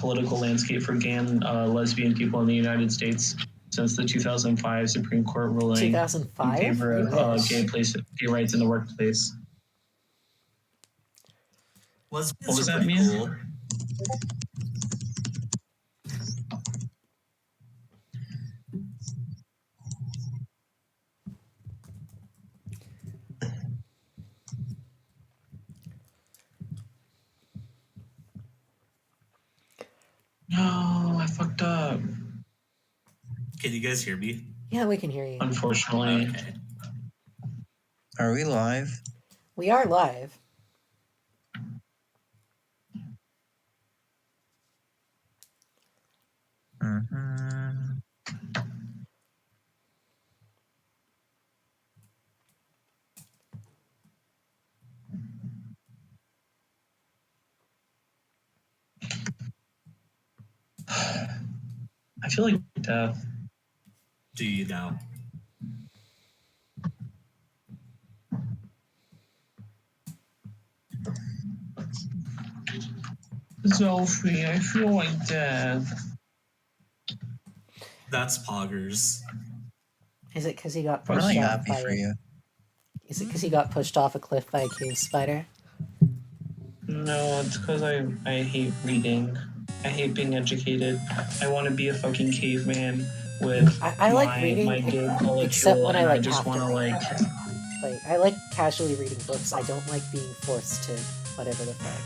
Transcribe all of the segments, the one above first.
political landscape for gay and lesbian people in the United States since the 2005 Supreme Court ruling 2005? in favor of gay rights in the workplace. What was that mean? Cool. No, I fucked up. Can you guys hear me? Yeah, we can hear you. Unfortunately. Okay. Are we live? We are live. Mm-hmm. I feel like death. Do you now? Sophie, I feel like death. That's poggers. Is it because he got I'm pushed really off happy by for you. Is it because he got pushed off a cliff by a cave spider? No, it's because I hate reading. I hate being educated. I want to be a fucking caveman with I like reading, my good except when I just have want to like I like casually reading books. I don't like being forced to whatever the fuck.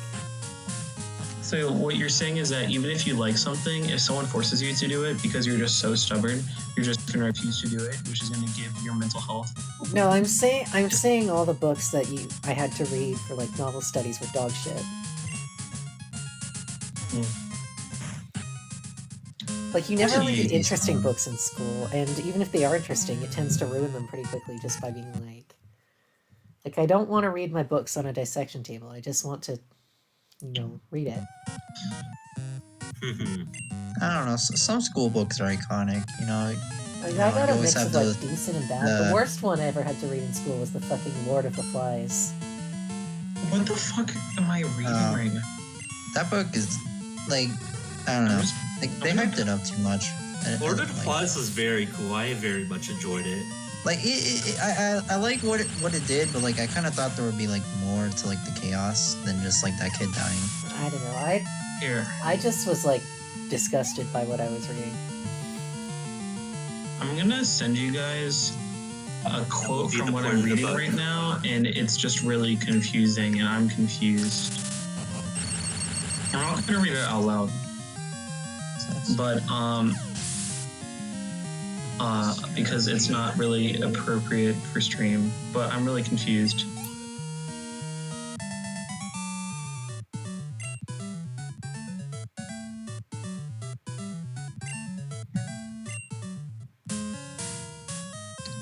So what you're saying is that even if you like something, if someone forces you to do it because you're just so stubborn, you're just going to refuse to do it, which is going to give your mental health. No, I'm saying all the books that I had to read for like novel studies were dog shit. Like, you never read interesting books in school, and even if they are interesting, it tends to ruin them pretty quickly just by being like, I don't want to read my books on a dissection table. I just want to, read it. I don't know. Some school books are iconic, I got a mix of like decent and bad. The worst one I ever had to read in school was the fucking Lord of the Flies. What the fuck am I reading right now? That book is like, I don't know. They hyped it up too much. Lord of the Flies was very cool. I very much enjoyed it. Like I like what it did, but like I kind of thought there would be like more to like the chaos than just like that kid dying. I don't know. I just was like disgusted by what I was reading. I'm gonna send you guys a quote from what I'm reading right now, and it's just really confusing, and I'm confused. I'm not gonna read it out loud, but because it's not really appropriate for stream, but I'm really confused.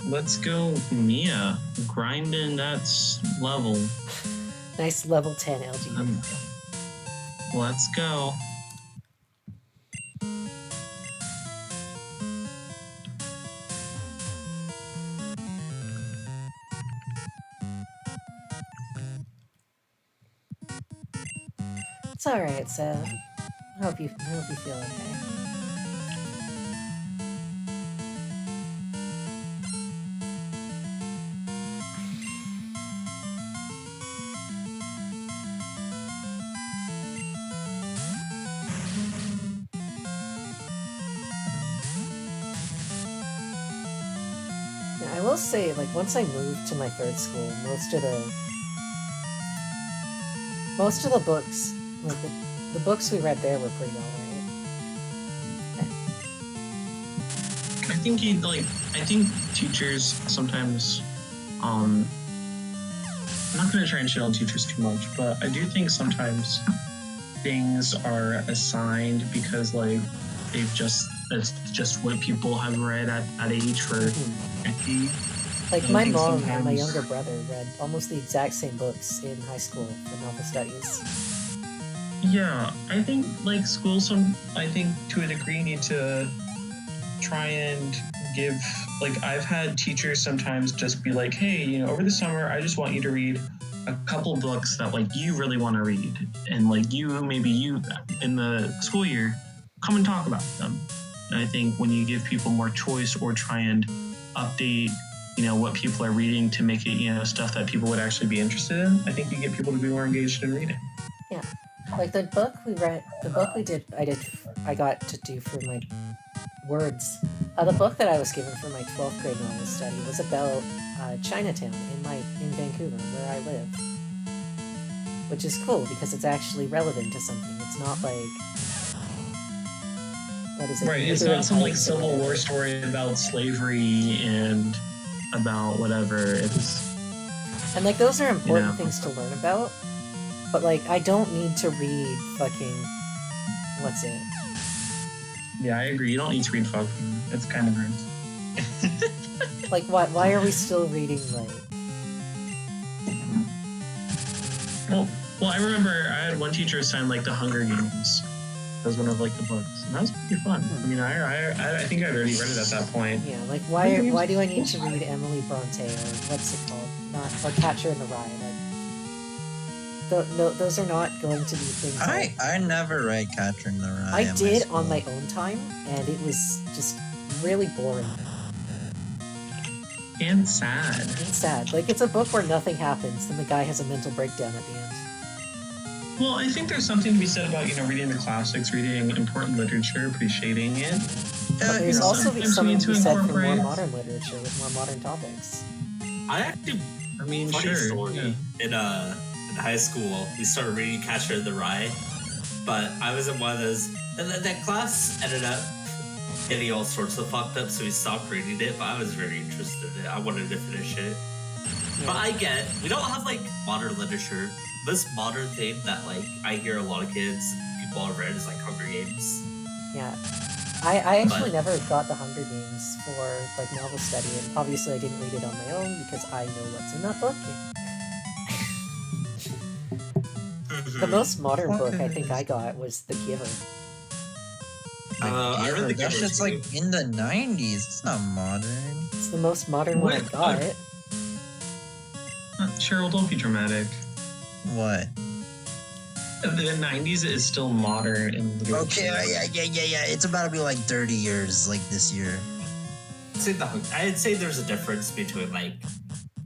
Let's go, Mia. Grinding that level. Nice level 10 LG. Let's go. It's alright, so I hope you feel okay. I will say, like, once I moved to my third school, most of the books, like the books we read there were pretty alright. I think teachers sometimes, I'm not going to try and shit on teachers too much, but I do think sometimes things are assigned because, like, that's just what people have read at that age for 50. Like, my mom and my younger brother read almost the exact same books in high school for novel studies. Yeah, I think, like, schools, I think, to a degree, need to try and give, like, I've had teachers sometimes just be like, hey, over the summer, I just want you to read a couple books that like you really want to read, and like maybe you in the school year come and talk about them. And I think when you give people more choice or try and update, what people are reading to make it, stuff that people would actually be interested in, I think you get people to be more engaged in reading. Yeah. Like the book I got to do for my words. The book that I was given for my 12th grade novel study was about Chinatown in Vancouver, where I live. Which is cool because it's actually relevant to something. It's not like, what is it? Right, it's not some like Civil War story about slavery and about whatever. And like those are important things to learn about. But like I don't need to read fucking what's it? Yeah, I agree. You don't need to read fucking. It's kind of gross. Like why are we still reading like Well, I remember I had one teacher assign like the Hunger Games as one of like the books, and that was pretty fun. I mean, I think I'd already read it at that point. Yeah, like why do I need to read Emily Bronte or what's it called? Or Catcher in the Rye? Like, no, those are not going to be things. I never read Catcher in the Rye. I did on my own time, and it was just really boring. And sad. Like, it's a book where nothing happens, and the guy has a mental breakdown at the end. Well, I think there's something to be said about, reading the classics, reading important literature, appreciating it. But there's also something to be said for more modern literature with more modern topics. Funny sure. Story. Yeah. In high school, we started reading Catcher in the Rye, but I was in one of those, and that class ended up getting all sorts of fucked up, so we stopped reading it, but I was very interested in it. I wanted to finish it. Yeah. But we don't have, like, modern literature. This modern thing that, like, I hear a lot of kids, people have read is, like, Hunger Games. Yeah. I actually never got the Hunger Games for, like, novel study, and obviously I didn't read it on my own because I know what's in that book. The most modern book I think I got was The Giver. I read The Giver. That shit's like in the 90s. It's not modern. It's the most modern one I got. Cheryl, don't be dramatic. What? The 90s is still modern in literature. Okay, yeah. It's about to be like 30 years, like this year. I'd say there's a difference between like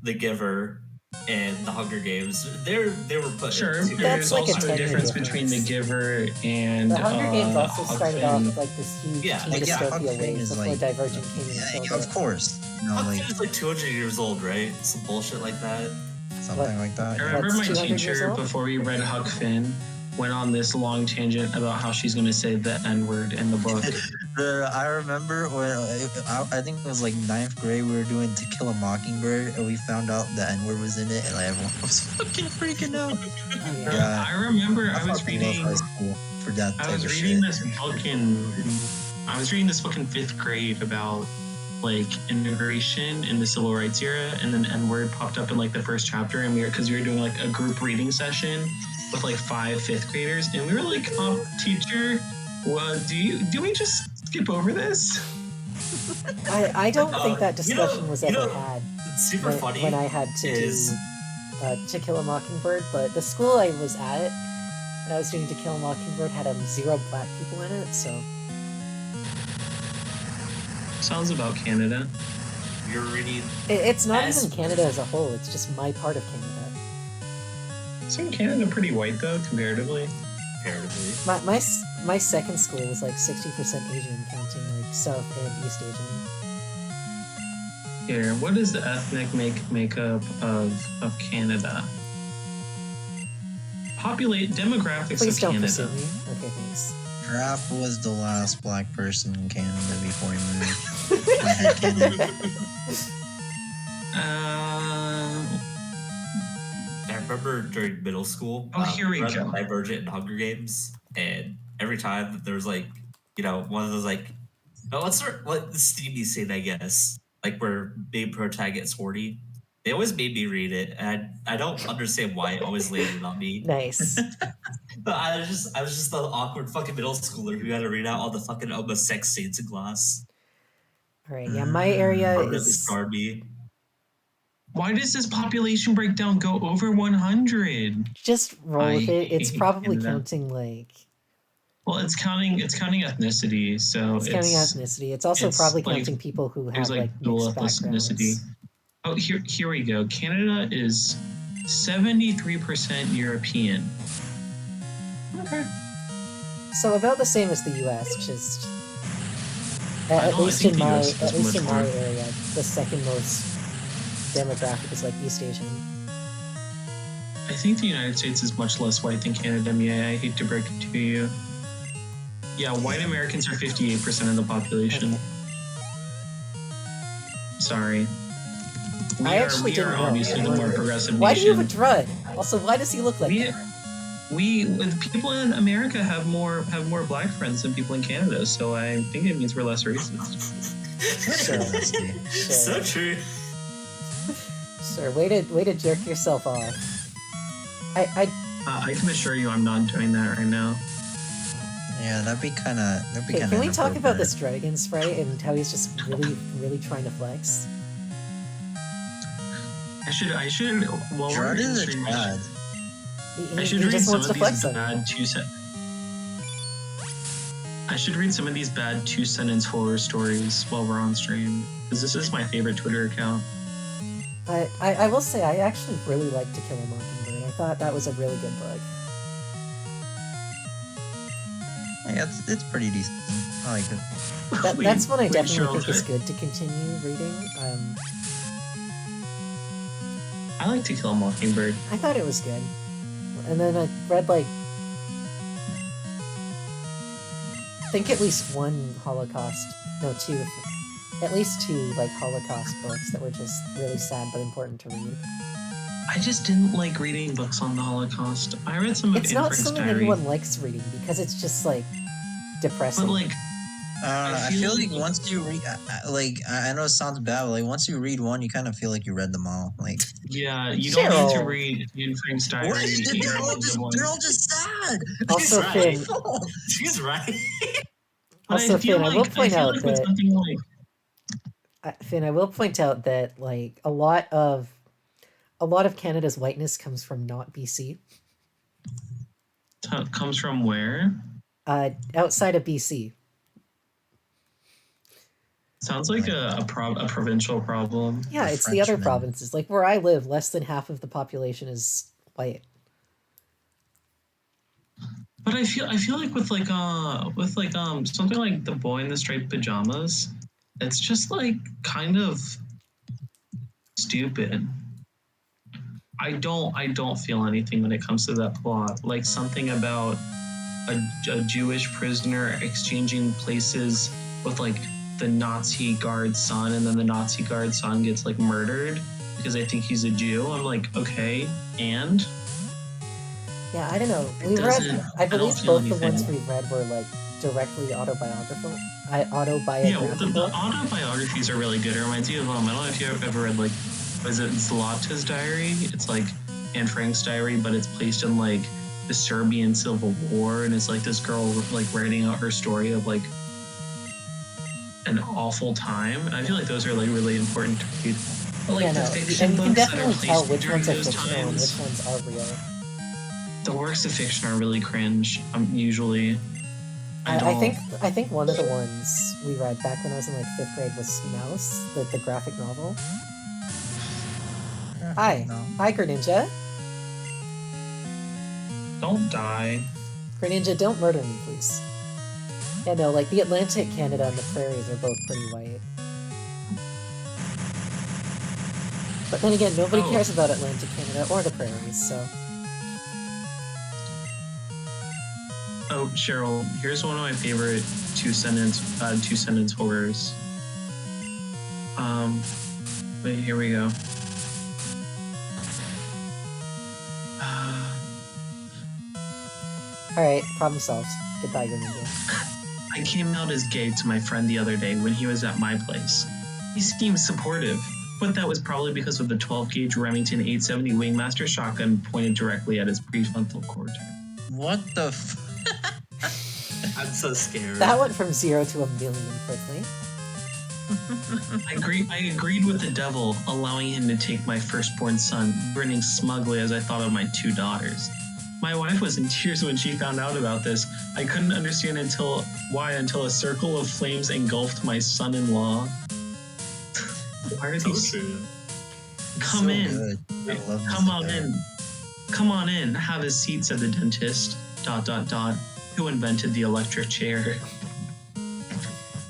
The Giver and The Hunger Games. They were put. Sure, that's like also a difference between The Giver and The Hunger Games also Huck started Finn. off like this huge dystopia wave before like, Divergent came in and killed it. Of course. Huck Finn is like 200 years old, right? Some bullshit like that. Something like that. I remember my teacher, before we read Huck Finn, went on this long tangent about how she's going to say the N-word in the book. I remember when I think it was like 9th grade, we were doing To Kill a Mockingbird, and we found out the N-word was in it, and like, everyone was fucking freaking out. Yeah. I remember I was reading high school for that type of shit. I was reading this book in 5th grade about like immigration in the civil rights era, and then N-word popped up in like the first chapter, and we were doing like a group reading session with like 5 5th graders, and we were like, teacher, well, do we just skip over this? I don't think that discussion was ever had. It's super funny when I had to do To Kill a Mockingbird, but the school I was at, when I was doing To Kill a Mockingbird, had 0 black people in it, so. Sounds about Canada. You're reading. It's not even Canada as a whole. It's just my part of Canada. Isn't Canada pretty white though, comparatively? My second school was like 60% Asian, counting like South and East Asian. Here, what is the ethnic makeup of Canada? Demographics Please of don't Canada. pursue me. Okay, thanks. Raph was the last black person in Canada before he moved. My head canon. I remember during middle school. Here we go. Divergent and Hunger Games, and every time there was like, one of those like, what's the steamy scene, I guess, like where main protagonist horny. They always made me read it, and I don't understand why it always landed on me. Nice. But I was just the awkward fucking middle schooler who had to read out all the fucking almost sex scenes in class. All right, yeah, my area Or really is. scarred me. Why does this population breakdown go over 100? Just roll with it. It's hate probably Canada. counting like. Well, it's counting ethnicity, so It's counting ethnicity. It's also it's probably like- counting people who there's have like like dual mixed ethnicity. backgrounds. Oh, here we go. Canada is 73% European. Okay. So about the same as the U.S. Just I at know, I least think in the my US is at least much in my more. area, the second most demographic is like East Asian. I think the United States is much less white than Canada. Mia, I hate to break it to you. Yeah, white Americans are 58% of the population. Okay. Sorry. I actually we are didn't know. obviously the more progressive Why do you nation. have a drud? Also, why does he look like that? We people in America have more black friends than people in Canada, so I think it means we're less racist. Sure. So true. Sure. Way to jerk yourself off. I can assure you, I'm not doing that right now. Yeah, that'd be kind of. Okay, can we talk about this dragon sprite and how he's just really trying to flex? I should. Well, Gerard is a bad. I should He read just some wants of to these flex on bad I should read some of these bad 2-sentence horror stories while we're on stream, because this is my favorite Twitter account. I will say I actually really liked To Kill a Mockingbird. I thought that was a really good book. Yeah, it's pretty decent. I like it. That's one I definitely Cheryl, think is good to continue reading. I like To Kill a Mockingbird. I thought it was good. And then I read like I think at least one Holocaust, no, two, at least two like Holocaust books that were just really sad but important to read. I just didn't like reading books on the Holocaust. I read some of It's not Anne Frank's something diary, anyone likes reading because it's just like depressing. but like I feel like once you read, I know it sounds bad, but like once you read one, you kind of feel like you read them all. Like, yeah, you don't need to Cheryl. read Anne Frank's diary. what? You're They're all just sad. Also, He's Finn, right. She's right. But also, feel Finn, I will point out with that something like Finn, I will point out that like a lot of Canada's whiteness comes from not BC. comes from where? Outside of BC. Sounds like a provincial problem. Yeah, The it's the other Frenchmen. provinces. Like where I live, less than half of the population is white. But I feel like with something like The Boy in the Striped Pajamas, it's just like kind of stupid. I don't feel anything when it comes to that plot. Like something about a Jewish prisoner exchanging places with like the Nazi guard son, and then the Nazi guard son gets like murdered because they think he's a Jew. I'm like, okay, and Yeah, I don't know. We doesn't- read. I I don't believe feel both the ones anything. we read were like directly autobiographical. Yeah, well, the Autobiographical. autobiographies are really good. It reminds me of I don't know if you ever read like, was it Zlata's diary? It's like Anne Frank's diary, but it's placed in like the Serbian Civil War, and it's like this girl like writing out her story of like an awful time. And I feel like those are like really important to read. But like Yeah, the no, fiction and you can books that are definitely tell placed which during ones are those fictional and times, which ones are real. the works of fiction are really cringe. Usually. I think one of the ones we read back when I was in like 5th grade was Mouse, the graphic novel. Hi. No. Hi, Greninja. Don't die. Greninja, don't murder me, please. Yeah, no, like the Atlantic Canada and the prairies are both pretty white. But then again, nobody Oh. cares about Atlantic Canada or the prairies, so... Oh, Cheryl, here's one of my favorite two-sentence horrors. Wait, here we go. Alright, problem solved. Goodbye, Greninja. I came out as gay to my friend the other day when he was at my place. He seemed supportive, but that was probably because of the 12-gauge Remington 870 Wingmaster shotgun pointed directly at his prefrontal cortex. What the? I'm so scared. That went from 0 to a million quickly. I agreed with the devil, allowing him to take my firstborn son, grinning smugly as I thought of my 2 daughters. My wife was in tears when she found out about this. I couldn't understand until a circle of flames engulfed my son-in-law. Why are these? Come So in. good. I love this Come on guy. in. Come on in. Have a seat, said the dentist. ... Who invented the electric chair?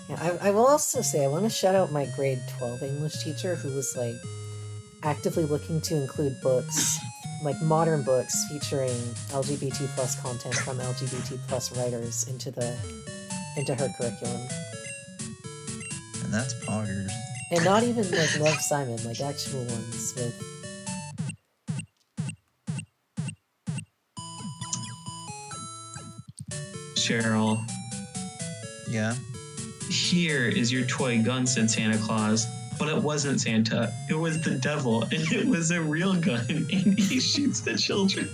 Yeah, I will also say I want to shout out my grade 12 English teacher who was like actively looking to include books, like modern books featuring LGBT plus content from LGBT plus writers into her curriculum. And that's poggers. And not even like Love Simon, like actual ones with. Cheryl. Yeah. Here is your toy gun, said Santa Claus. But it wasn't Santa. It was the devil, and it was a real gun, and he shoots the children.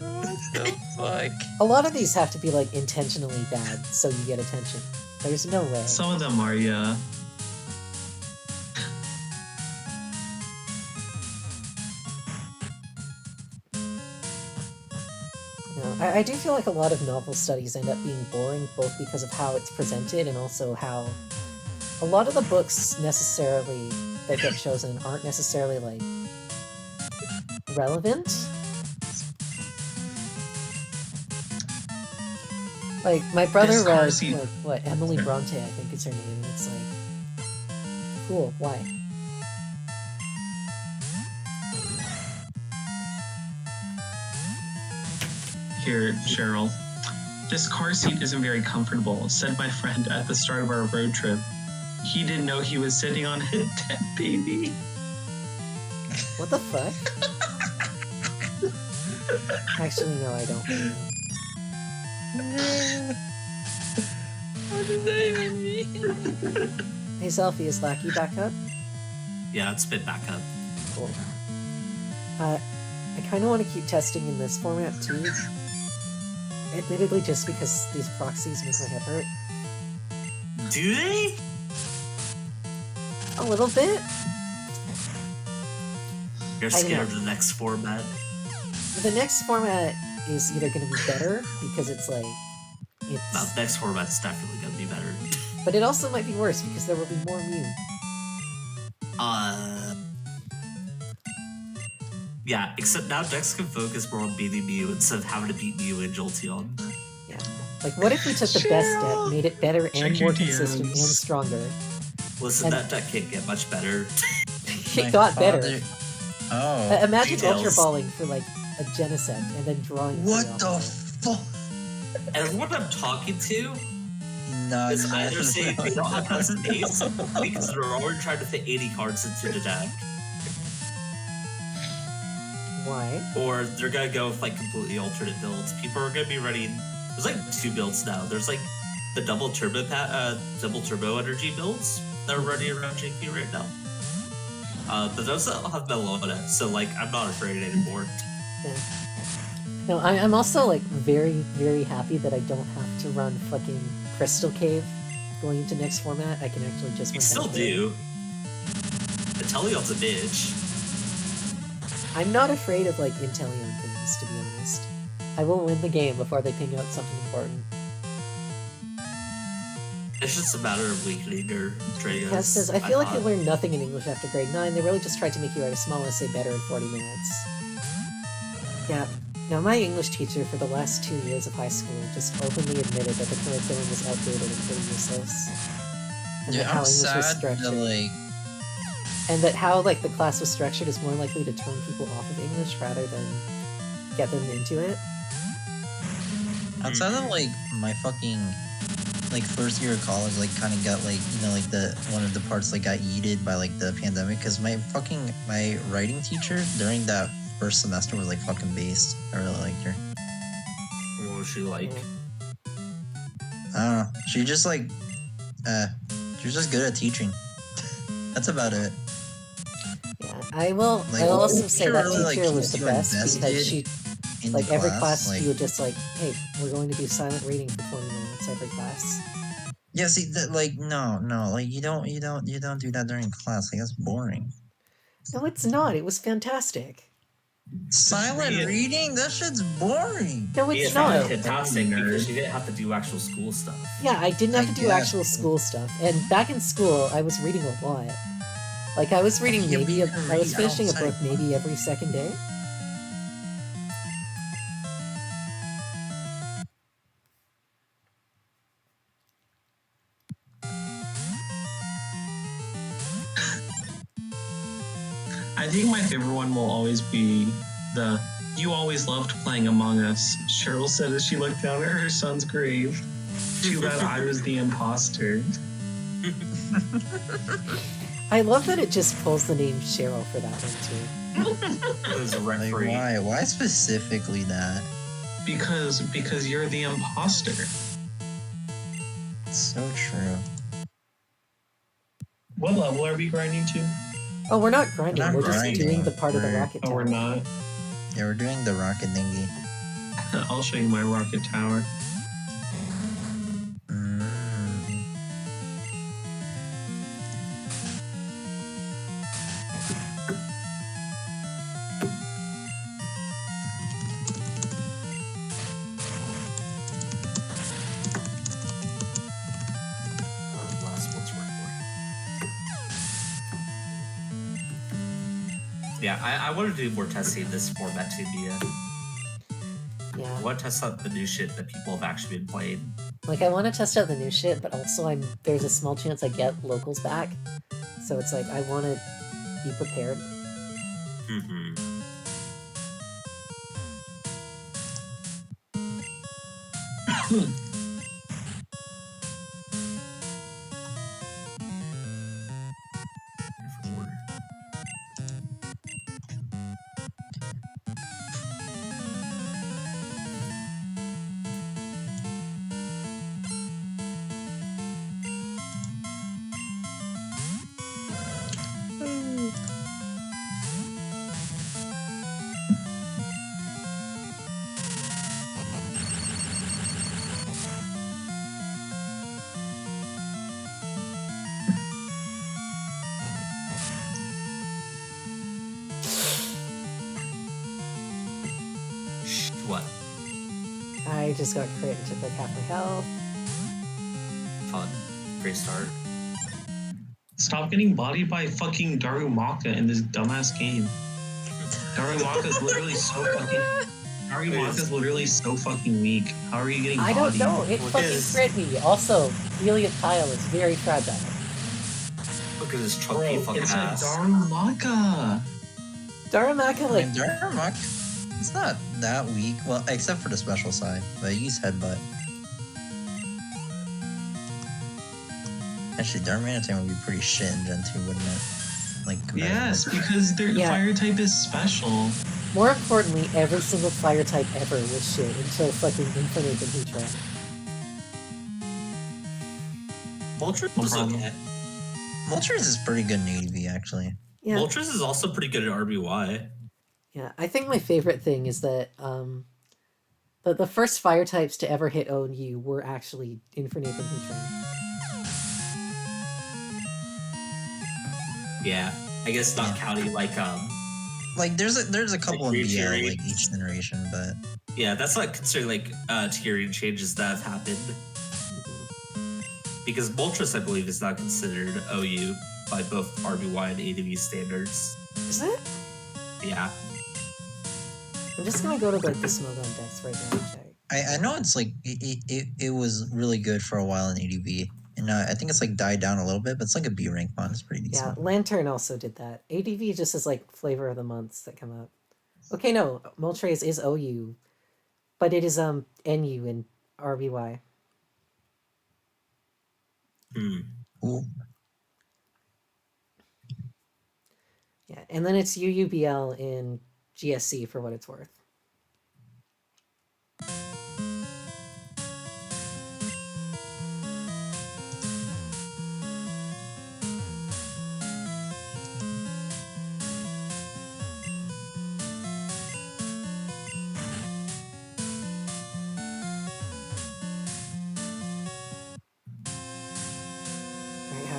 What the fuck? A lot of these have to be like intentionally bad so you get attention. There's no way. Some of them are, yeah. I do feel like a lot of novel studies end up being boring, both because of how it's presented and also how a lot of the books necessarily that get chosen aren't necessarily like relevant. Like my brother read like what Emily Bronte, I think is her name, and it's like cool. Why? Here, Cheryl. This car seat isn't very comfortable, said my friend at the start of our road trip. He didn't know he was sitting on a dead baby. What the fuck? Actually, no, I don't really know. What does that even mean? Hey, Selfie, is Lackey back up? Yeah, it's been back up. Cool. I kind of want to keep testing in this format too. Admittedly, just because these proxies make my head hurt. Do they? A little bit. You're scared of the next format. The next format is either going to be better because it's like No, the next format's definitely gonna be better. But it also might be worse because there will be more Mew. Yeah, except now Dex can focus more on beating Mew instead of having to beat Mew and Jolteon. Yeah. Like, what if we took the best deck, made it better and more consistent and stronger? Listen, that deck can't get much better. It got better. Oh. Imagine details. Ultra Balling for, like, a Genesect and then drawing... What the fuck? Everyone I'm talking to No, is either saying they don't have as an ace because they're already trying to fit 80 cards into the deck, Why? or they're gonna go with like completely alternate builds. People are gonna be running. There's like 2 builds now. There's like the double turbo energy builds that are running around JP right now. But those don't have Melona, so like I'm not afraid anymore. Yeah. No, I'm also, like, very, very happy that I don't have to run fucking Crystal Cave going into next format. I can actually just... You still do. Inteleon's a bitch. I'm not afraid of, like, Inteleon things, to be honest. I will win the game before they ping out something important. It's just a matter of weakening their Dragos. Cass says, I feel like you learned nothing in English after grade 9. They really just tried to make you write a small essay better in 40 minutes. Yeah. Now, my English teacher for the last 2 years of high school just openly admitted that the curriculum was outdated and pretty useless. And that Yeah, how I'm English was sad structured. that, like... And that how, like, the class was structured is more likely to turn people off of English rather than get them into it. I'm sad that, like, my fucking... like, first year of college, like, kind of got, like, you know, like, one of the parts, like, got yeeted by, like, the pandemic, because my writing teacher during that first semester was, like, fucking based. I really liked her. What was she like? I don't know. She just, like, she was just good at teaching. That's about it. Yeah, I will Like, I'll also say that really, like, teacher was the keeps you best because invested she, In like, the every class, like, you would just, like, hey, we're going to do silent reading for 20 minutes every class. Yeah, see, like, no, like, you don't do that during class. Like, that's boring. No, it's not. It was fantastic. Silent read it. reading? That shit's boring. No, Yeah, it's that was not. fantastic Nerd. because you didn't have to do actual school stuff. Yeah, I didn't have I to do guess, actual but- school stuff. And back in school, I was reading a lot. Like, I was reading Yeah, but you I can was read finishing a outside. book maybe every second day. I think my favorite one will always be the "You always loved playing Among Us," Cheryl said as she looked down at her son's grave. Too bad I was the imposter. I love that it just pulls the name Cheryl for that one, too. It was a Like, referee. why? Why specifically that? Because you're the imposter. It's so true. What level are we grinding to? Oh, we're not grinding. We're not We're just grinding. doing the part of the We're- rocket Oh, tower. we're not. Yeah, we're doing the rocket thingy. I'll show you my rocket tower. Mm. Last one's recording. Yeah, I want to do more testing in this format too, Mia. Yeah. I want to test out the new shit that people have actually been playing. Like, I want to test out the new shit, but also there's a small chance I get locals back. So it's like, I want to be prepared. Mm-hmm. What? I just got crit and took like half my health. Fun. Great start. Stop getting bodied by fucking Darumaka in this dumbass game. Darumaka's literally so fucking. Darumaka's literally so fucking weak. How are you getting I bodied? don't know. It Look fucking at his- crit me. Also, Helium Tile is very fragile. Look at his Bro, chunky fucking it's ass. a Darumaka. Daramaka, I like, mean, Darmok, it's not that weak. Well, except for the special side, but use headbutt. Actually, Darmanitan would be pretty shit in Gen 2, wouldn't it? Like, Yes, because their Yeah. fire type is special. more importantly, every single fire type ever was shit until fucking Infinite and Heatran. Moltres No was problem. okay. Moltres is pretty good in ADV, actually. Yeah, Moltres is also pretty good at RBY. yeah. I think my favorite thing is that the first fire types to ever hit OU were actually Infinite and Heatran. Yeah. I guess not counting like Like, there's a couple in BL, Fury. like, each generation, but... yeah, that's not considering like tiering changes that have happened. Because Moltres, I believe, is not considered OU by both RBY and ADV standards. Is it? Yeah. I'm just gonna go to like the Smogon decks right now and check. I know it's like it was really good for a while in ADV, and I think it's like died down a little bit, but it's like a B rank mod. It's pretty Yeah, decent. Lantern also did that. ADV just has like flavor of the months that come up. Okay, no, Moltres is OU, but it is NU and RBY. Cool. Yeah, and then it's UUBL in GSC for what it's worth.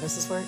does this work?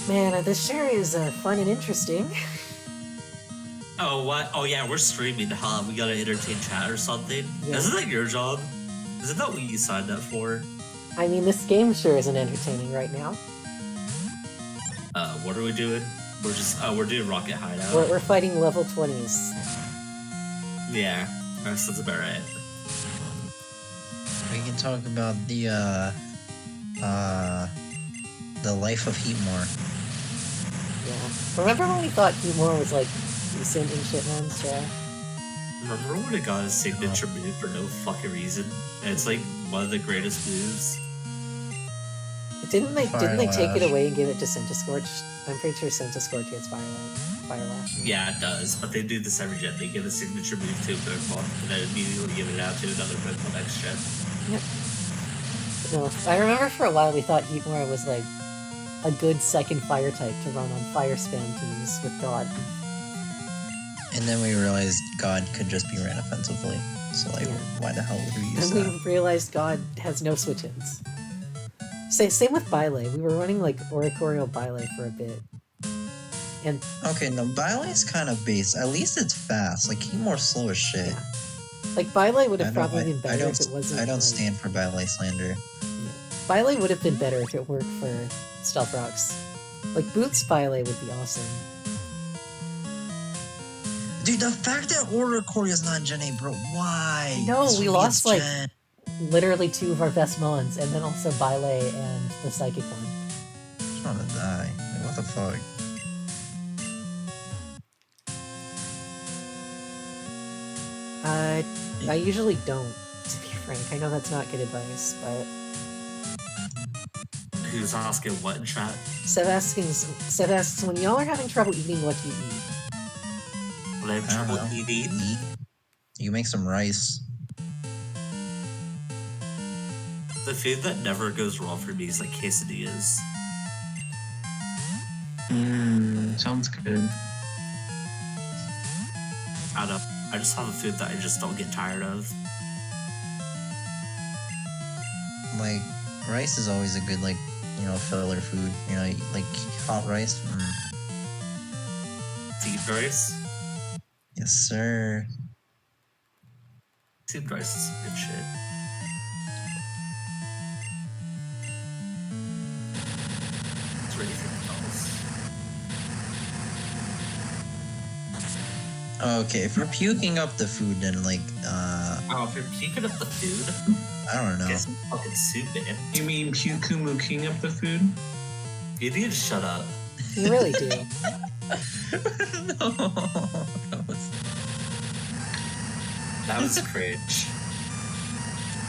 Man, this sure is fun and interesting. Oh, what? Oh, yeah, we're streaming, huh? We gotta entertain chat or something? Yeah. Isn't that your job? Isn't that what you signed up for? I mean, this game sure isn't entertaining right now. What are we doing? We're just, we're doing Rocket Hideout. We're fighting level 20s. Yeah, that sounds about right. We can talk about the life of Heatmore. Yeah. Remember when we thought Heatmore was, like, decent in Shitlands, yeah? Remember when it got a signature move for no fucking reason? And it's like one of the greatest moves. Didn't they take it Firelash. away and give it to Centiscorch? I'm pretty sure Centiscorch gets Firelash. Yeah, it does, but they do this every gen. They give a signature move to a Pokemon and then immediately give it out to another Pokemon next gen. Yep. No, I remember for a while we thought Heatmore was like a good second fire type to run on fire spam teams with God. And then we realized God could just be ran offensively. So, like, Yeah. why the hell would we use And that? we realized God has no switch-ins. Same with Bile. We were running like Oricorio Bile for a bit. And Okay, no, Bile's kind of base. At least it's fast. Like, Heatmore's slow as shit. yeah. Like Bile would have I don't- probably been better don't- if it wasn't I don't like, stand for Bile slander. Yeah. Bile would have been better if it weren't for Stealth Rocks. Like Boots Bile would be awesome. Dude, the fact that Oricorio is not Gen 8, bro, why? No, we Sweet lost, like, Gen. Literally two of our best Mons, and then also Bile and the Psychic one. I just want to die. Like, what the fuck? I usually don't, to be frank. I know that's not good advice, but Who's asking what in chat? Sev asks, when y'all are having trouble eating, what do you eat? When I have I don't trouble know. eating? Eat. You make some rice. The food that never goes wrong for me is like quesadillas. Sounds good. I don't know. I just have a food that I just don't get tired of. Like, rice is always a good, like, you know, filler food. You know, like hot rice. Seed rice? Yes, sir. Seed rice is some good shit. It's ready for Okay, if we're puking up the food, then, like, Oh, if you're puking up the food, I don't know. get some fucking soup, man. You mean puking up the food? You need to shut up. You really do. No. That was cringe.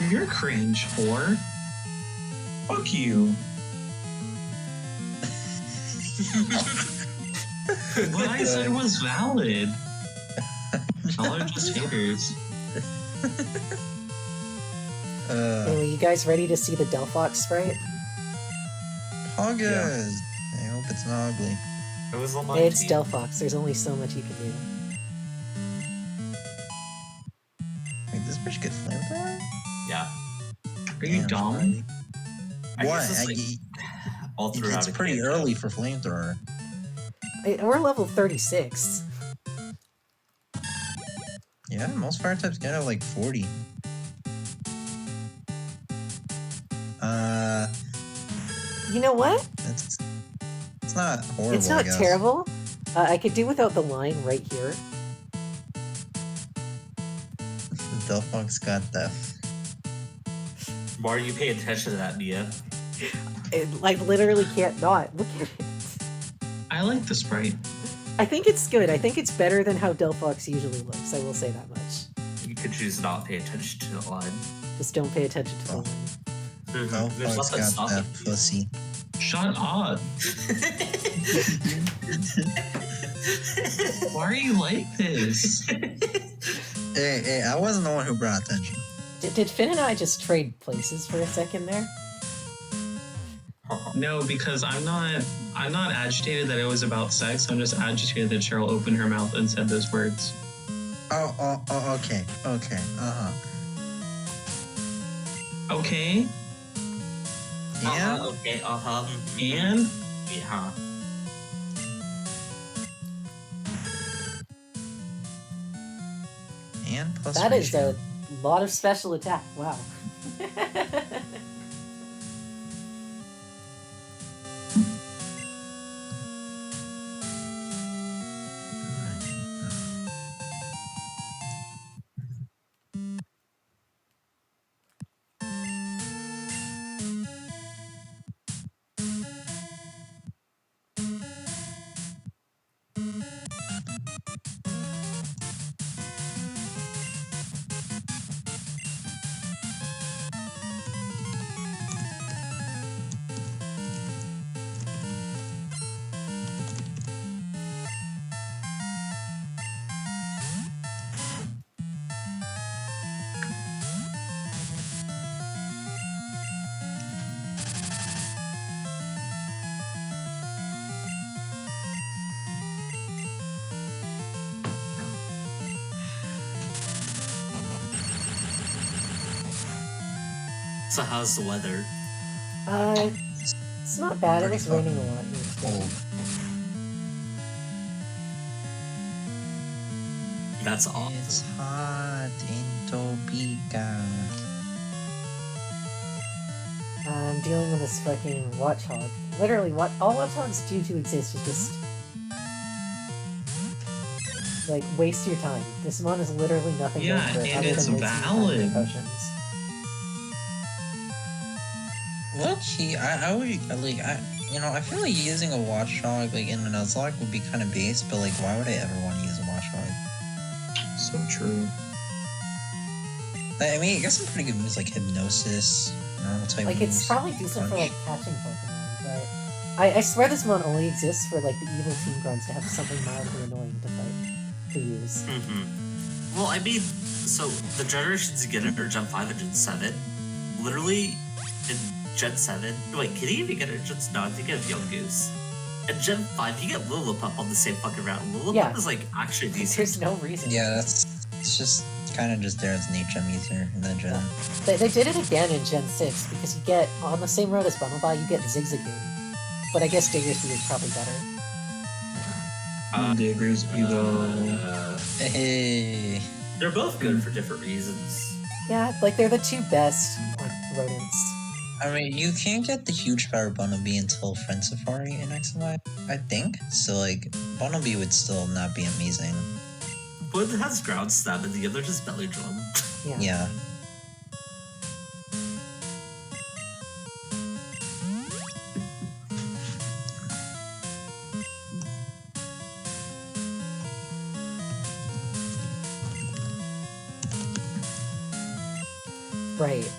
You're cringe, whore. Fuck you. What I said was valid. Y'all are just haters. Anyway, you guys ready to see the Delphox sprite? Poggers. I hope it's not ugly. It was on my It's team. Delphox. There's only so much you can do. Wait, this bitch get flamethrower? Yeah. Are you Damn, dumb? Smiley. I What? guess it's like all throughout. It's pretty early for flamethrower. We're level 36. Yeah, most fire types get out like 40. You know what? It's not horrible. It's not I guess. terrible. I could do without the line right here. Delphux got that. Why are you paying attention to that, Mia? I literally can't not. Look at it. I like the sprite. I think it's good. I think it's better than how Delphox usually looks. I will say that much. You could choose to not pay attention to the line. Just don't pay attention to the line. There's Delphux nothing got stopping that you. pussy. Shut up. Why are you like this? Hey, I wasn't the one who brought attention. Did Finn and I just trade places for a second there? No, because I'm not agitated that it was about sex. I'm just agitated that Cheryl opened her mouth and said those words. Oh, okay. Okay. Yeah. Okay. And Yeah. And plus That is ratio. a lot of special attack. Wow. So how's the weather? It's not bad. It was raining a lot. Cold. That's awesome. It's hot in Topeka. I'm dealing with this fucking watchhog. Literally, what all watchhogs do to exist is just like waste your time. This mon is literally nothing Yeah, good for it and other it's than wasting your time valid. with potions. Low-key, I would like I feel like using a watchdog like in a Nuzlocke would be kind of base, but like why would I ever want to use a watchdog? So true. I mean, I guess some pretty good moves like hypnosis, normal type Like moves. it's probably decent for punch. like catching Pokemon, but I swear this mon only exists for like the evil team grunts to have something mildly annoying to fight to use. Well, I mean, so the generations you get are Gen 5 and Gen 7. Literally, in Gen 7, wait, can you even get a Gen... No, I think you have Young Goose. In Gen 5, you get Lillipup on the same fucking route. Lillipup Yeah. is, like, actually decent. There's no reason. Yeah, it's just kind of just there as an HM user in that gen. They did it again in Gen 6 because you get, on the same road as Bumblebee, you get Zigzagoon. But I guess Diggersby is probably better. Diggersby though. Hey, They're both good for different reasons. Yeah, like they're the two best like rodents. I mean, you can't get the huge power Bunnelby until Friend Safari in X and Y, I think. So like, Bunnelby would still not be amazing. One has ground stab and the other just belly drum. Yeah. Yeah. Right.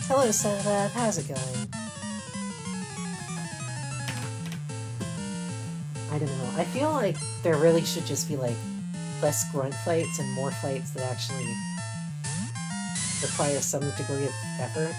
Hello, Sabath. How's it going? I don't know. I feel like there really should just be like less grunt fights and more fights that actually require some degree of effort.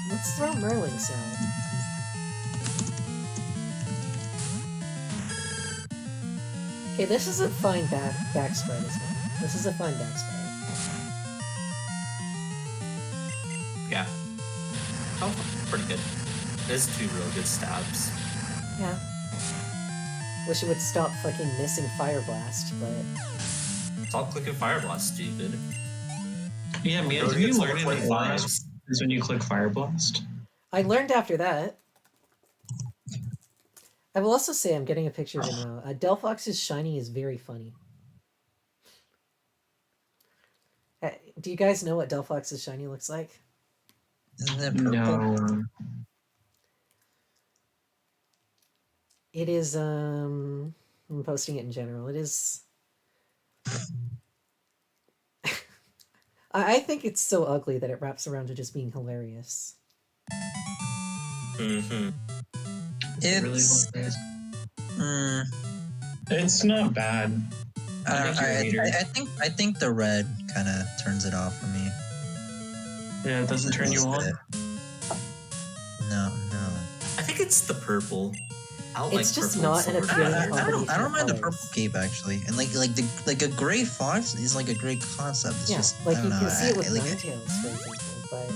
let's throw Merlings out. Okay, this is a fine back sprite as well. This is a fine back sprite. Yeah. Oh, pretty good. There's 2 real good stabs. Yeah. Wish it would stop fucking missing Fire Blast, but... Stop clicking Fire Blast, stupid. Yeah, man, Really have you good learned in 425s. is when you click Fire Blast? I learned after that. I will also say I'm getting a picture of it now. Delphox's shiny is very funny. Do you guys know what Delphox's shiny looks like? Isn't it purple? No. It is, I'm posting it in general. It is... I think it's so ugly that it wraps around to just being hilarious. Mm-hmm. It's... It's not bad. I think the red kind of turns it off for me. Yeah, it doesn't turn you on. No. I think it's the purple. I don't It's like just purple not and an silver. appealing combination. I don't mind the of purple colors. cape actually, and like a gray fox is like a great concept. It's Yeah, just like I you don't can know, see it with like, Ninetales, for example, but...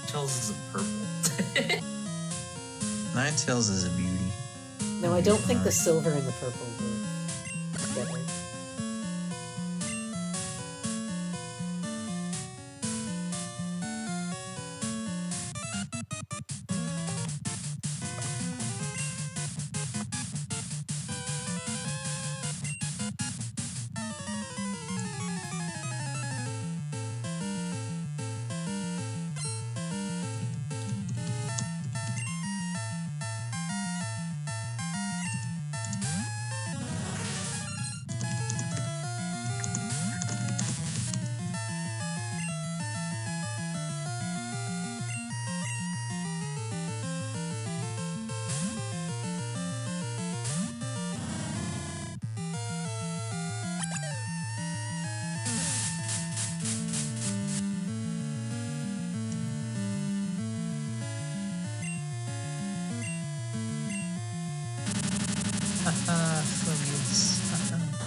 Tails is a purple. Ninetales is a beauty. No, I don't think the silver and the purple work together. Flames.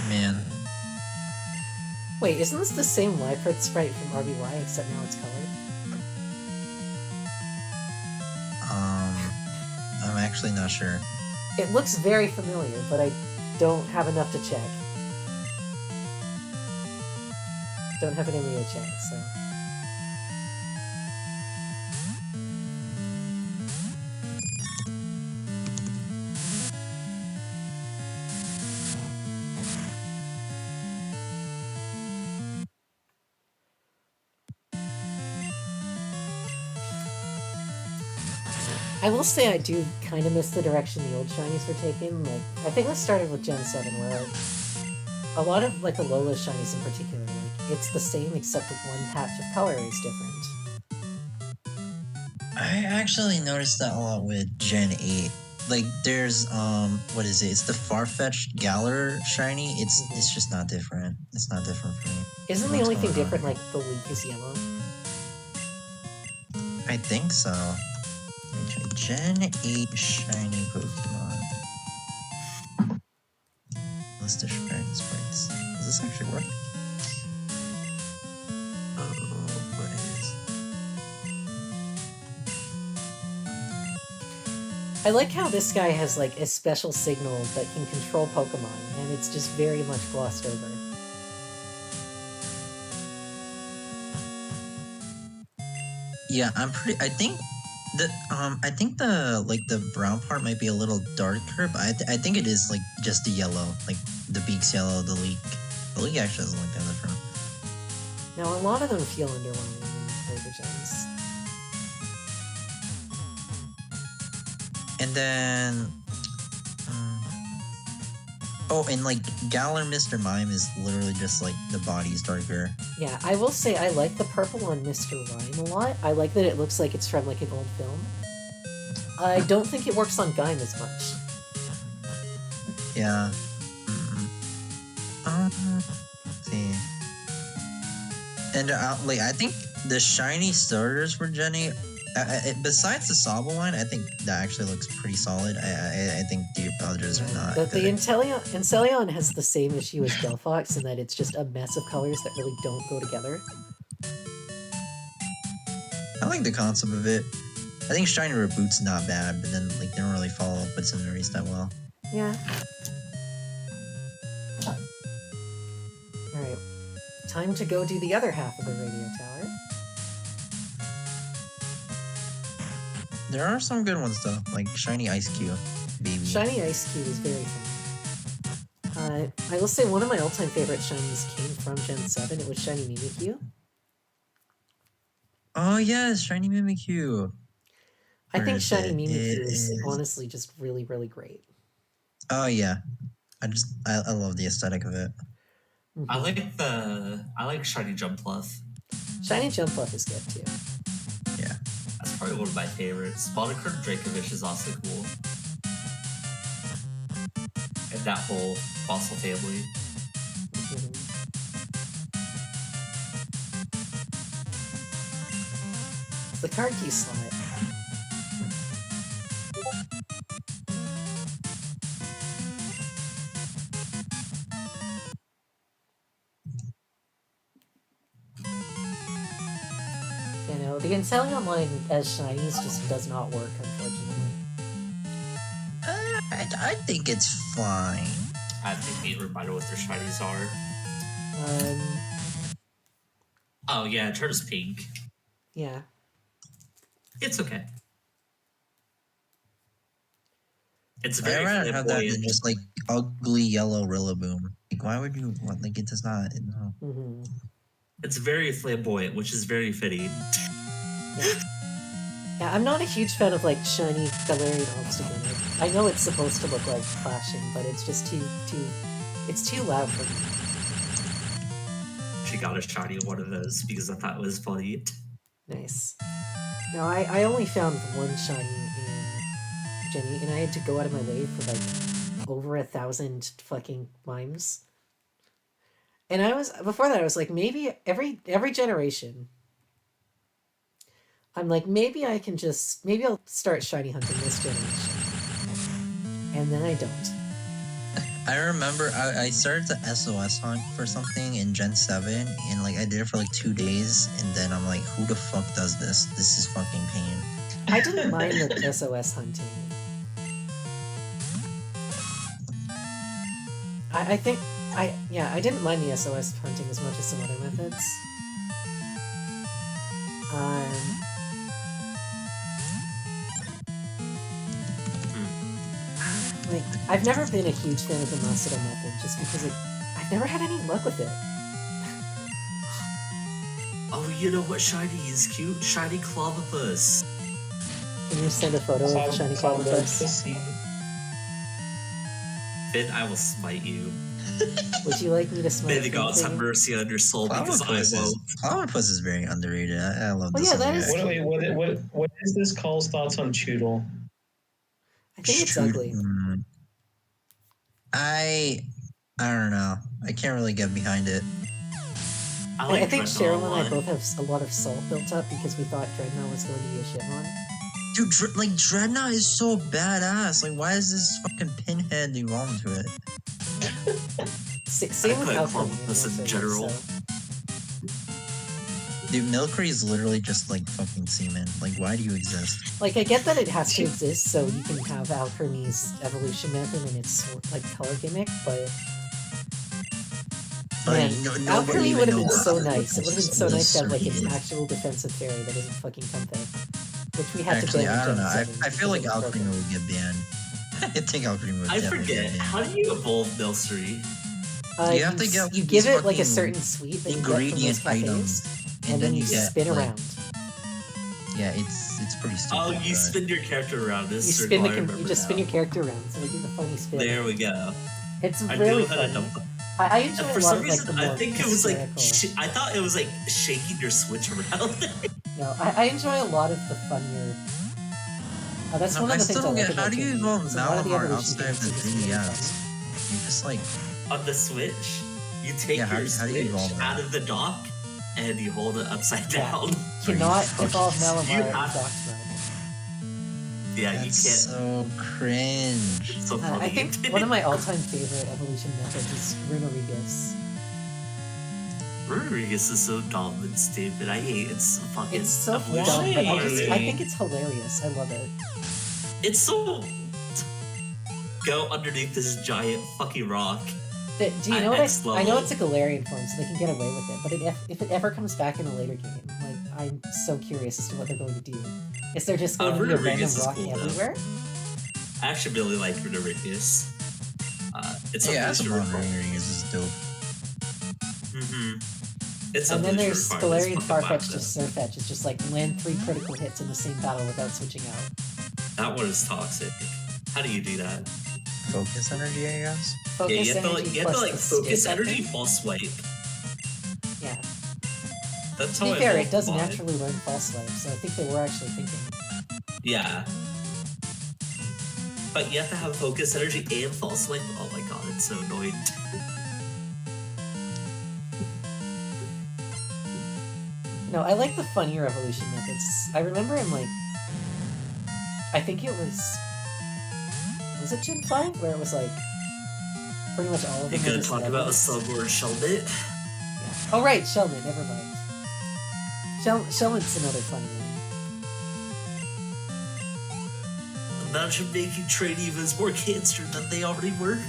Man. Wait, isn't this the same Liepard sprite from RBY, except now it's colored? I'm actually not sure. It looks very familiar, but I don't have enough to check. Don't have an emulator to check, so... I will say I do kind of miss the direction the old shinies were taking. Like, I think this started with Gen 7, where a lot of like Alola shinies in particular, like it's the same except that one patch of color is different. I actually noticed that a lot with Gen 8. Like there's what is it? It's the Farfetch'd Galar shiny. It's just not different. It's not different for me. Isn't the What's only thing going on? different like the leak is yellow? I think so. Gen 8 shiny Pokemon. List of shiny sprites. Does this actually work? Oh, what is? I like how this guy has like a special signal that can control Pokemon, and it's just very much glossed over. Yeah, I think the brown part might be a little darker, but I think it is like just the yellow, like the beak's yellow, the leak. The leak actually doesn't look that different. Now, a lot of them feel underwhelming in later gens. And then Oh, and like Galar Mr. Mime is literally just like the body's darker. Yeah, I will say I like the purple on Mr. Rhyme a lot. I like that it looks like it's from like an old film. I don't think it works on Gaim as much. Yeah. Let's see. And like I think the shiny starters for Jenny, besides the Saba line, I think that actually looks pretty solid. I think the others are not. The Inteleon has the same issue as Delphox in that it's just a mess of colors that really don't go together. I like the concept of it. I think Shiny Reboot's not bad, but then like they don't really follow up what's in the race that well. Yeah. Alright. Time to go do the other half of the radio tower. There are some good ones though, like Shiny Ice Cube, baby. Shiny Ice Cube is very fun. I will say one of my all-time favorite shinies came from Gen 7. It was Shiny Mimikyu. Oh yes, Shiny Mimikyu. I think Shiny Mimikyu is honestly just really, really great. Oh yeah, I love the aesthetic of it. Mm-hmm. I like Shiny Jumpluff. Shiny Jumpluff is good too. Yeah, that's probably one of my favorites. Monocorn Dracovish is also cool, and that whole fossil family. Mm-hmm. The card key slot. You know, the Inteleon line as shinies just does not work, unfortunately. I think it's fine. I think being reminded what their shinies are. Oh yeah, it turns pink. Yeah. It's okay. It's I'd very rather have that flamboyant. than just like ugly yellow Rillaboom. Like, why would you want? Like, it does not. No. Mm-hmm. It's very flamboyant, which is very fitting. Yeah, I'm not a huge fan of like shiny Galarian Obstacle. I know it's supposed to look like flashing, but it's just it's too loud for me. She got a shiny one of those because I thought it was funny. Nice. No, I only found one shiny in Jenny, and I had to go out of my way for like over 1,000 fucking mimes. And before that I was like, maybe every generation I'm like, maybe I'll start shiny hunting this generation. And then I don't. I remember I started to SOS hunt for something in Gen 7, and like I did it for like 2 days, and then I'm like, who the fuck does this? This is fucking pain. I didn't mind the SOS hunting. I didn't mind the SOS hunting as much as some other methods. Like, I've never been a huge fan of the Macedo method, just because I've never had any luck with it. Oh, you know what shiny is cute? Shiny Clobbopus. Can you send a photo of the shiny Clobbopus? Finn, I will smite you. Would you like me to smite you? May the gods have mercy on your soul, because I won't. Clobbopus is very underrated. I love this. Yeah, that is. What is this call's thoughts on Choodle? I think it's ugly. I don't know. I can't really get behind it. I think Cheryl and I both have a lot of salt built up because we thought Dreadnought was going to be a shitmon. Dude, Dreadnought is so badass. Like, why is this fucking pinhead evolve into it? Same with Alchemy. This in general. Dude, Milcery is literally just like fucking semen. Like, why do you exist? Like, I get that it has to exist so you can have Alchemy's evolution method and its like color gimmick, but man, Alchemy would have been so nice. It would have been so nice to have like an actual defensive fairy that isn't fucking Kempe, which we had to ban. I don't know. I feel like Alchemy would get banned. I think Alchemy would. I forget. How do you evolve Milcery? You have to get. You give it like a certain sweet that ingredient items. And then you spin around. Yeah, it's pretty stupid. Oh, you spin your character around. You just spin your character around, so they do the funny spin. There we go. It's I really knew how to funny. dump. I enjoy And a for lot some of reason, like the I more think it was like hysterical- I thought it was like shaking your Switch around. No, I enjoy a lot of the funnier. That's one of I the things still I don't like get how about do you gaming, evolve is a lot of the Malamar evolution outside of the games are just really 3DS? funny. You just like On the Switch, you take Yeah, how your do you Switch evolve that? out of the dock and you hold it upside Yeah, down. you cannot evolve You Malamar in have- docked mode. Yeah, that's you can't. so cringe. It's so funny. I think one of my all-time favorite evolution methods is Runorigus. Rodriguez is so dumb and stupid. I hate its fucking It's so evolution. dumb, but I Why? think it's hilarious. I love it. It's so. Go underneath this giant fucking rock. Do you know what Next I know level. it's a Galarian form, so they can get away with it. But if it ever comes back in a later game, like I'm so curious as to what they're going to do. Is there just going to be a random Rodriguez is rock cool, though. everywhere? I actually really like Rodriguez. It's Yeah, a that's a Rodriguez is dope. It's And then there's Evolution Galarian requirements, Farfetch fucking to Surfetch. It's just like land 3 critical hits in the same battle without switching out. That one is toxic. How do you do that? Focus energy, I guess. Focus Yeah, you have to energy like, you have to, plus like the focus stick, I energy think. false swipe. Yeah. That's To how be I fair, evolved it does mine. naturally learn false swipe, so I think they were actually thinking. Yeah. But you have to have focus energy and false swipe. Oh my god, it's so annoying. No, I like the funnier evolution methods. I remember in like, I think it was it Gen 5 where it was like pretty much all of You them. were gonna just talk about a levels. Slugboard Shelmet? Yeah. Oh right, Shellman. Never mind. Shellman's another funny one. Imagine making trade evens more cancer than they already were.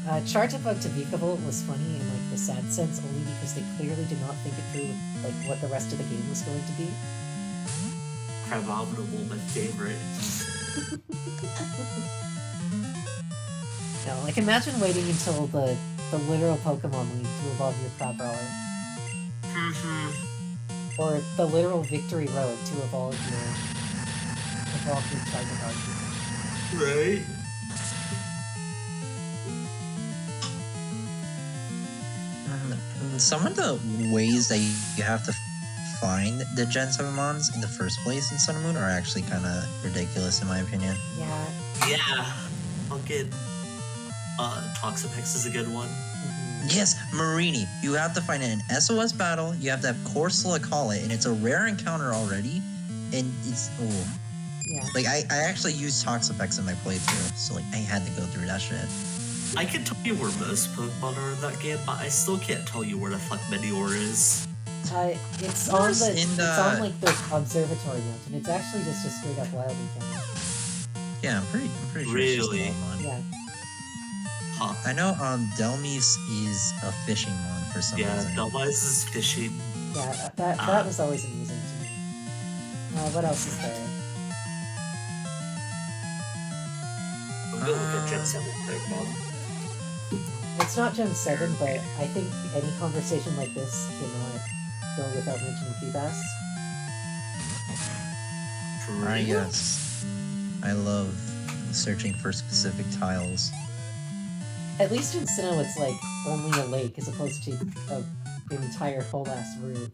Yeah. Charge Up to Vikavolt was funny in like the sad sense only because they clearly did not think it through with like what the rest of the game was going to be. Crabominable, my favorite. No, like imagine waiting until the literal Pokemon League to evolve your Crabrawler. Or the literal Victory Road to evolve your Charizard. Right? Some of the ways that you have to find the Gen 7 mons in the first place in Sun and Moon are actually kind of ridiculous in my opinion. Yeah. Yeah. Fucking Toxapex is a good one. Yes, Marini. You have to find it in an SOS battle, you have to have Corsola call it, and it's a rare encounter already, and it's Yeah. like I actually used Toxapex in my playthrough, so like I had to go through that shit. I can tell you where most Pokemon are in that game, but I still can't tell you where the fuck Meteor is. It's Of on course, the in it's the- on like the observatory mountain. It's actually just a straight up wild encounter. Yeah, I'm pretty sure it's Really? just a mon. Yeah. Huh. I know Delmise is a fishing mon for some Yeah, reason. Delmise is fishing. Yeah, that was always amusing to me. What else is there? I'm gonna look at Gen 7 Pokemon. It's not Gen 7, but I think any conversation like this cannot go without mentioning Feebas. I guess. I love searching for specific tiles. At least in Sinnoh, it's like only a lake as opposed to an entire whole ass route.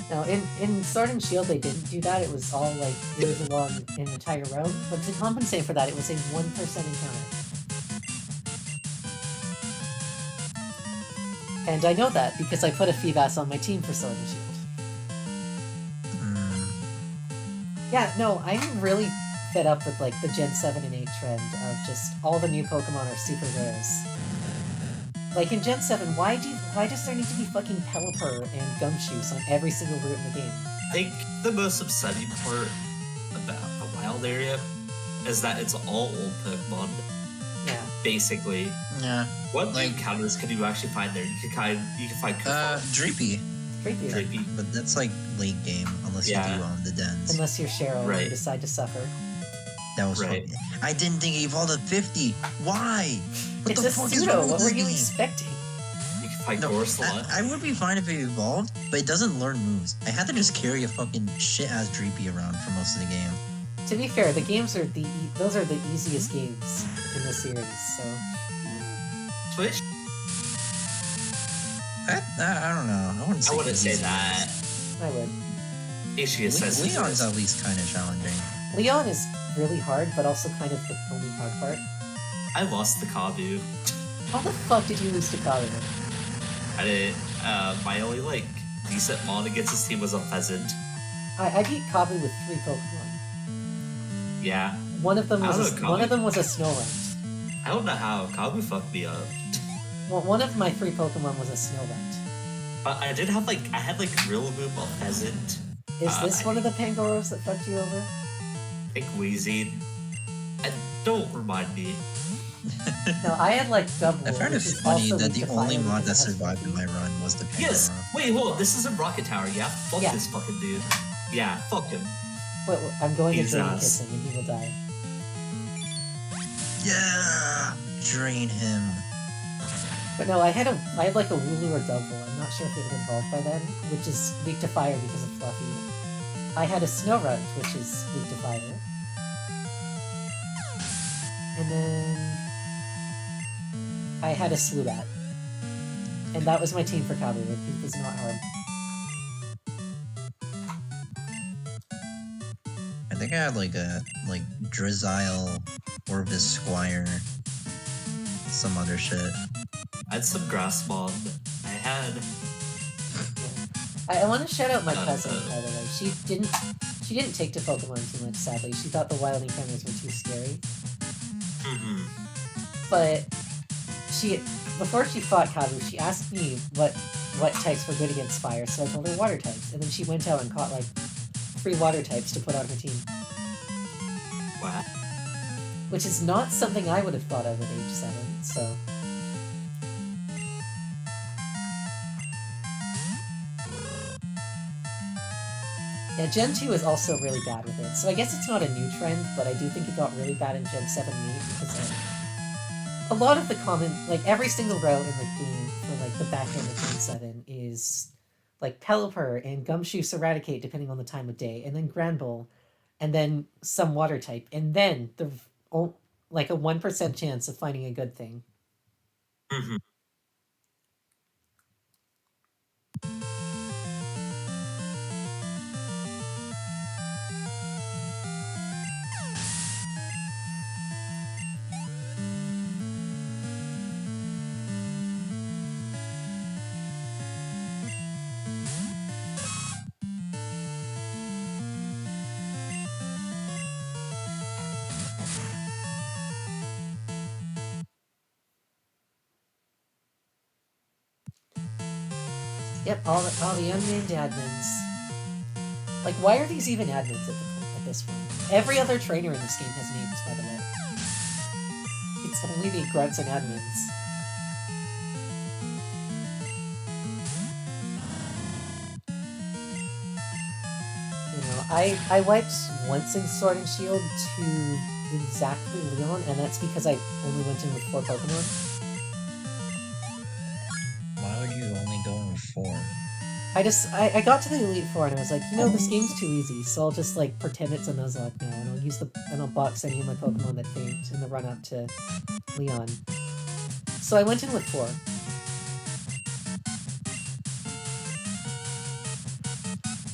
Now, in Sword and Shield, they didn't do that. It was all like it was along an entire road, but to compensate for that, it was a 1% encounter. And I know that because I put a Feebas on my team for Sword and Shield. Yeah, no, I'm really fed up with like the Gen 7 and 8 trend of just all the new Pokemon are super rares. Like in Gen 7, why does there need to be fucking Pelipper and Gumshoos on every single route in the game? I think the most upsetting part about the wild area is that it's all old Pokemon. Yeah. Basically. Yeah. What Like- encounters can you actually find there? You can find Kufal, Dreepy. Creepy. Drippy. But that's like late game, unless Yeah. you do the dens. Unless you're Cheryl and Right. you decide to suffer. That was Right. fucking... I didn't think he evolved at 50. Why? What It's the a fuck is pseudo, wrong with what this were you game? expecting? You can Pygoras I would be fine if it evolved, but it doesn't learn moves. I had to just carry a fucking shit-ass Dreepy around for most of the game. To be fair, the games are those are the easiest games in the series, so... Twitch? I don't know. I wouldn't say that. I would. Leon's at least kind of challenging. Leon is really hard, but also kind of the only hard part. I lost the Kabu. How the fuck did you lose to Kalos? I didn't. My only, like, decent mod against this team was a Pheasant. I beat Kabu with 3 Pokemon. Yeah. One of them was a Snorunt. I don't know how. Kabu fucked me up. Well, one of my 3 Pokemon was a Snorunt. But I did have, like, Rillaboom, a Pheasant. Is this one of the Pangoros that fucked you over? I think Wheezy. Don't remind me. No, I had like double. I found it funny that the only mod that survived in my run was the Pangoro. Yes! Wait, hold on. This is a Rocket Tower, yeah? Fuck this fucking dude. Yeah, fuck him. Wait, I'm going to Drain Kiss him and he will die. Yeah! Drain him. But no, I had like a Wooloo or double. I'm not sure if it would evolve by then, which is weak to fire because of Fluffy. I had a Snorunt, which is weak to fire. And then I had a Swoobat. And that was my team for Kabu. It was not hard. I think I had like a Drizzile, Orvis Squire, some other shit. I had some Grass Mob. I had... I want to shout out my cousin, by the way. She didn't take to Pokemon too much, sadly. She thought the wild encounters were too scary. Mm-hmm. But before she fought Kabu, she asked me what types were good against fire, so I told her water types. And then she went out and caught like 3 water types to put on her team. Wow. Which is not something I would have thought of at age 7, so... Yeah, Gen 2 is also really bad with it, so I guess it's not a new trend, but I do think it got really bad in Gen 7 and 8 because a lot of the common, like every single route in the game for like the back end of Gen 7 is like Pelipper and Gumshoe Eradicate depending on the time of day, and then Granbull, and then some water type, and then like a 1% chance of finding a good thing. Mm-hmm. Yep, all the unnamed admins. Like, why are these even admins at this point? Every other trainer in this game has names, by the way. It's only the grunts and admins. You know, I wiped once in Sword and Shield to exactly Leon, and that's because I only went in with 4 Pokemon. Why would you only go in with 4? I got to the Elite Four and I was like, you know, this game's too easy, so I'll just like pretend it's a Nuzlocke now, and I'll box any of my Pokemon that faint in the run up to Leon. So I went in with 4.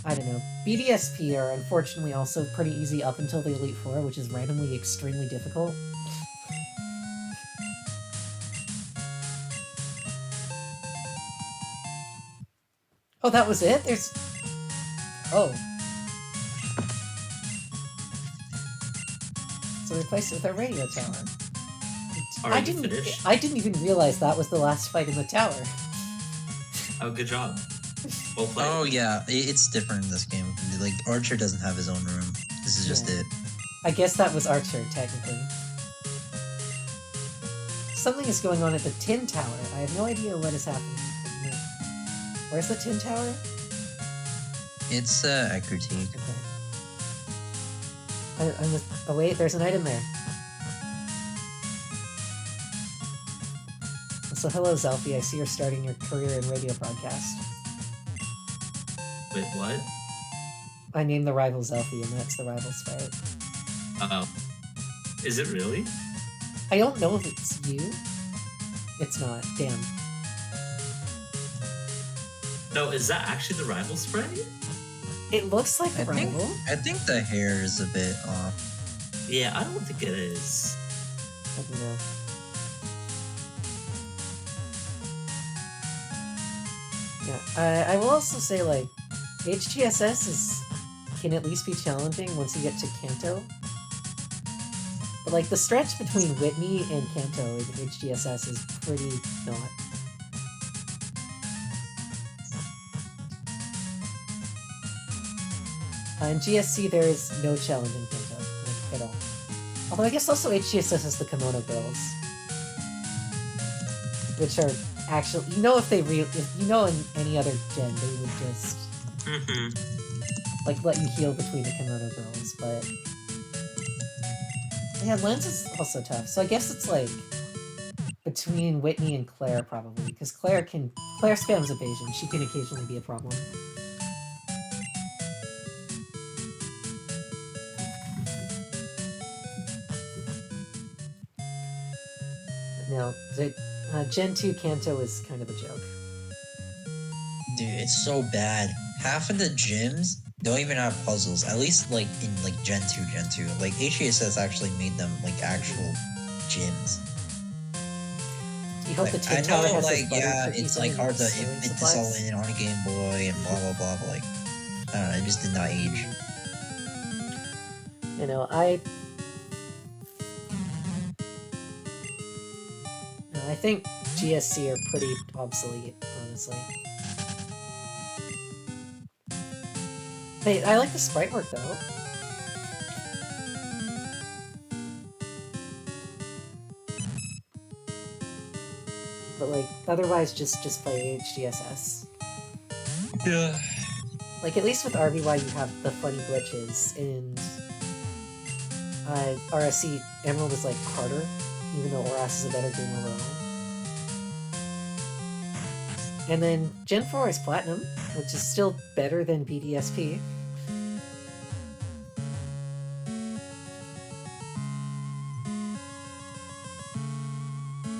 I don't know. BDSP are unfortunately also pretty easy up until the Elite Four, which is randomly extremely difficult. Oh, that was it? There's... Oh. So replace it with our radio tower. I didn't even realize that was the last fight in the tower. Oh, good job. Well played. Oh yeah, it's different in this game. Like, Archer doesn't have his own room. This is just it. I guess that was Archer, technically. Something is going on at the Tin Tower. I have no idea what is happening. Where's the Tin Tower? It's Critique. Okay. Oh wait, there's an item there. So hello, Zelfie. I see you're starting your career in radio broadcast. Wait, what? I named the rival Zelfie, and that's the rival sprite. Oh. Is it really? I don't know if it's you. It's not. Damn. No, is that actually the rival sprite? It looks like the rival. I think the hair is a bit off. Yeah, I don't think it is. I don't know. Yeah, I will also say, like, HGSS can at least be challenging once you get to Kanto. But, like, the stretch between Whitney and Kanto in HGSS is pretty not. In GSC, there is no challenge in Kanto, like, at all. Although I guess also HGSS has the Kimono Girls, which are actually, you know, if you know in any other gen, they would just like let you heal between the Kimono Girls, but yeah, Lens is also tough. So I guess it's like between Whitney and Claire probably, because Claire spams evasion. She can occasionally be a problem. No, Gen 2 Kanto is kind of a joke. Dude, it's so bad. Half of the gyms don't even have puzzles. At least like in like Gen 2. Like HGSS actually made them like actual gyms. You hope the I Tin Tower know, has like, yeah, cookies it's in like it hard and to sewing fit this all supplies. in on a Game Boy and blah blah blah, but like, I don't know, it just did not age. You know, I think GSC are pretty obsolete, honestly. Hey, I like the sprite work though. But like, otherwise just play HGSS. Yeah. Like, at least with RBY you have the funny glitches, and RSC Emerald is like harder, even though ORAS is a better game overall. And then Gen 4 is Platinum, which is still better than BDSP.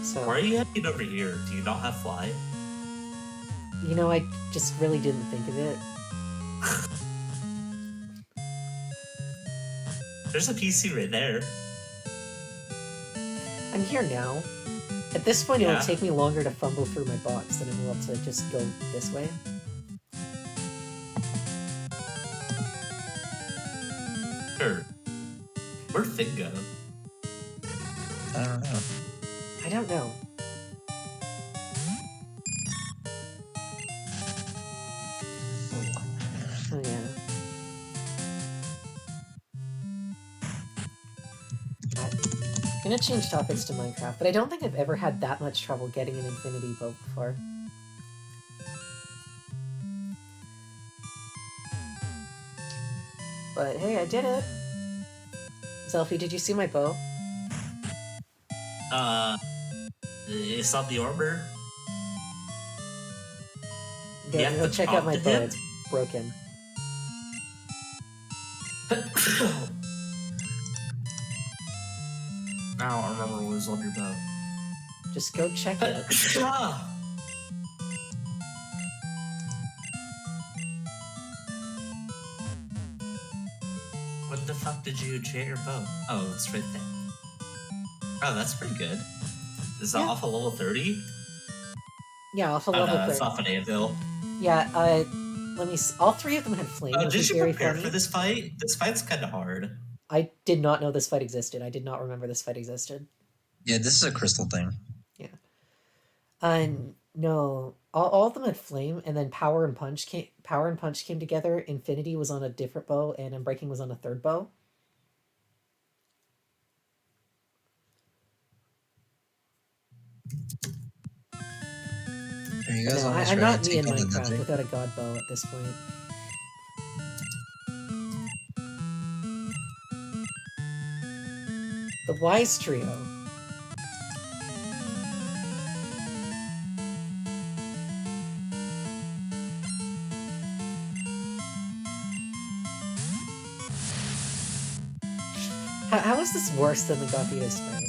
So, Why are you heading over here? Do you not have fly? you know, I just really didn't think of it. There's a PC right there. I'm here now. At this point, Yeah. it'll take me longer to fumble through my box than it will to just go this way. Sure. Where'd Finn go? I don't know. I don't know. Oh yeah. I'm gonna change topics to Minecraft, but I don't think I've ever had that much trouble getting an infinity bow before. But hey, I did it! Zelfie, did you see my bow? It's on the armor. Yeah, have go to check out my talk to bow, him? it's broken. I don't remember what was on your bow. Just go check it. What the fuck did you change your bow? Oh, it's right there. Oh, that's pretty good. Is that off a level 30? Yeah, off a Oh level no, it's 30. off an anvil. Yeah, let me see. All three of them had flame, Oh, which did is you very prepare funny. for this fight? This fight's kind of hard. I did not know this fight existed. I did not remember this fight existed. Yeah, this is a crystal thing. Yeah. No, all of them had flame, and then Power and Punch came together. Infinity was on a different bow, and Unbreaking was on a third bow. Are you guys No, almost I'm ready not to me in take on the Minecraft Nuzlocke? without a god bow at this point. The Wise Trio. How is this worse than the Gothita sprite?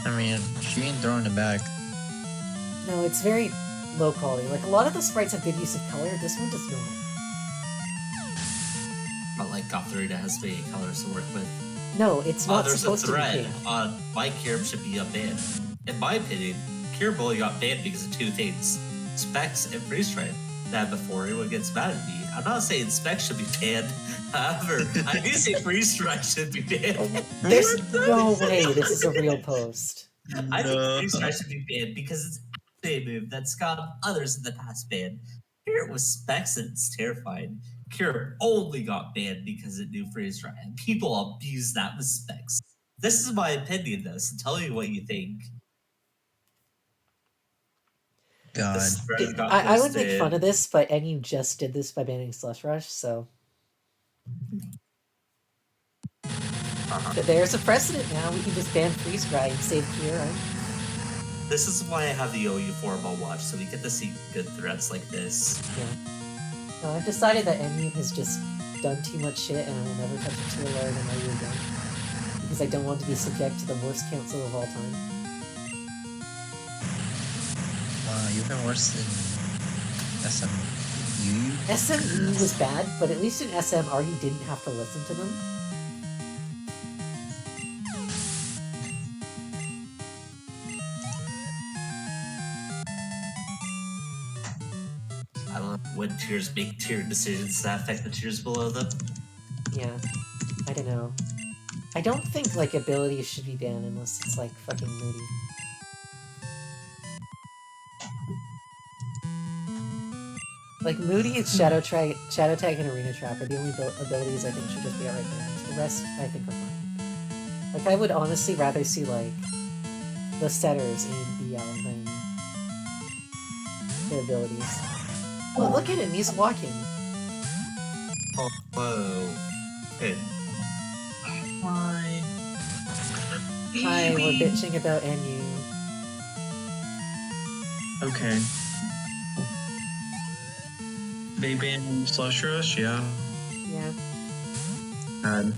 I mean, she ain't throwing it back. No, it's very low quality. Like, a lot of the sprites have good use of color, this one does not. But like Gothita has many colors to work with. No, it's not There's a supposed to be thread pink. on why Kirib should be banned. In my opinion, Kirib only got banned because of two things: Specs and Freeze Strike. That before anyone gets mad at me, I'm not saying Specs should be banned. However, I do say Freeze Strike should be banned. There's no way this is a real post. I think Freeze Strike should be banned because it's actually a move that's got others in the past banned. Here it was Specs and it's terrifying. Kirib only got banned because it knew Freeze Strike, and people abuse that with Specs. This is my opinion, though, so tell me what you think. God. I would make fun of this, but NU just did this by banning Slush Rush, so... There's a precedent now, we can just ban Freeze Dry and save Kira. This is why I have the OU forum on watch, so we get to see good threats like this. Yeah. No, I've decided that NU has just done too much shit and I will never touch a tier lower than OU again. Because I don't want to be subject to the worst council of all time. Wow, you've been worse than SMU? SMU was bad, but at least in SM, RU didn't have to listen to them. I don't know when tiers make tier decisions that affect the tiers below them. Yeah, I don't know. I don't think, like, abilities should be banned unless it's, like, fucking moody. Like, Moody, Shadow Tag, and Arena Trap are the only abilities I think should just be outright banned. The rest, I think, are fine. Like, I would honestly rather see, like, the setters in BL than their abilities. Well, look at him, he's walking. Oh, whoa. Hey. Why? Hi, we're bitching about NU. Okay. They banned Slush Rush, yeah. Yeah. Bad.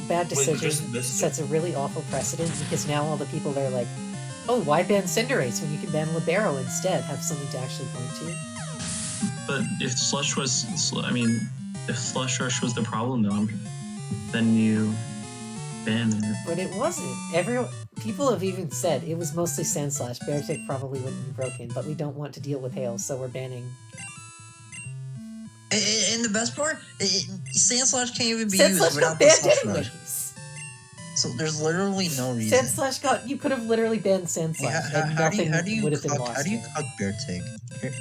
Bad Wait, we decision just missed sets a really awful precedent because now all the people that are like, oh, why ban Cinderace when you can ban Libero instead? Have something to actually point to. But if Slush was, if Slush Rush was the problem, though, then you banned it. But it wasn't. People have even said it was mostly Sandslash. Beartick probably wouldn't be broken, but we don't want to deal with Hail, so we're banning. And the best part, Sandslash can't even be Sandslash used without got the banned Slush Rush. anyways. So there's literally no reason. Sandslash you could have literally banned Sandslash and nothing would have been lost. How do you cuck Beartick?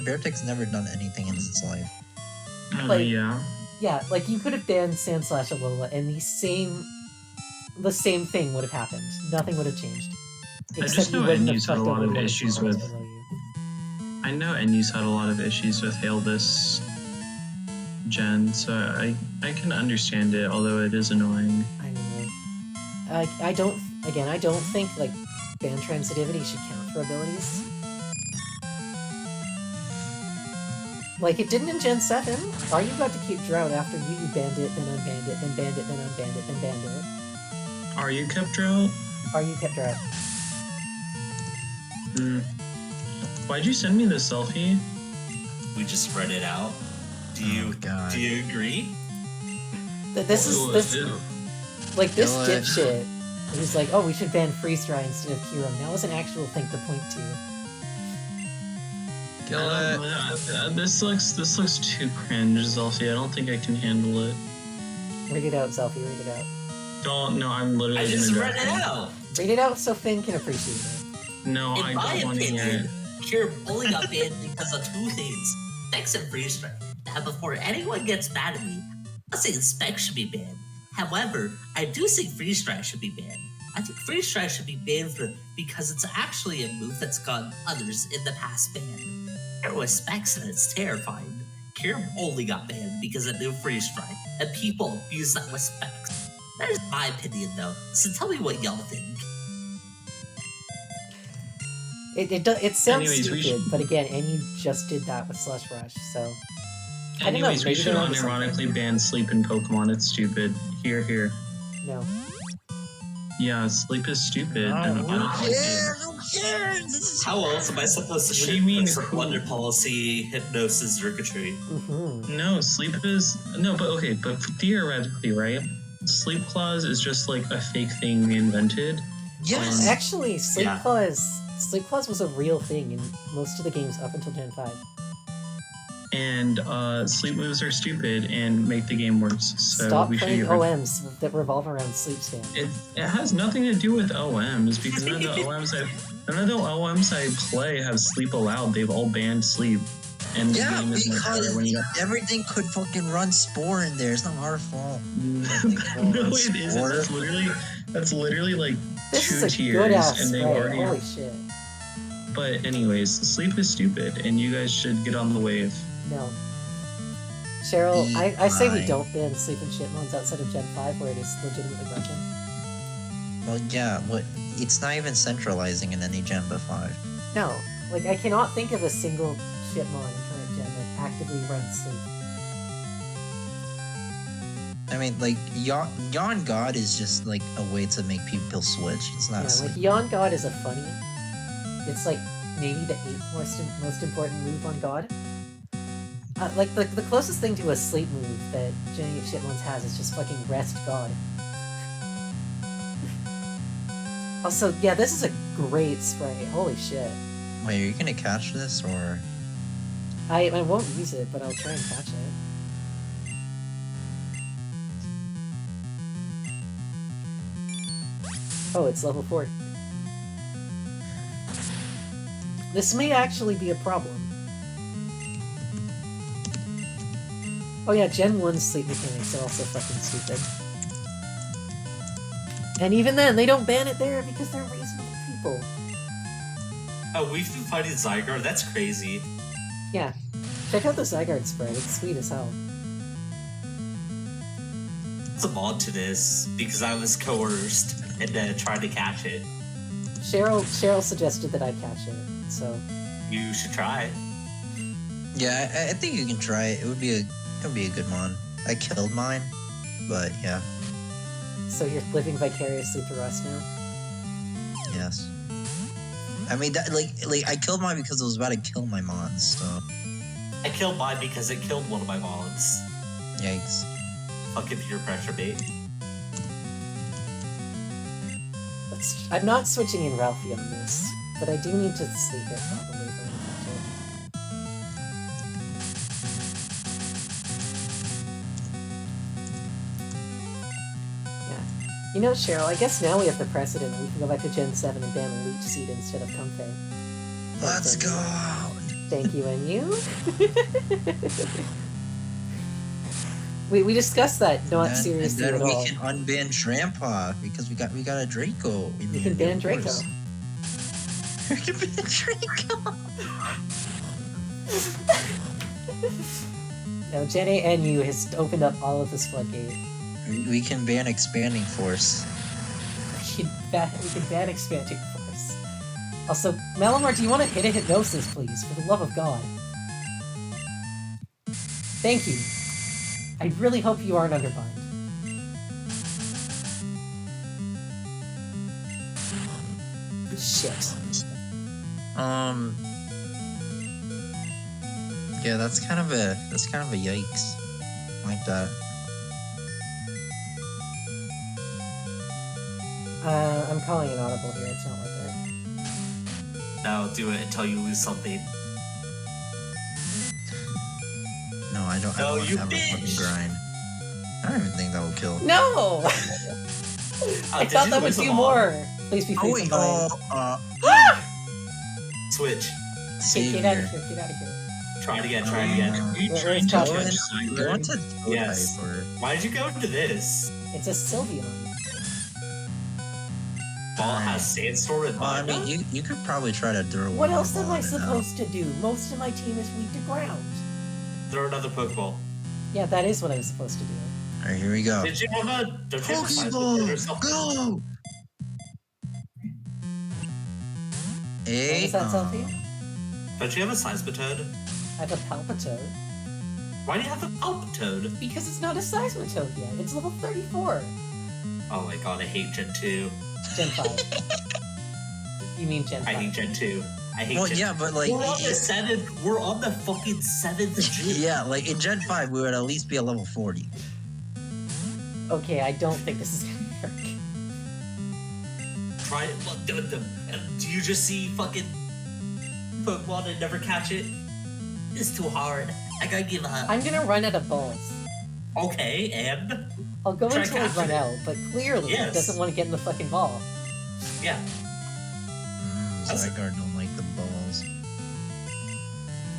Beartick's never done anything in his life. Like, Yeah. Yeah, like you could have banned Sandslash Alola and the same thing would have happened. Nothing would have changed. I just know NU's had a lot of issues with... I know NU's had a lot of issues with Hail this gen, so I can understand it, although it is annoying. I know. I don't think, like, ban transitivity should count for abilities. Like, it didn't in Gen 7. Are you about to keep Drought after you banned it, then unbanned it, then banned it, then unbanned it, then banned it? Are you kept Drought? Are you kept Drought? Why'd you send me this selfie? We just spread it out. Do you agree? This dipshit. He was like, oh, we should ban Freeze Dry instead of Kyurem. That was an actual thing to point to. This looks too cringe, Zelfie. I don't think I can handle it. Read it out, Zelfie, read it out. I'm literally I just read it out! Read it out so Finn can appreciate it. No, I don't want to hear it. Kirib only got banned because of two things: Specs and Freeze Strike. Now, before anyone gets mad at me, I'm not saying Specs should be banned. However, I do think Freeze Strike should be banned. I think Freeze Strike should be banned because it's actually a move that's gotten others in the past banned. There was Specs and it's terrifying. Kirib only got banned because it knew Freeze Strike, and people abuse that with Specs. That is my opinion, though, so tell me what y'all think. It sounds Anyways, stupid, but again, NU just did that with Slush Rush, so... I don't know, Anyways, we maybe should they're onto something. unironically ban sleep in Pokemon. It's stupid. Here. No. Yeah, sleep is stupid, and I don't like it. Who cares? How else am I supposed to What do shit you mean, for who? Wonder Policy, Hypnosis, Zergatry? Mm-hmm. No, sleep is no, but okay, but theoretically, right? Sleep Clause is just like a fake thing we invented. Yes. Actually, Sleep Yeah. Clause was a real thing in most of the games up until Gen 5. And sleep moves are stupid and make the game worse. So Stop we should playing get rid- OMs that revolve around sleep scan. It has nothing to do with OMs because none of the OMs I play have sleep allowed. They've all banned sleep, and the Yeah, game is much better because when you. everything could fucking run Spore in there. It's not our fault. No, it isn't. That's literally like This is 2 a tiers, good ass and they spray. already. Holy shit. But anyways, sleep is stupid, and you guys should get on the wave. No. Cheryl, Be I say we fine. don't ban sleep and shit modes outside of Gen 5 where it is legitimately broken. Well, yeah, it's not even centralizing in any Gen but 5. No. Like, I cannot think of a single shit mod in current gen that actively runs sleep. I mean, like, Yawn God is just like a way to make people switch. It's not Yeah, sleep. like, Yawn God is a funny. It's like maybe the 8th most important move on God. Like, the closest thing to a sleep move that Gen 8 shit mods has is just fucking Rest God. Also, yeah, this is a great spray. Holy shit. Wait, are you gonna catch this or? I won't use it, but I'll try and catch it. Oh, it's level 40. This may actually be a problem. Oh yeah, Gen 1's sleep mechanics are also fucking stupid. And even then, they don't ban it there because they're reasonable people. Oh, we've been fighting Zygarde? That's crazy. Yeah. Check out the Zygarde spray, it's sweet as hell. It's a mod to this because I was coerced and tried to catch it. Cheryl suggested that I catch it, so... You should try. Yeah, I think you can try it. It would be a good mod. I killed mine, but yeah, So you're living vicariously through us now? yes. I mean, that, like I killed mine because it was about to kill my mods. So I killed mine because it killed one of my mods. yikes. Fucking peer pressure bait. I'm not switching in Ralphie on this, but I do need to sleep it probably if I want to. Yeah. You know, Cheryl, I guess now we have the precedent. We can go back to Gen 7 and ban Leech Seed instead of Comfey. Let's go. Thank you, and you? we discussed that not seriously and at then all. we can unban Trampa because we got a Draco. We can ban Draco. We can ban Draco. Now, Gen 8 NU has opened up all of this floodgate. We can ban Expanding Force. We can ban Expanding Force. Also, Malamar, do you want to hit a Hypnosis, please? For the love of God. Thank you. I really hope you aren't undermined. Shit. Yeah, that's kind of a yikes. Like that. I'm calling an audible here. It's not worth it. Now do it until you lose something. No, I don't. No, I don't you have a fucking bitch. grind. I don't even think that will kill. No! I did thought you that would lose do them all? more. Please be free from mine. Switch. Get out of here. Get out of here. Try it again. Try it again. Are you Where's trying to Josh? catch Go into Zygarde? Yes. type or Why did you go into this? It's a Sylveon. Ball has Sandstorm and well, I Mine. mean, you could probably try to throw What one else am ball I in and out. supposed to do? Most of my team is weak to ground. Throw another Pokeball. Yeah, that is what I was supposed to do. All right, here we go. Did you have a don't you have a size or Pokeball, something? go! What does that tell you? Don't you have a Seismitoad? I have a Palpitoad. Why do you have a Palpitoad? Because it's not a Seismitoad yet. It's level 34. Oh my god, I hate Gen 2. Gen 5. You mean Gen 5? I hate Gen 2. I hate Well, Gen yeah, but like, We're on the 7th. We're on the fucking 7th Gen. yeah, like in Gen 5, we would at least be a level 40. Okay, I don't think this is gonna work. Try it. Look, do you just see fucking Pokemon and never catch it? It's too hard. I gotta give up. I'm gonna run out of balls. Okay, and I'll go Try until I catching run it. out, but clearly Yes. it doesn't want to get in the fucking ball. yeah. Zygarde don't like the balls.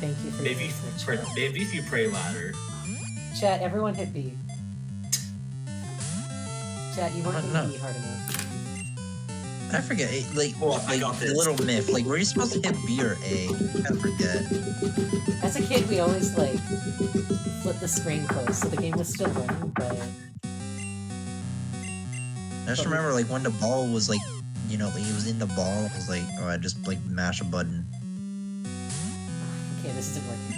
Thank you for Maybe your research. maybe if you pray louder. Chat, everyone hit B. Chat, you weren't No, hitting no. B hard enough. I forget, like Oh, I like got the this. little myth. Like, were you supposed to hit B or A? I forget. As a kid, we always, like, flipped the screen closed, so the game was still running, but... I just remember, like, when the ball was like, you know, like, it was in the ball. I was like, oh, I just like mash a button. Okay, this isn't working.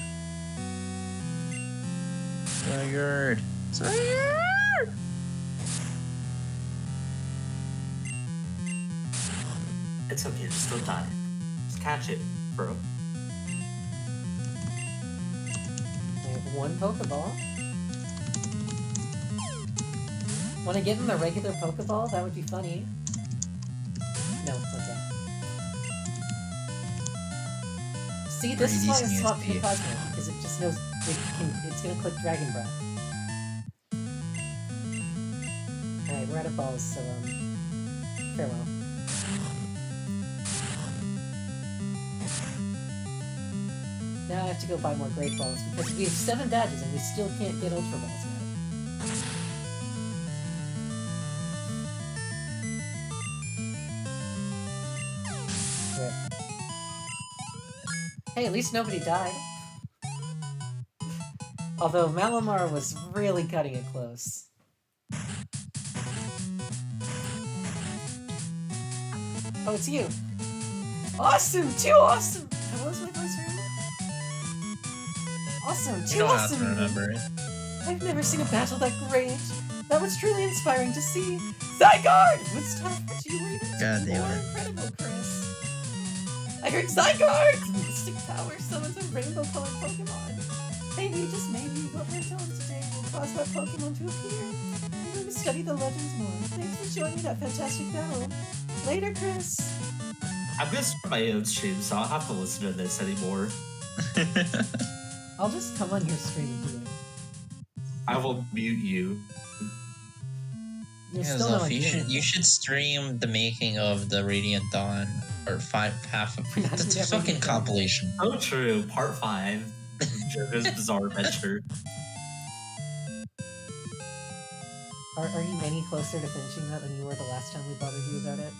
Zygarde. It's okay, just don't die. Just catch it, bro. I have one Pokeball. Want to get in the regular Pokeball? That would be funny. No, okay. See, this is why I Reducing swapped to SP. Cosmo, because it just knows it's gonna click Dragon Breath. Alright, we're out of balls, so, farewell. Now I have to go buy more Great Balls, because we have 7 badges and we still can't get Ultra Balls yet. Rip. Hey, at least nobody died. Although Malamar was really cutting it close. Oh, it's you! Awesome! Too awesome! What was my voice for you? Awesome! Too awesome! remember it. I've never seen a battle that great! That was truly inspiring to see! Zygarde! What's tough, but you were even God damn more it. incredible, Chris! I heard Zygarde! Mystic power summons a rainbow-colored Pokemon! Maybe, just maybe, what we're told today will cause that Pokemon to appear. I'm going to study the legends more. Thanks for showing me that fantastic battle. Later, Chris! I'm gonna start my own stream, so I'll have to listen to this anymore. I'll just come on your stream and do it. I will mute you. You're Yeah, still not Zoph, doing it. you should stream the making of the Radiant Dawn or half of We're not it's a doing fucking Radiant Dawn. compilation. Oh, true. Part 5 of JoJo's Bizarre Adventure. Are you any closer to finishing that than you were the last time we bothered you about it?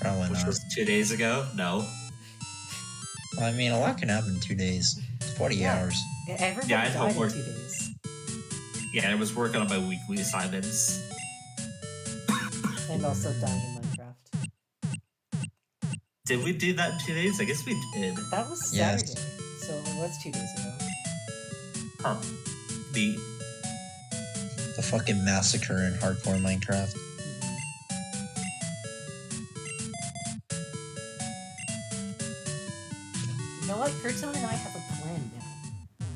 Probably Which not. was 2 days ago? No. Well, I mean, a lot can happen in 2 days. 40 Yeah. hours. Everybody Yeah, I died hope in we're- 2 days. Yeah, I was working on my weekly assignments. And also dying in Minecraft. Did we do that in 2 days? I guess we did. That was Yes. Saturday, so it was 2 days ago. Huh. The The fucking massacre in hardcore Minecraft. You know what? Kurtzone and I have a plan now.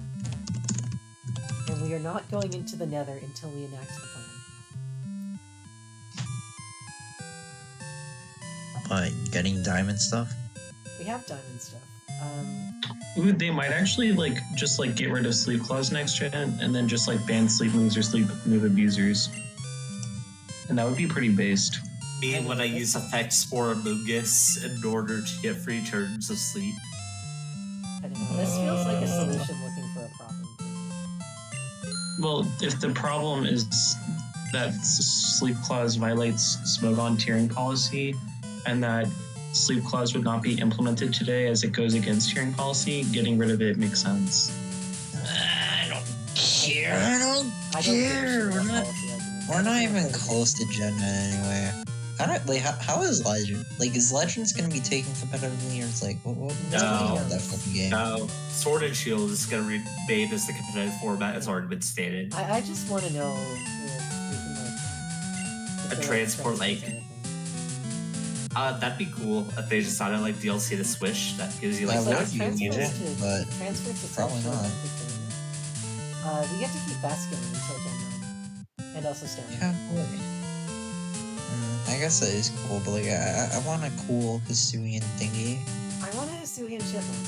And we are not going into the Nether until we enact the plan. Getting diamond stuff? We have diamond stuff. Ooh, they might actually just get rid of sleep clause next gen and then just ban sleep moves or sleep move abusers. And that would be pretty based. me when I use effect Spore Amogus in order to get free turns of sleep. I don't know. This feels like a solution looking for a problem. Well, if the problem is that sleep clause violates Smogon tiering policy and that sleep clause would not be implemented today as it goes against tiering policy, getting rid of it makes sense. I don't care. I don't I don't think we care. should We're have not. policy arguments. We're not even close to Gen anyway. I don't like how is Legend? Like, is Legends gonna be taken competitively, or it's like what No. that fucking game? No, Sword and Shield is going to be made as the competitive format. It's already been stated. I just want to know if we can like A transport like that'd be cool if they just added like DLC to Switch that gives you like That that. would be cool, but probably not. We get to keep Bastion until Gen 9, and also Stamina. Yeah, boy. I guess that is cool, but like I want a cool Hisuian thingy. I want a Hisuian shipment.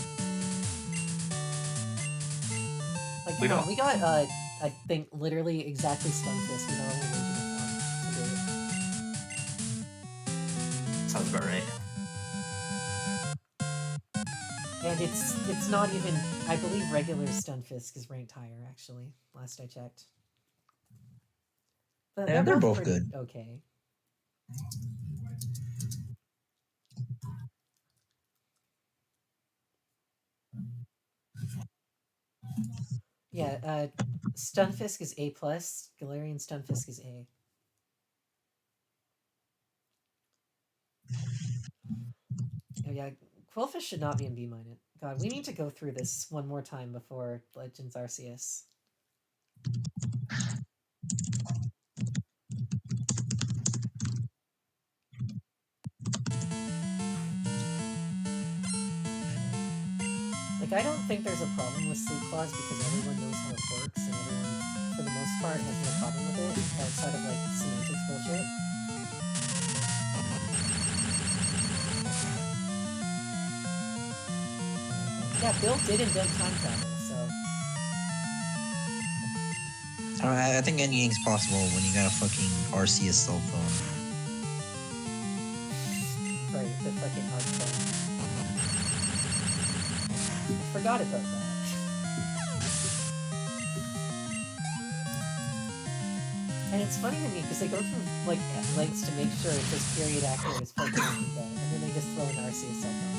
Like, We come on, don't- we got I think literally exactly Stunfist with our only regional form. Sounds about right. And it's not even, I believe regular Stunfisk is ranked higher, actually, last I checked. But Yeah, they're both pretty good. Okay. Yeah, Stunfisk is A+, Galarian Stunfisk is A. Oh yeah, Quillfish should not be in B-. God, we need to go through this one more time before Legends Arceus. Like, I don't think there's a problem with Sleep Clause because everyone knows how it works and everyone, for the most part, has no problem with it outside of, like, semantics bullshit. Yeah, Bill did invent time travel, so... I think anything's possible when you got a fucking Arceus cell phone. Right, the fucking hard phone. I forgot about that. And it's funny to me because they go through like lengths to make sure it's as period accurate as Pokemon can get, and then they just throw an Arceus cell phone.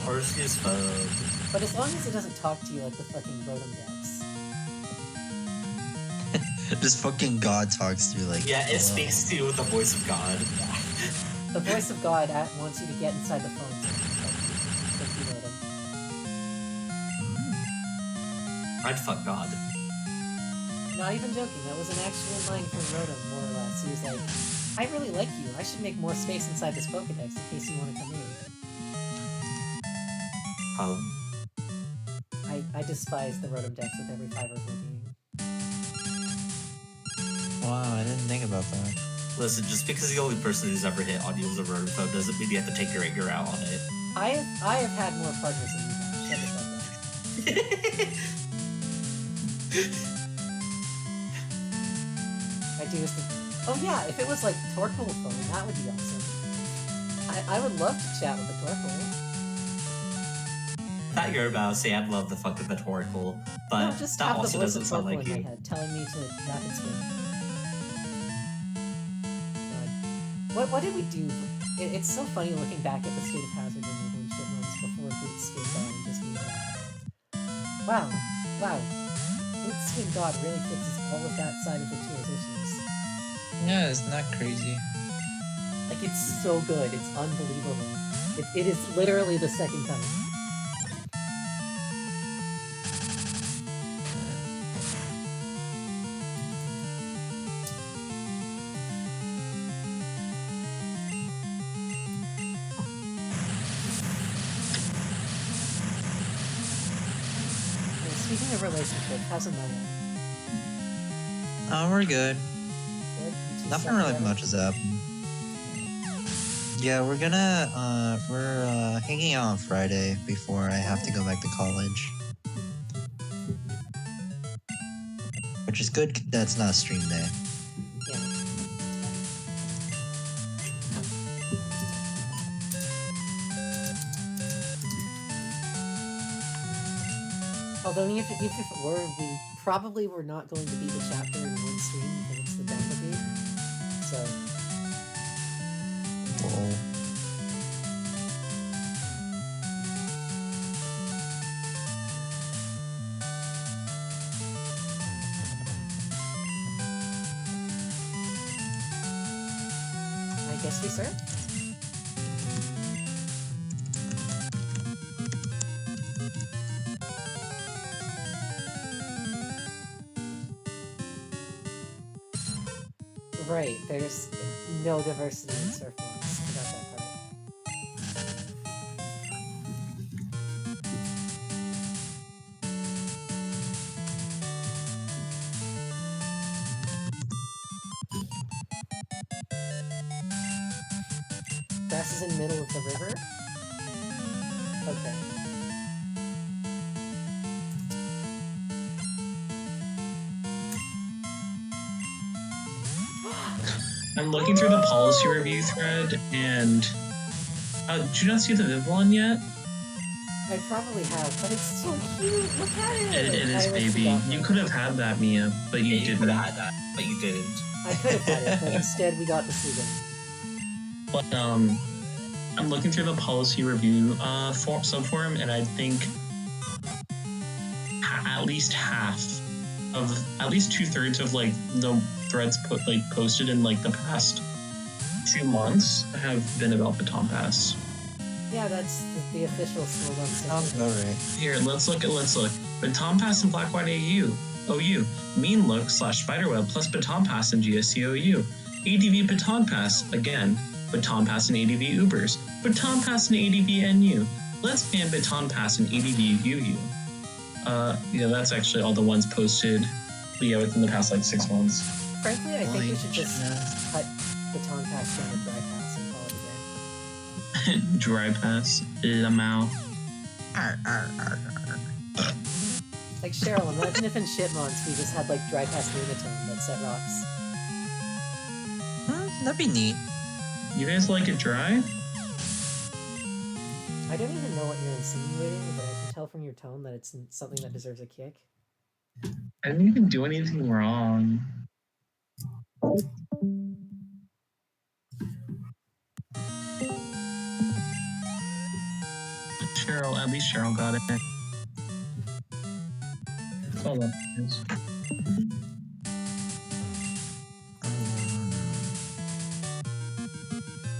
Arceus phone. But as long as it doesn't talk to you like the fucking Rotom Dex. Just fucking God talks through like. Yeah, it speaks to you with the voice of God. The voice of God wants you to get inside the phone so it can talk to you. Thank you, Rotom. I'd fuck God. Not even joking, that was an actual line from Rotom, more or less. He was like, I really like you, I should make more space inside this Pokedex in case you want to come in. I despise the Rotom Dex with every fiber of my being. Wow, I didn't think about that. Listen, just because the only person who's ever hit on you with a rotom phone doesn't mean you have to take your anger out on it. I have had more partners than you have. Shut the fuck up. I do just think, oh yeah, if it was like Torkoal phone, that would be awesome. I would love to chat with the Torkoal. Thought you were about to say I'd love the fuck with the Torkoal, but no, just that have also the voice doesn't of sound Torkoal like in my you. head, telling me to rapid swim. God. What did we do? It's so funny looking back at the State of Hazard removal and shit runs before Boots Spin God and just being like, wow, Boots Spin God really fixes all of that side of the tier's issues. Yeah, it's not crazy. Like, it's so good, it's unbelievable. It is literally the second coming. Speaking of relationship, how's Amaya? Oh, we're good. Good? You two Nothing suck really together? much has happened. Yeah, we're gonna we're hanging out on Friday before I have to go back to college. Which is good that's not a stream day. Yeah. Although if it were, we probably were not going to beat the chapter in one stream because it's the Delta Gate. So Whoa. I Yes, we, sir? Right, there's no diversity in surf ones. Forgot that part. Grass is in the middle of the river? Okay. I'm looking through the policy review thread, and did you not see the Viv one yet? I probably have, but it's so cute. Look at it. It is, I almost baby. forgot You that. could have had that, Mia, but you didn't. could have had that, but you didn't. I could have had it, but instead we got the Sugan. But I'm looking through the policy review subforum, and I think at least at least 2/3 of like the threads posted in like the past 2 months have been about Baton Pass. Yeah, that's the official school one. Sounds about right. Here, let's look. Baton Pass and Black White OU. Mean Look / Spiderweb plus Baton Pass and GSC OU. ADV Baton Pass again. Baton Pass and ADV Ubers. Baton Pass and ADV NU. Let's ban Baton Pass and ADV UU. Yeah, that's actually all the ones posted. But yeah, within the past like 6 months. Frankly, I think we should just cut Baton Pass down to Dry Pass and call it a day. Dry Pass. Lamau. Like Cheryl, imagine if in Shitmonts we just had like Dry Pass Lunatone that set rocks. That'd be neat. You guys like it dry? I don't even know what you're insinuating, but I can tell from your tone that it's something that deserves a kick. I didn't even do anything wrong. Cheryl, at least Cheryl got it. That's all that is.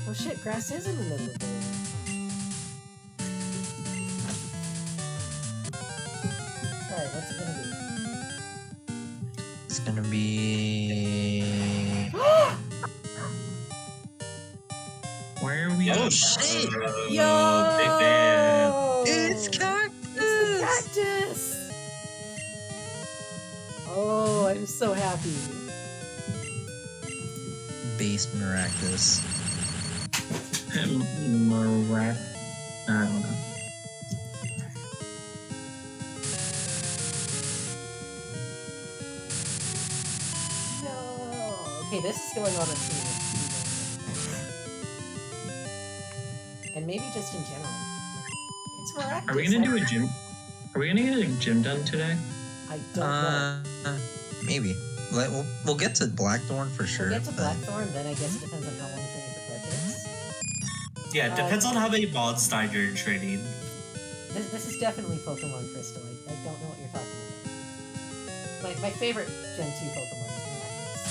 Oh shit, grass is in the middle of the river. Alright, what's it gonna be? It's gonna be. Where are we? Oh shit! Yo! Big fan. It's cactus! It's the cactus! Oh, I'm so happy. Base Maractus. I don't know. No. Okay, this is going on a team. And maybe just in general. It's miraculous. Are we gonna do a gym? Are we gonna get a gym done today? I don't know. Maybe. We'll get to Blackthorn for sure. We'll get to but- Blackthorn, then I guess it depends on how long we're training for projects. Yeah, it depends on how many mods time you're training. This is definitely Pokemon Crystal. I don't know what you're talking about. My favorite Gen 2 Pokemon is Miraculous.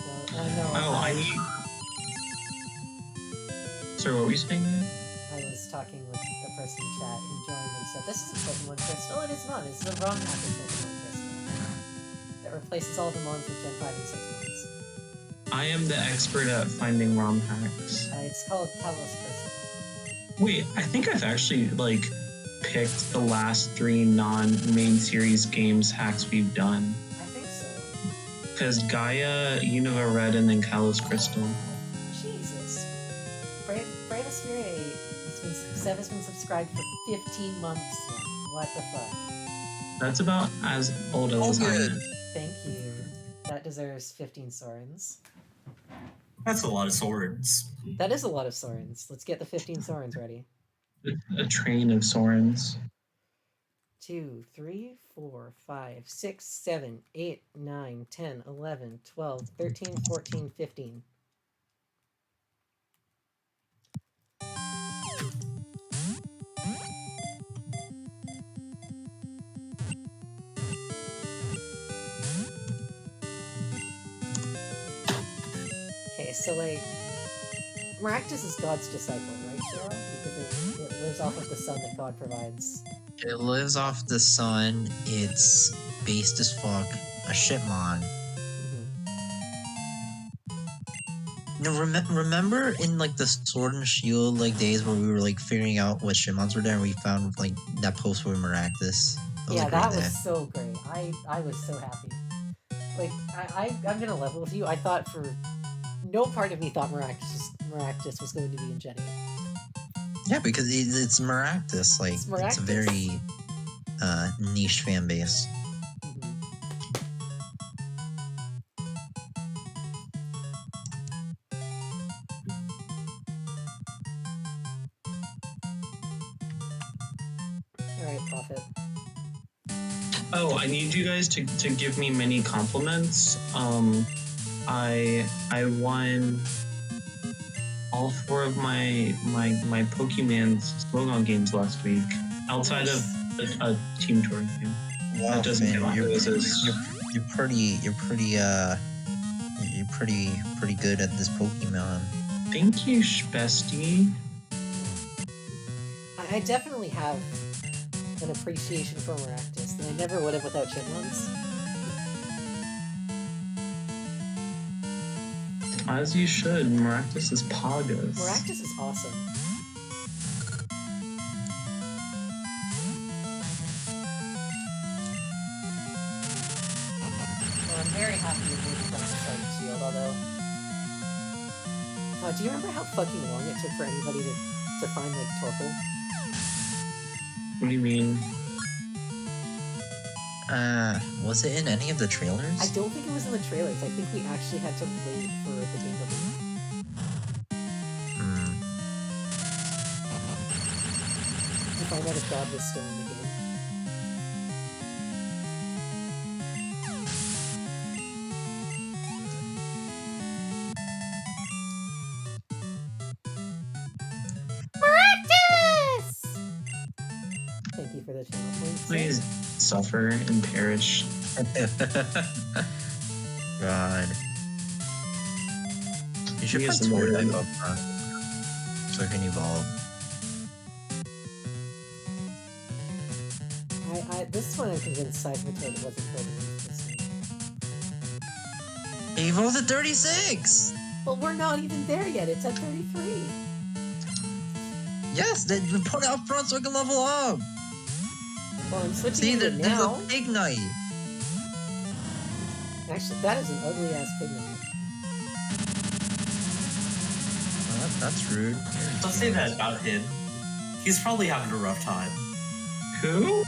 Well, I know. Oh, I need. Sorry, what were you saying? I was talking with a person in chat who joined and said, this isn't Pokemon Crystal. It is not. It's the ROM hack of Pokemon Crystal that replaces all the mons with Gen 5 and 6 mons. I am the expert at finding ROM hacks. It's called Kalos Crystal. Wait, I think I've actually picked the last 3 non-main series games hacks we've done. I think so. Because Gaia, Unova Red, and then Kalos Crystal. Jesus. Bravosphere 8 Sev has been subscribed for 15 months now. What the fuck? That's about as old as I am. Thank you. That deserves 15 Sorens. That's a lot of swords. That is a lot of Sorens. Let's get the 15 Sorens ready. A train of Sorens. 2, 3, 4, 5, 6, 7, 8, 9, 10, 11, 12, 13, 14, 15. So, like, Maractus is God's disciple, right, Cheryl? Because it lives off of the sun that God provides. It lives off the sun. It's based as fuck. A shitmon. No, remember in like the Sword and Shield like days where we were like figuring out what shitmons were there, and we found like that post with Maractus. Yeah, that was so great. I was so happy. Like, I'm gonna level with you. I thought for no part of me thought Maractus was going to be in Jenny. Yeah, because it's Maractus. Like, It's Maractus. it's a very niche fan base. Alright, Prophet. Oh, I need you guys to give me many compliments. I won all 4 of my Pokemon Slogan games last week, outside of a team tour game. Wow, doesn't man, count. you're pretty good at this Pokemon. Thank you, bestie. I definitely have an appreciation for Maractus that I never would have without Chipmunks. As you should. Maractus is poggers. Maractus is awesome. Well, I'm very happy with moving from the Sword and Shield, although... do you remember how fucking long it took for anybody to find, like, Torkoal? What do you mean? Was it in any of the trailers? I don't think it was in the trailers. I think we actually had to wait for the game to leak. To find out if God was still in the game. Maractus! Thank you for the channel points. Please suffer and perish. God. You should He put is the Sword Lord. up front so it can evolve. This one I'm convinced Seismitoad wasn't played in this game. It evolved at 36! Well, we're not even there yet. It's at 33. Yes, they put it up front so it can level up! Well, I'm switching See, into there's now. a Pig Knight! Actually, that is an ugly-ass pigment. Well, that's rude. Don't say that about him. He's probably having a rough time. Who?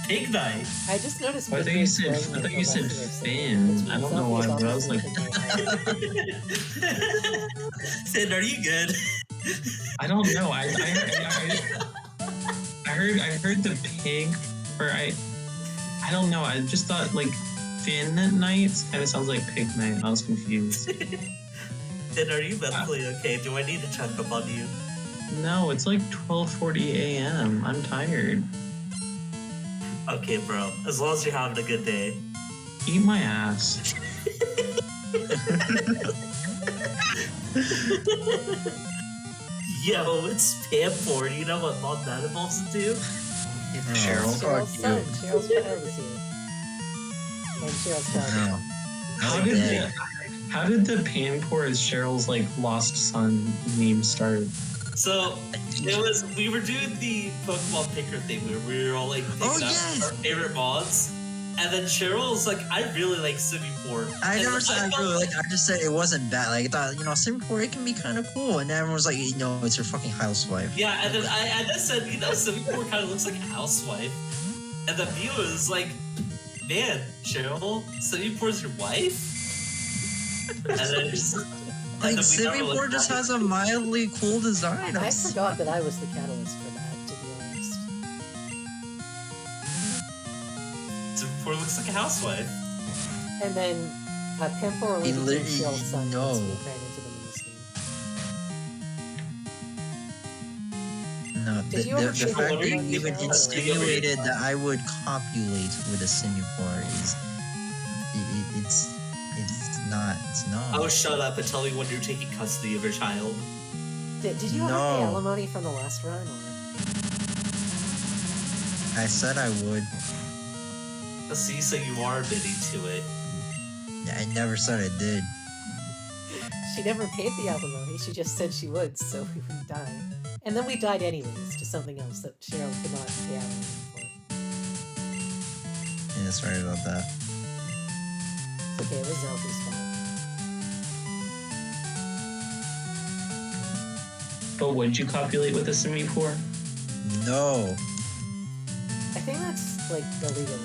Pig Knight. I just noticed. I thought you said Finn. I don't know why, but I was like, Finn, are you good? I don't know. I heard the pig, or I don't know. I just thought like Finn Knight kind of sounds like Pig Knight. I was confused. Finn, are you mentally okay? Do I need to check up on you? No, it's like 12:40 a.m. I'm tired. Okay, bro. As long as you're having a good day. Eat my ass. Yo, it's Pamfor. You know what long that evolves into? Cheryl. Cheryl's son. Cheryl's child is here. And Cheryl's child. How did the Panpour as Cheryl's like lost son meme start? So we were doing the Pokemon picker thing where we were all like picking up our favorite mods, and then Cheryl was like, "I really like Simipour." I never said I really like. I just said it wasn't bad. Like I thought, Simipour, it can be kind of cool, and everyone was like, it's your fucking housewife. Yeah, and then I just said, Simipour kind of looks like a housewife, and then Mio was like, "Man, Cheryl, Simipour's your wife?" And then just. Like, Simipour just has a mildly cool design. I forgot that I was the catalyst for that, to be honest. Simipour looks like a housewife. And then Pampour He became literally- Cheryl's son no. once we ran into them in this game. No, Did you the ever fact that you Cheryl? even insinuated that I would copulate with a Simipour is... It's not. It's not. Oh, shut up and tell me when you're taking custody of your child. Did you have No. the alimony from the last run, or? I said I would. See, so you are admitting to it. I never said I did. She never paid the alimony, she just said she would, so we wouldn't die. And then we died anyways, to something else that Cheryl could not pay alimony for. Yeah, sorry about that. It's okay, it was Zelda's fault. But would you copulate with a semi-poor? No. I think that's, like, illegal.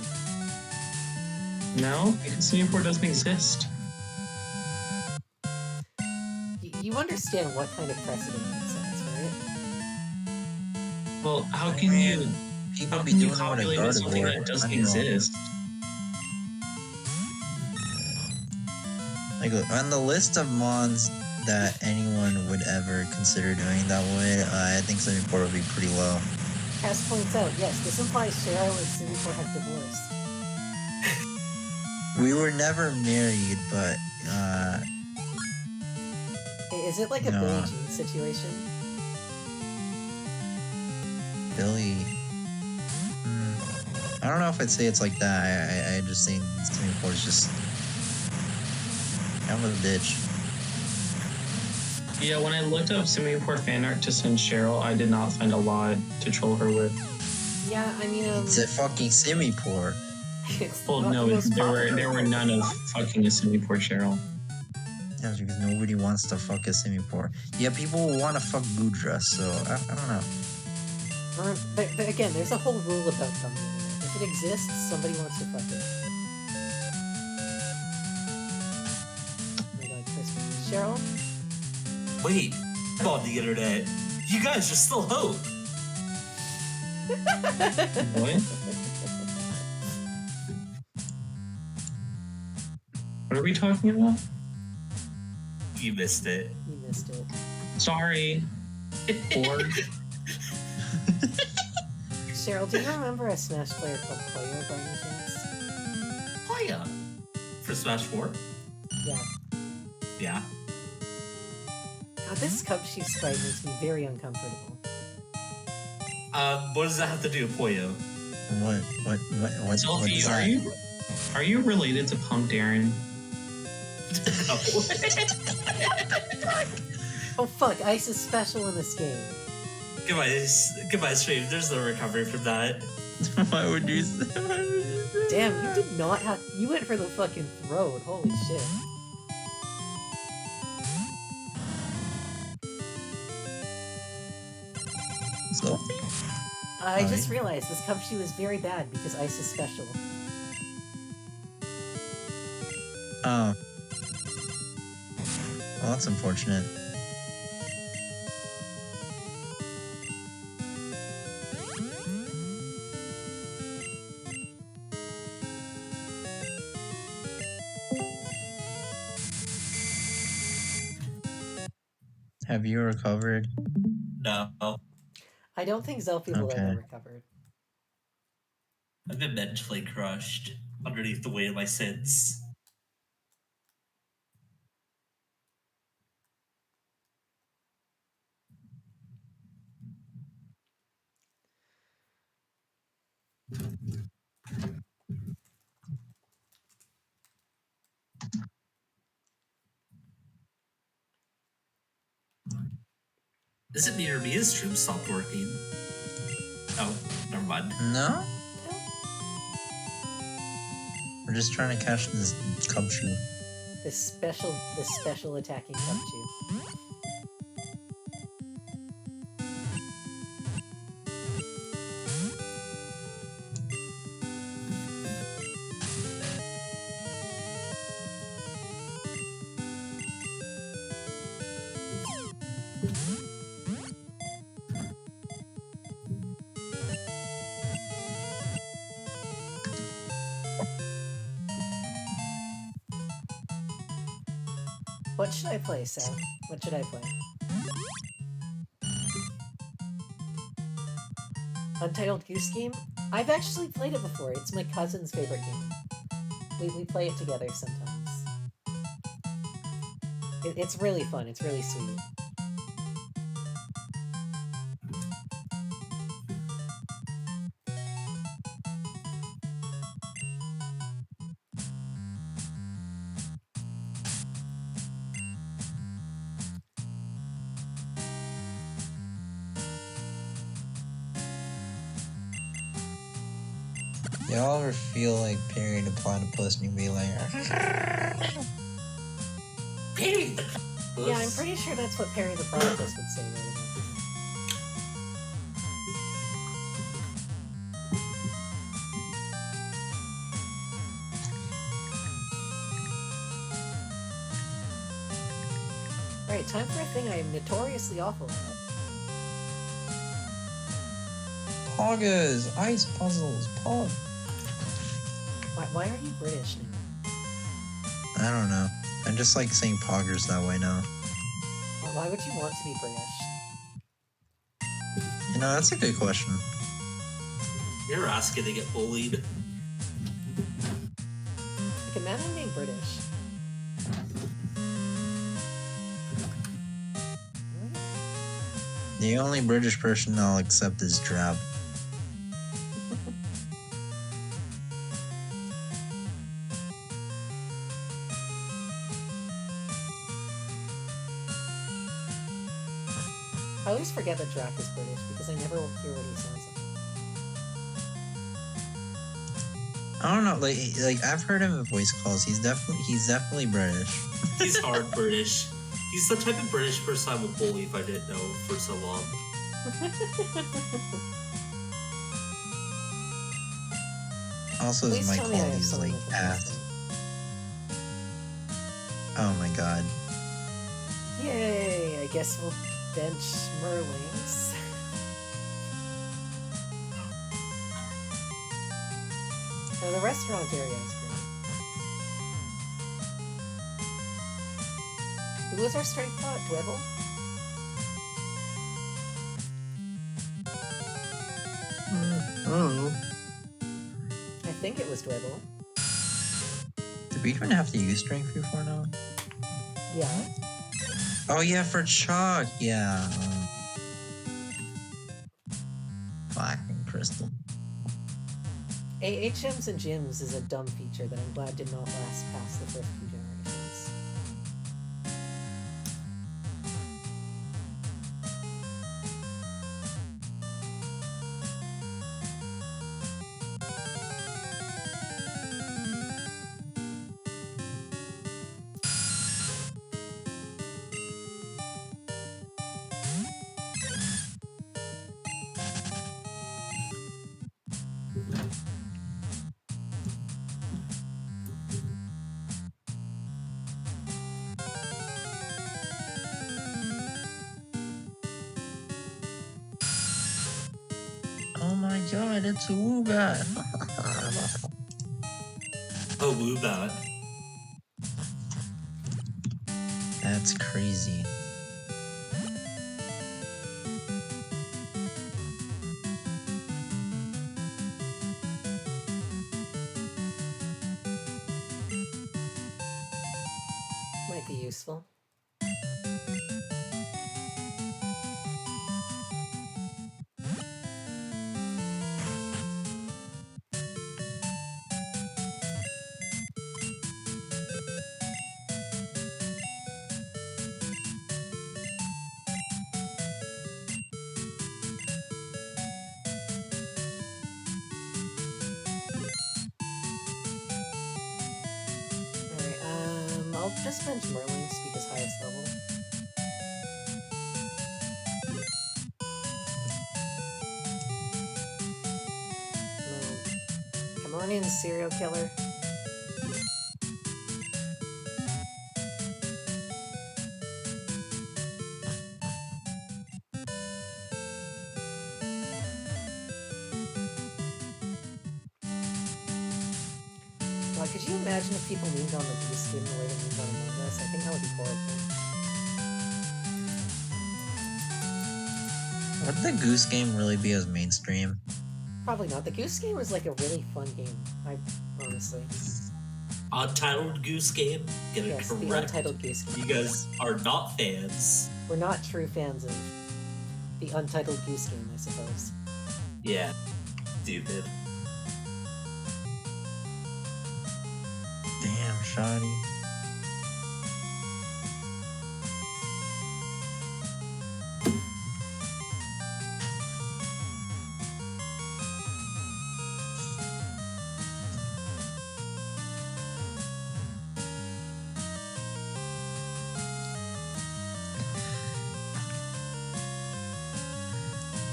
No, because semi-poor doesn't exist. You understand what kind of precedent that sets, right? Well, how can you People how be can you doing it with a copulate with something Gardevoir. that doesn't I don't know. exist? Like on the list of mons that anyone would ever consider doing that way, I think Semi-Port would be pretty low. Cass points out, yes, this implies Cheryl and Simi-Port have divorced. We were never married, but Is it like a No. Billie Jean situation? Billy. I don't know if I'd say it's like that. I just think Semi-Port is just kind of a bitch. Yeah, when I looked up semi-poor fan art to send Cheryl, I did not find a lot to troll her with. Yeah, I mean, It's a fucking Semi-Port. it's Well, not no, the most there popular. were none of fucking a semi-poor Cheryl. That's because nobody wants to fuck a Semi-Port. Yeah, people want to fuck Goodra, so I don't know. But again, there's a whole rule about them. If it exists, somebody wants to fuck it. Oh my god, Crispin. Cheryl? Wait, I'm on the internet. You guys are still hope. What? What are we talking about? You missed it. You missed it. Sorry. Poor. Cheryl, do you remember a Smash player called Poyo by any chance? Oh yeah. For Smash 4? Yeah. Yeah. God, this Cubchoo sprite makes me very uncomfortable. What does that have to do with Poyo? What is Sophie, that? are you related to Pump Darren? Oh fuck, Ice is special in this game. Goodbye, stream. There's no recovery from that. Why would you say that? Damn, you did not have. You went for the fucking throat. Holy shit. Sophie? I just realized this Cubchoo is very bad because Ice is special. Oh. Well, that's unfortunate. Have you recovered? No. I don't think Zelfie will Okay. ever recover. I've been mentally crushed underneath the weight of my sins. Is it me or Mia's stream stopped working? Oh, never mind. No? We're just trying to catch this Cubchoo. This special attacking Cubchoo. What should I play, Seth? What should I play? Untitled Goose Game? I've actually played it before. It's my cousin's favorite game. We play it together sometimes. It's really fun. It's really sweet. Y'all ever feel like Perry the Platypus and you be like, Perry the Yeah, I'm pretty sure that's what Perry the Platypus would say right about. Right, time for a thing I am notoriously awful at. Poggers, ice puzzles, Pog. Why are you British now? I don't know. I just like saying poggers that way now. Why would you want to be British? You know, that's a good question. You're asking to get bullied. Like, imagine being British. The only British person I'll accept is Drab. I always forget that Drac is British because I never hear what he sounds like. I don't know, like I've heard him in voice calls. He's definitely British. He's hard British. He's the type of British person I would bully if I didn't know for so long. Also, his Please mic tell me I have quality is someone like with a ass. Oh my god. Yay! I guess we'll bench Merlings. Now the restaurant area is great. Who was our starting thought? Dwebble? Oh. I think it was Dwebble. Did we even have to use strength before now? Yeah. Oh yeah, for chalk, yeah. Fucking crystal. HMs and gyms is a dumb feature that I'm glad did not last past the first few generations. Oh my god, it's a Woobat. Oh, Woobat. That's crazy. Might be useful. Alright, I'll just bench Merlings because highest level. No. Come on in, serial killer. God, could you imagine if people leaned on the Goose Game the way they leaned on Among Us? I think that would be horrible. Would the Goose Game really be as mainstream? Probably not. The Goose Game was like a really fun game. Honestly. Untitled Goose Game. Get it Yes, the correct. Untitled Goose Game. You guys are not fans. We're not true fans of the Untitled Goose Game, I suppose. Yeah. Stupid. Damn, shoddy.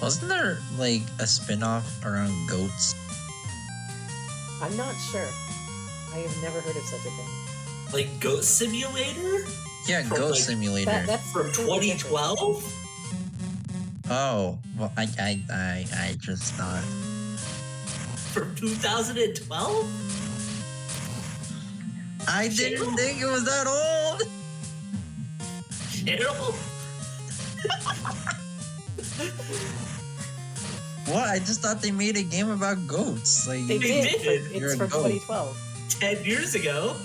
Wasn't there like a spin-off around goats? I'm not sure. I have never heard of such a thing. Like Goat Simulator? Yeah, From, Goat like, Simulator. That's From completely different. 2012? Oh, well, I just thought. From 2012? I didn't think it was that old. Cheryl? What? I just thought they made a game about goats. Like, They They did. did. But You're it's a from goat. 2012. 10 years ago?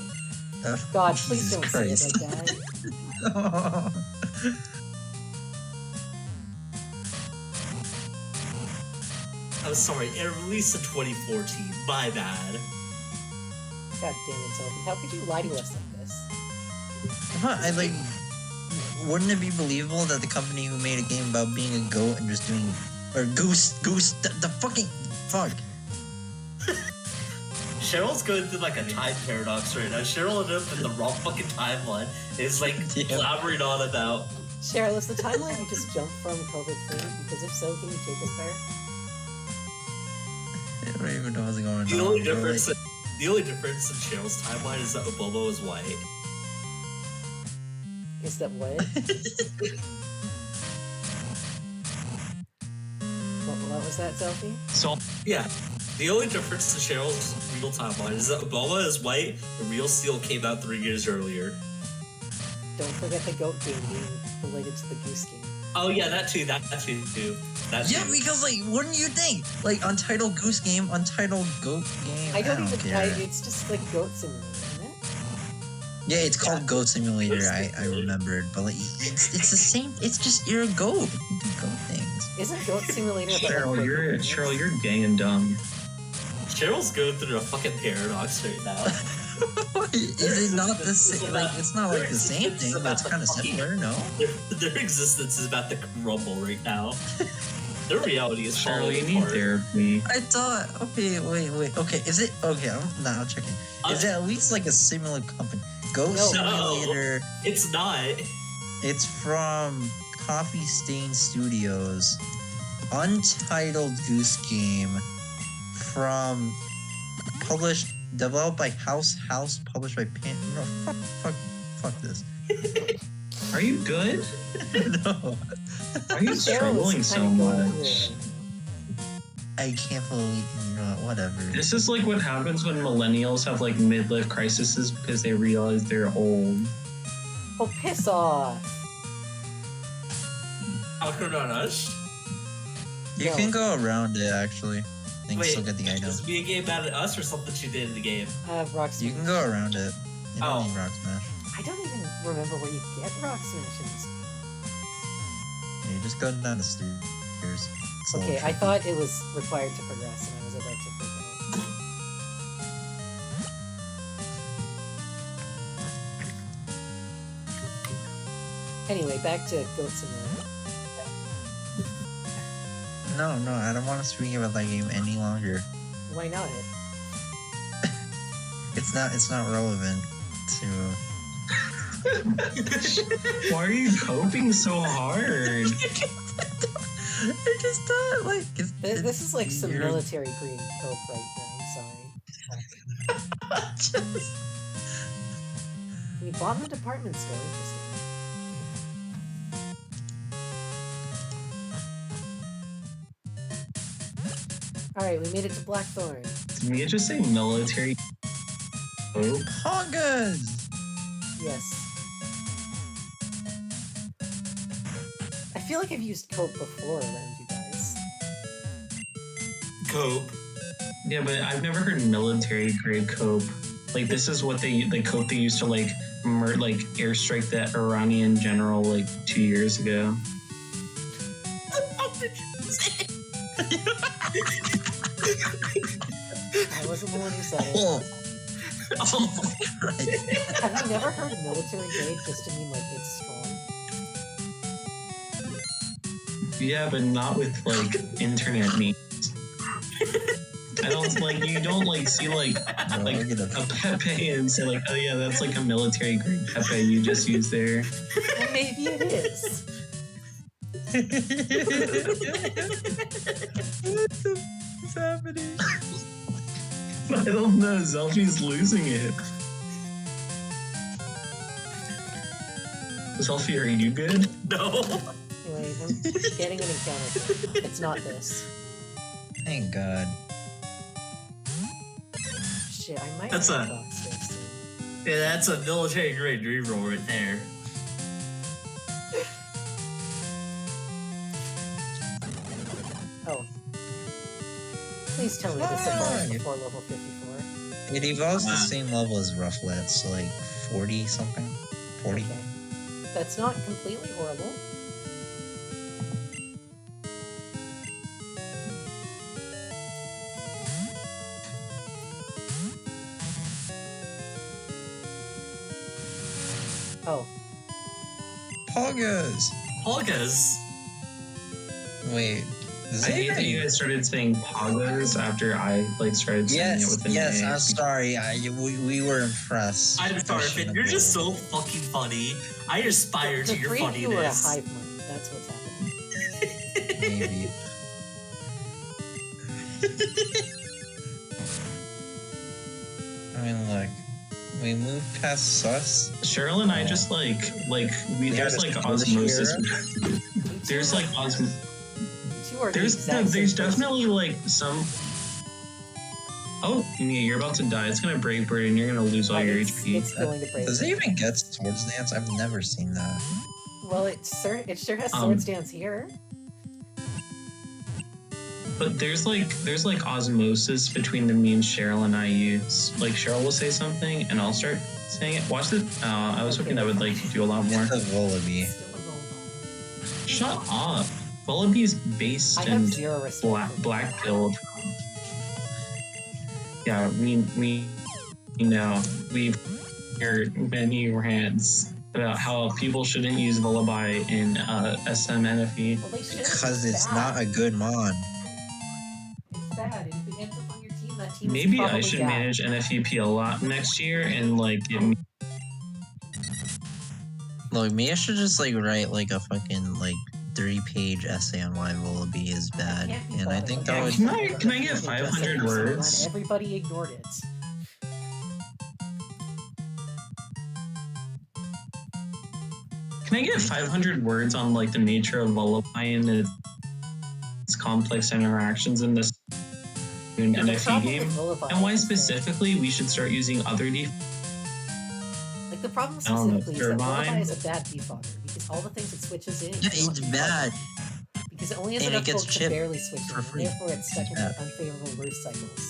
God, please Jesus don't Christ. say it like that. I'm sorry, it released in 2014. My bad. God damn it, Sophie. How could you lie to us like this? Huh, I like. Wouldn't it be believable that the company who made a game about being a goat and just doing, or goose, the fucking fuck? Cheryl's going through like a time paradox right now. Cheryl ended up in the wrong fucking timeline. It's like Yeah. blabbering on about. Cheryl, is the timeline you just jumped from COVID-free? Because if so, can you take us there? I don't even know what's going on. The only bro, difference, like- the only difference in Cheryl's timeline is that Obama is white. Is that what? What was that, Sophie? So Yeah. The only difference in Cheryl's real timeline is that Obama is white and Real Steel came out 3 years earlier. Don't forget the goat game being related to the goose game. Oh yeah, that too. That too. That Yeah, too. because like, wouldn't you think? Like, Untitled Goose Game, Untitled Goat Game. I don't even. care. It's just like Goat Simulator, isn't it? Yeah, it's called Yeah. Goat Simulator. Goat I Simulator. remembered, but like, it's the same. It's just you're a goat. You do goat things. Isn't Goat Simulator about Cheryl, like, you're breaking Cheryl, rules? you're gay and dumb. Cheryl's going through a fucking paradox right now. Is it not the same? Like, it's not like the same thing, but it's kind of similar. No. Their existence is about to crumble right now. Their reality is Cheryl, falling you need apart. therapy. I thought. Okay, wait. Okay, is it okay? I'm checking. Is it at least like a similar company? Goat No. Simulator. It's not. It's from Coffee Stain Studios. Untitled Goose Game from developed by House, published by Pan. No, fuck this. Are you good? No, Are you Cheryl is struggling so kinda going through much? it. I can't believe. Whatever. This is like what happens when millennials have like midlife crises because they realize they're old. Oh, piss off! How come not us? You No. can go around it actually. And Wait, still get the item. is it be a game about us or something she did in the game? Rock You Smash. can go around it. You don't Oh. need Rock Smash. I don't even remember where you get Rock Smash in this. Yeah, you just go down the stairs. It's a little Okay, I tricky. thought it was required to progress, and I was about to freak out. Anyway, back to Goat Simulator. No, I don't want to speak about that game any longer. Why not? It's not relevant to. Why are you coping so hard? I just thought like This is like some you're- military grade cope right here, I'm sorry. We bought in the department store, interesting. Alright, we made it to Blackthorn. Did we just say military? Oh, Hongas. Yes. I feel like I've used cope before around you guys. Cope. yeah, but I've never heard military grade cope. Like this is what the code they used to like airstrike that Iranian general like 2 years ago. I wasn't the one who said it. Oh my god. Have you never heard military grade just to mean like it's strong? Yeah, but not with like internet memes. I don't like you don't like see like a Pepe and say like, oh yeah, that's like a military grade Pepe you just used there. Well, maybe it is. What's happening? I don't know. Zelfie's losing it. Zelfie, are you good? No. Anyway, I'm getting an encounter here. It's not this. Thank God. Shit, I might That's have a- box this soon. Yeah, that's a military grade reroll right there. Oh. Please tell me this evolves before level 54. It evolves the same level as Rufflet, so like 40 something? 40? Okay. That's not completely horrible. Oh. Poggers! Polgas. Wait. Is I hate that you guys started saying poggers after I like started saying it with an Yes, A. I'm sorry. We were impressed. I'm sorry, Finn. You're just so fucking funny. I aspire to The your three of you are a funniness. hive mind. That's what's happening. Maybe. I mean, look. We moved past sus. Cheryl and I just like there's like osmosis. There's like osmosis. You two are the exact same There's person. definitely like some. Oh, Mia, you're about to die. It's gonna break bird and you're gonna lose all your It's HP. going to break. Does it even get Swords Dance? I've never seen that. Well, it sure has Swords Dance here. But there's like osmosis between the memes Cheryl and I use. Like Cheryl will say something and I'll start saying it. Watch it. I was hoping that would like do a lot more. It's a Volibee. Still a Volibee. Shut up. Wallaby's based I have and zero respect. for black pilled. Yeah, we know we've heard many rants about how people shouldn't use Lullaby in SMNFE. Well, they should. Because it's not a good mod. It's bad. And if it ends up on your team, that team Maybe is I probably should down. manage NFEP a lot next year and like get me. Look, maybe I should just like write like a fucking like 3-page essay on why Volibee is bad. Can't be And I bothered think with that would. Can I get 500 words? Everybody ignored it. Can I get 500 words on like the nature of Lullaby and its complex interactions in this The NFE problem game? with Lullaby And why is that- specifically we should start using other Like the problem I don't know, specifically is that Lullaby Turbine? is a bad defogger because all the things it switches in. Yeah, do not it's defog. bad. Because it only has And it enough gets gold to chipped barely switch in, for and free. therefore it's stuck in Yeah. unfavorable roof cycles.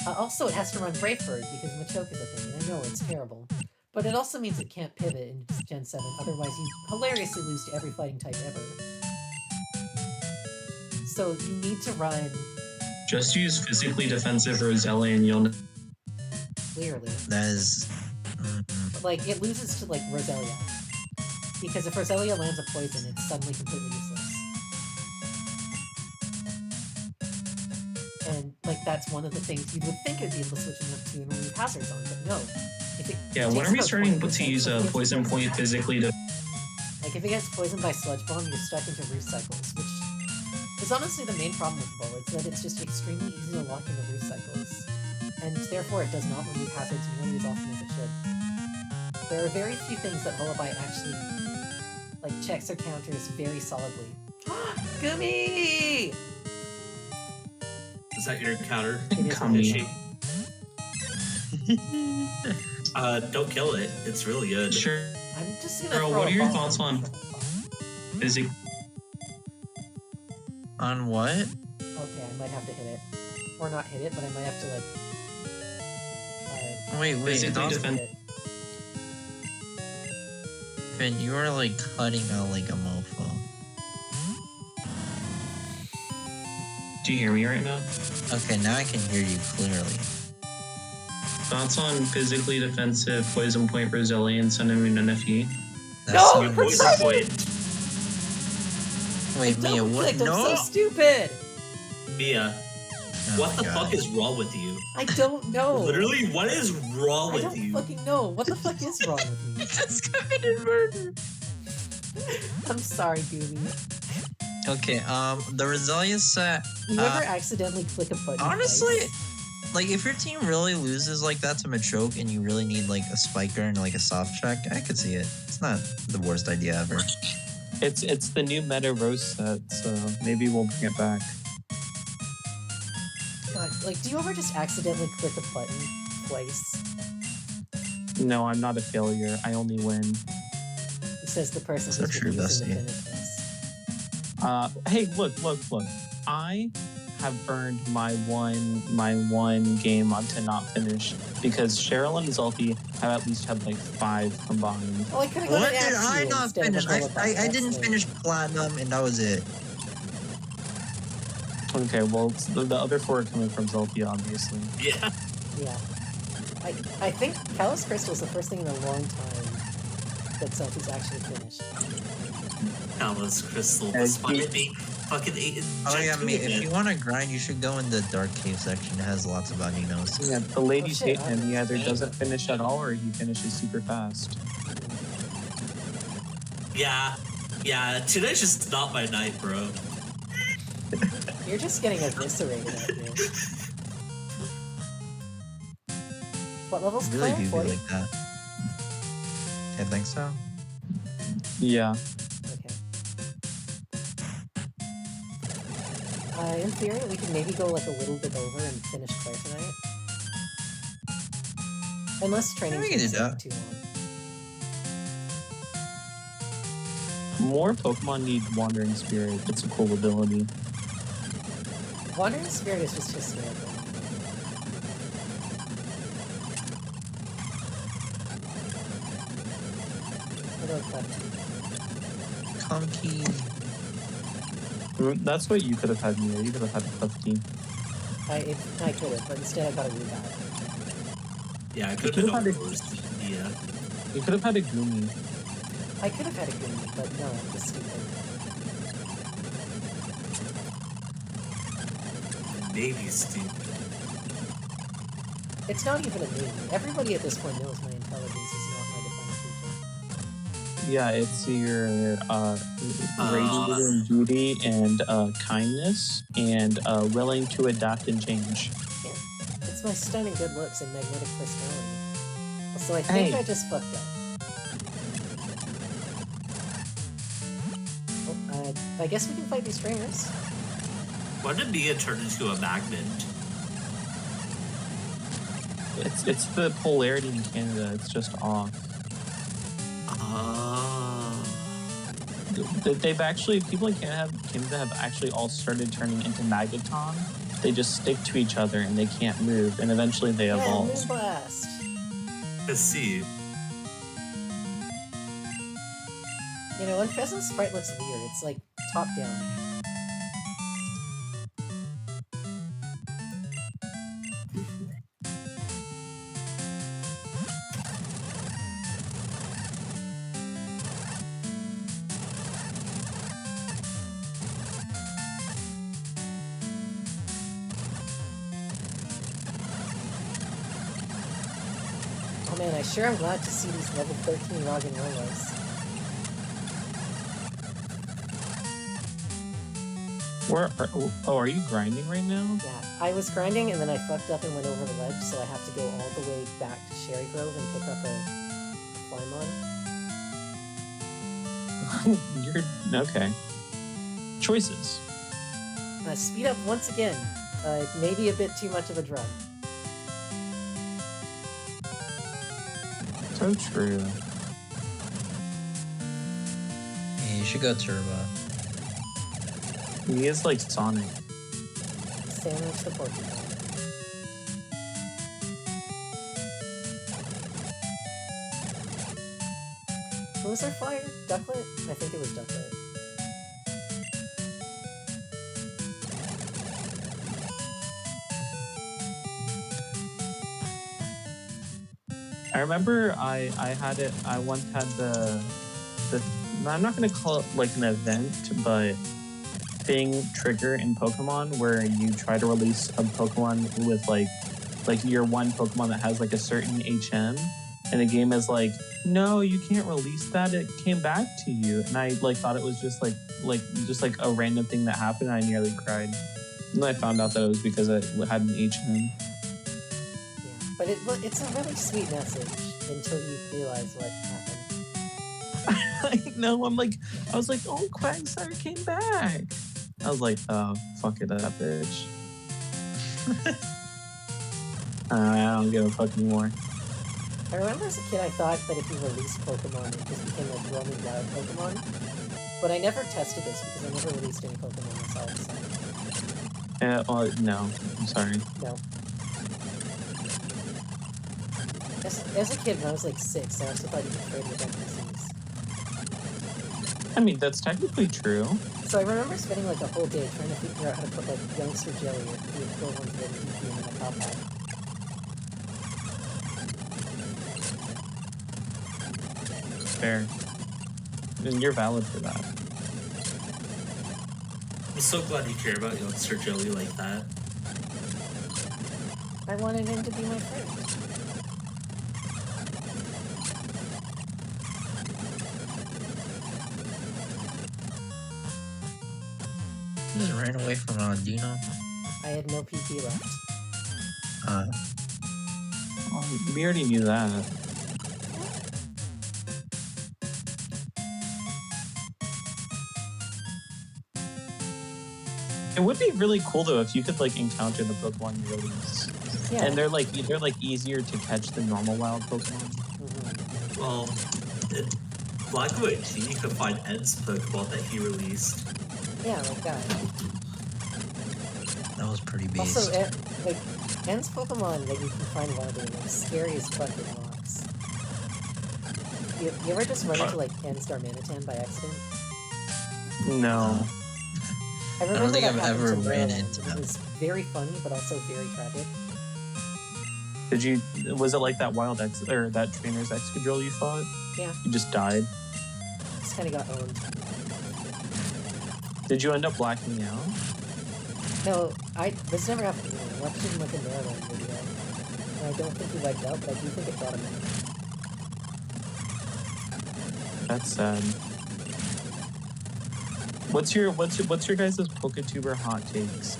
Also, it has to run Bravebird because Machoke is a thing, and I know it's terrible. But it also means it can't pivot in Gen 7, otherwise you hilariously lose to every fighting type ever. So you need to run, just use physically defensive Roselia and you'll clearly. That is. Like, it loses to, like, Roselia. Because if Roselia lands a poison, it's suddenly completely useless. And, like, that's one of the things you would think it'd be able to switch enough to and remove hazards on, but no. If it Yeah, takes when are we about starting 20% to use a of it poison gets point physically to Like, if it gets poisoned by Sludge Bomb, you're stuck into roof cycles, which is honestly the main problem with bullets, that it's just extremely easy to lock into roof cycles. And therefore it does not remove hazards nearly as often as it should. There are very few things that Lullaby actually, like, checks or counters very solidly. Gumi! Is that your counter? It is Gummy. Itchy. Don't kill it. It's really good. Sure. I'm just gonna Earl, throw what a are your bomb thoughts on physic? On what? Okay, I might have to hit it. Or not hit it, but I might have to, like... Wait, Physically Dawson, defend. Finn, you are like cutting out like a mofo. Do you hear me right now? Okay, now I can hear you clearly. Thoughts on physically defensive, poison point, resilience, and immunity? That's No, so I'm Poison excited! point. Wait, Mia, what? Double-clicked, I'm No! so stupid! Mia, Oh what my the God. fuck is wrong with you? I don't know. Literally, what is wrong I with don't you? fucking know. What the fuck is wrong with me? Just committed murder. I'm sorry, Goomy. Okay, the resilience set. You ever accidentally click a button Honestly, twice? like if your team really loses like that to Machoke and you really need like a spiker and like a soft check, I could see it. It's not the worst idea ever. It's the new meta Rose set, so maybe we'll bring it back. God, like, do you ever just accidentally click a button twice? No, I'm not a failure. I only win. It says the person So who's true, refusing to bestie. finish this. Hey, look. I have earned my one game on to not finish because Cheryl and Zolty have at least had like 5 combined. Oh, I could have gone What an did axe I you not instead finish? of a bullet I That's didn't lame. finish platinum and that was it. Okay, well, the other 4 are coming from Zolty, obviously. Yeah. Yeah. I think Kalos Crystal is the first thing in a long time that Selfie's actually finished. Kalos Crystal, Yeah, despite being fucking 8 and Oh yeah, Gen 2 mate, if again. you want to grind, you should go in the dark cave section. It has lots of adinos. Yeah, the ladies shit, hate him. He either obviously. doesn't finish at all or he finishes super fast. Yeah, today's just not my night, bro. You're just getting eviscerated out here. What level's Really Claire? do be 40? like that. I think so. Yeah. Okay. In theory, we could maybe go like a little bit over and finish Claire tonight. Unless training we can do takes that. too long. More Pokemon need Wandering Spirit. It's a cool ability. Wandering Spirit is just hysterical. What about Clefty? Conky. That's what you could have had, Mia. You could have had a Klefki. I could have, but instead I got a rebound. Yeah, I You could could've have had been a- worse. Yeah. You could have had a Goomy. I could have had a Goomy, but no, I'm just stupid. Maybe stupid. It's not even a maybe. Everybody at this point knows my intelligence is not my defining feature. Yeah, it's your radiating beauty and kindness and willing to adapt and change. Yeah. It's my stunning good looks and magnetic personality. Also, I think Hey. I just fucked up. Well, I guess we can fight these trainers. Why did Mia turn into a magnet? It's the polarity in Canada. It's just off. They've actually, people in Canada have actually all started turning into Magaton. They just stick to each other and they can't move, and eventually they Yeah, evolve. Moonblast. Let's see. You know, when Pheasant's sprite looks weird, it's like top down. Oh man, I sure am glad to see these level 13 Roggenrolas. Are you grinding right now? Yeah, I was grinding and then I fucked up and went over the ledge, so I have to go all the way back to Sherry Grove and pick up a Flymon. You're okay. Choices. Speed up once again. Maybe a bit too much of a drug. So true. Yeah, you should go turbo. He is like Sonic. Sandwich the porcupine. Who was our flyer? Ducklet? I think it was Ducklet. I remember I once had the I'm not gonna call it like an event, but thing trigger in Pokemon where you try to release a Pokemon with like your one Pokemon that has like a certain HM, and the game is like, no, you can't release that. It came back to you, and I like thought it was just like a random thing that happened. And I nearly cried. And then I found out that it was because it had an HM. Yeah, but it's a really sweet message until you realize what happened. I know. I was like, oh, Quagsire came back. I was like, oh, fuck it, that bitch. I don't give a fuck anymore. I remember as a kid I thought that if you released Pokemon, it just became like roaming wild Pokemon. But I never tested this because I never released any Pokemon myself, so... Well, no. I'm sorry. No. As a kid, when I was like 6, I also thought you could trade with NPCs. I mean, that's technically true. So I remember spending like a whole day trying to figure out how to put like youngster jelly or the equivalent of MVP in my top hat. Fair. And you're valid for that. I'm so glad you care about youngster Joey like that. I wanted him to be my friend. Just ran away from Dino. I had no PP left. Well, we already knew that. It would be really cool though if you could like encounter the Pokemon you release. Yeah. And they're easier to catch than normal wild Pokemon. Mm-hmm. Well, in Black and White 2, you could find Ed's Pokemon that he released. Yeah, like that. That was pretty beast. Also, like, En's Pokemon that you can find wild are like scary as fucking rocks. You ever just run into like En's Darmanitan by accident? No. I remember don't think that I've happened ever to ran Merlin. into It them. was very funny, but also very tragic. Was it like that wild that trainer's Excadrill you fought? Yeah. You just died? Just kind of got owned. Did you end up blacking out? No, this never happened to me. I watched him like a Merlin video. And I don't think he wiped out, but I do think it brought him in. That's sad. What's your guys' Poketuber hot takes?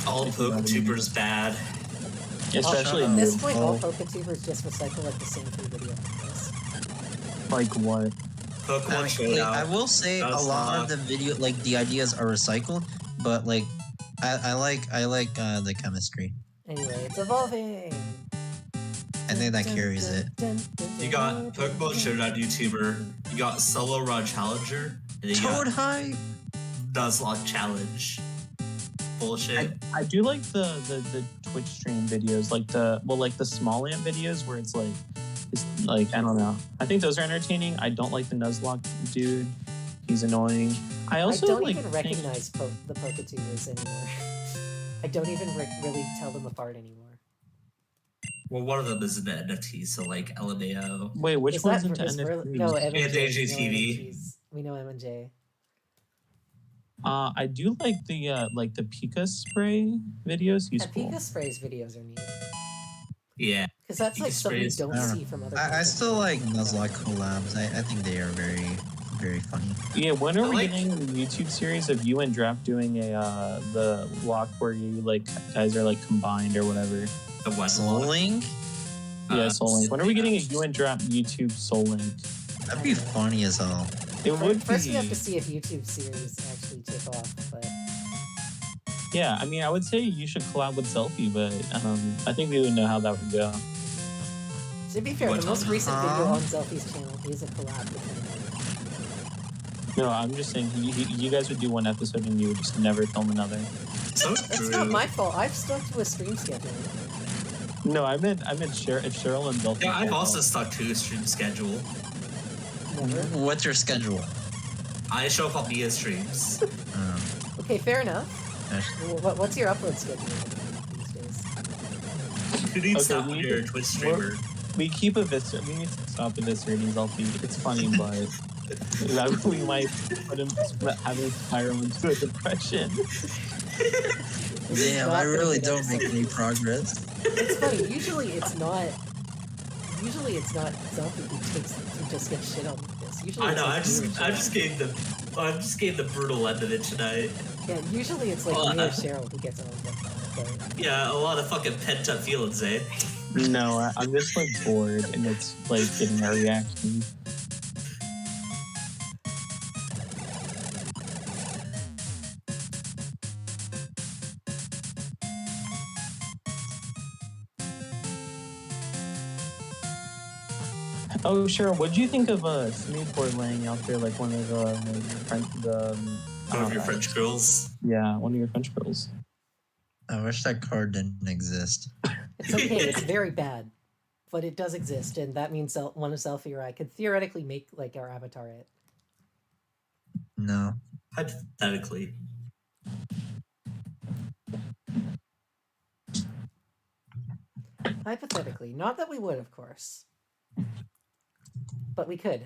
All Poketubers bad. Especially At this point, all oh, Poketubers just recycle like the same 3 video ideas. like what? Pokemon Actually, Showdown. I will say a lot of the video, like the ideas are recycled, but like I like the chemistry. Anyway, it's evolving! I think that carries it. You got Pokemon Showdown YouTuber, you got Solo Run Challenger, and then you Toad got High. Nuzlocke Challenge. Bullshit. I do like the Twitch stream videos, like the small amp videos where it's like I don't know. I think those are entertaining. I don't like the Nuzlocke dude. He's annoying. I also don't like even recognize the Poketubers anymore. I don't even really tell them apart anymore. Well, one of them is an NFT, so like LMAO. Wait, which Is one's that- into is NFTs? Merlin- No, And M&J. AJTV. We know M&J. I do like the Pika spray videos. He's Yeah, cool. Pika Spray's videos are neat. Yeah. Because that's like Pika something you Sprays- don't I don't see from other I content still like creators. Nuzlocke collabs. I think they are very, very funny. Yeah, when are I we like- getting a YouTube series of you and Draft doing the lock where you like guys are like combined or whatever? The one Soul Link? Yeah, Soul Link. When are we getting a you and Draft YouTube Soul Link? That'd be funny as hell. It would First, be. we have to see if YouTube series actually take off, but Yeah, I mean, I would say you should collab with Selfie, but I think we would know how that would go. to be fair, What the most time? recent video on Zelfie's channel is a collab with him. No, I'm just saying you guys would do one episode and you would just never film another. So It's true. not my fault. I've stuck to a stream schedule. No, I meant if Cheryl and Delphi. Yeah, I've also stuck to a stream schedule. Never. What's your schedule? I show up on Mia streams. Okay, fair enough. Gosh. What's your upload schedule these days? Who needs to we be need your to- Twitch streamer? We keep eviscerating. We need to stop eviscerating Delphi. It's funny, but we might put him having spiral into a depression. Damn, not I really gonna don't make episode. any progress. It's funny. Usually it's not Zelda who just gets shit on this. Usually I it's know. like I you or just Cheryl. gave the brutal end of it tonight. Yeah, usually it's like Well, you or Cheryl who gets on with that. But Yeah, a lot of fucking pent up feelings, eh? No, I'm just like bored, and it's like getting a reaction. Oh, Cheryl, what do you think of a smoothboard laying out there, like one of your French, One of your French girls. Yeah, one of your French girls. I wish that card didn't exist. it's okay. It's very bad, but it does exist, and that means one of Selfie or I could theoretically make like our avatar it. No. Hypothetically. Hypothetically, not that we would, of course, but we could.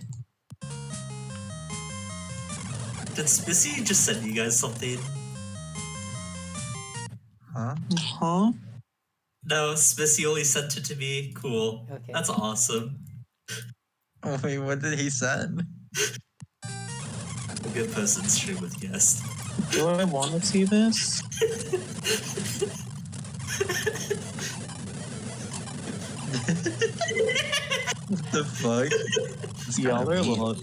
Did Spissy just send you guys something? Huh? Huh? No, Spissy only sent it to me. Cool. Okay. That's awesome. Oh, wait, what did he send? A good person to stream with guest. Do I want to see this? What the fuck? It's Y'all kinda are a weird. little.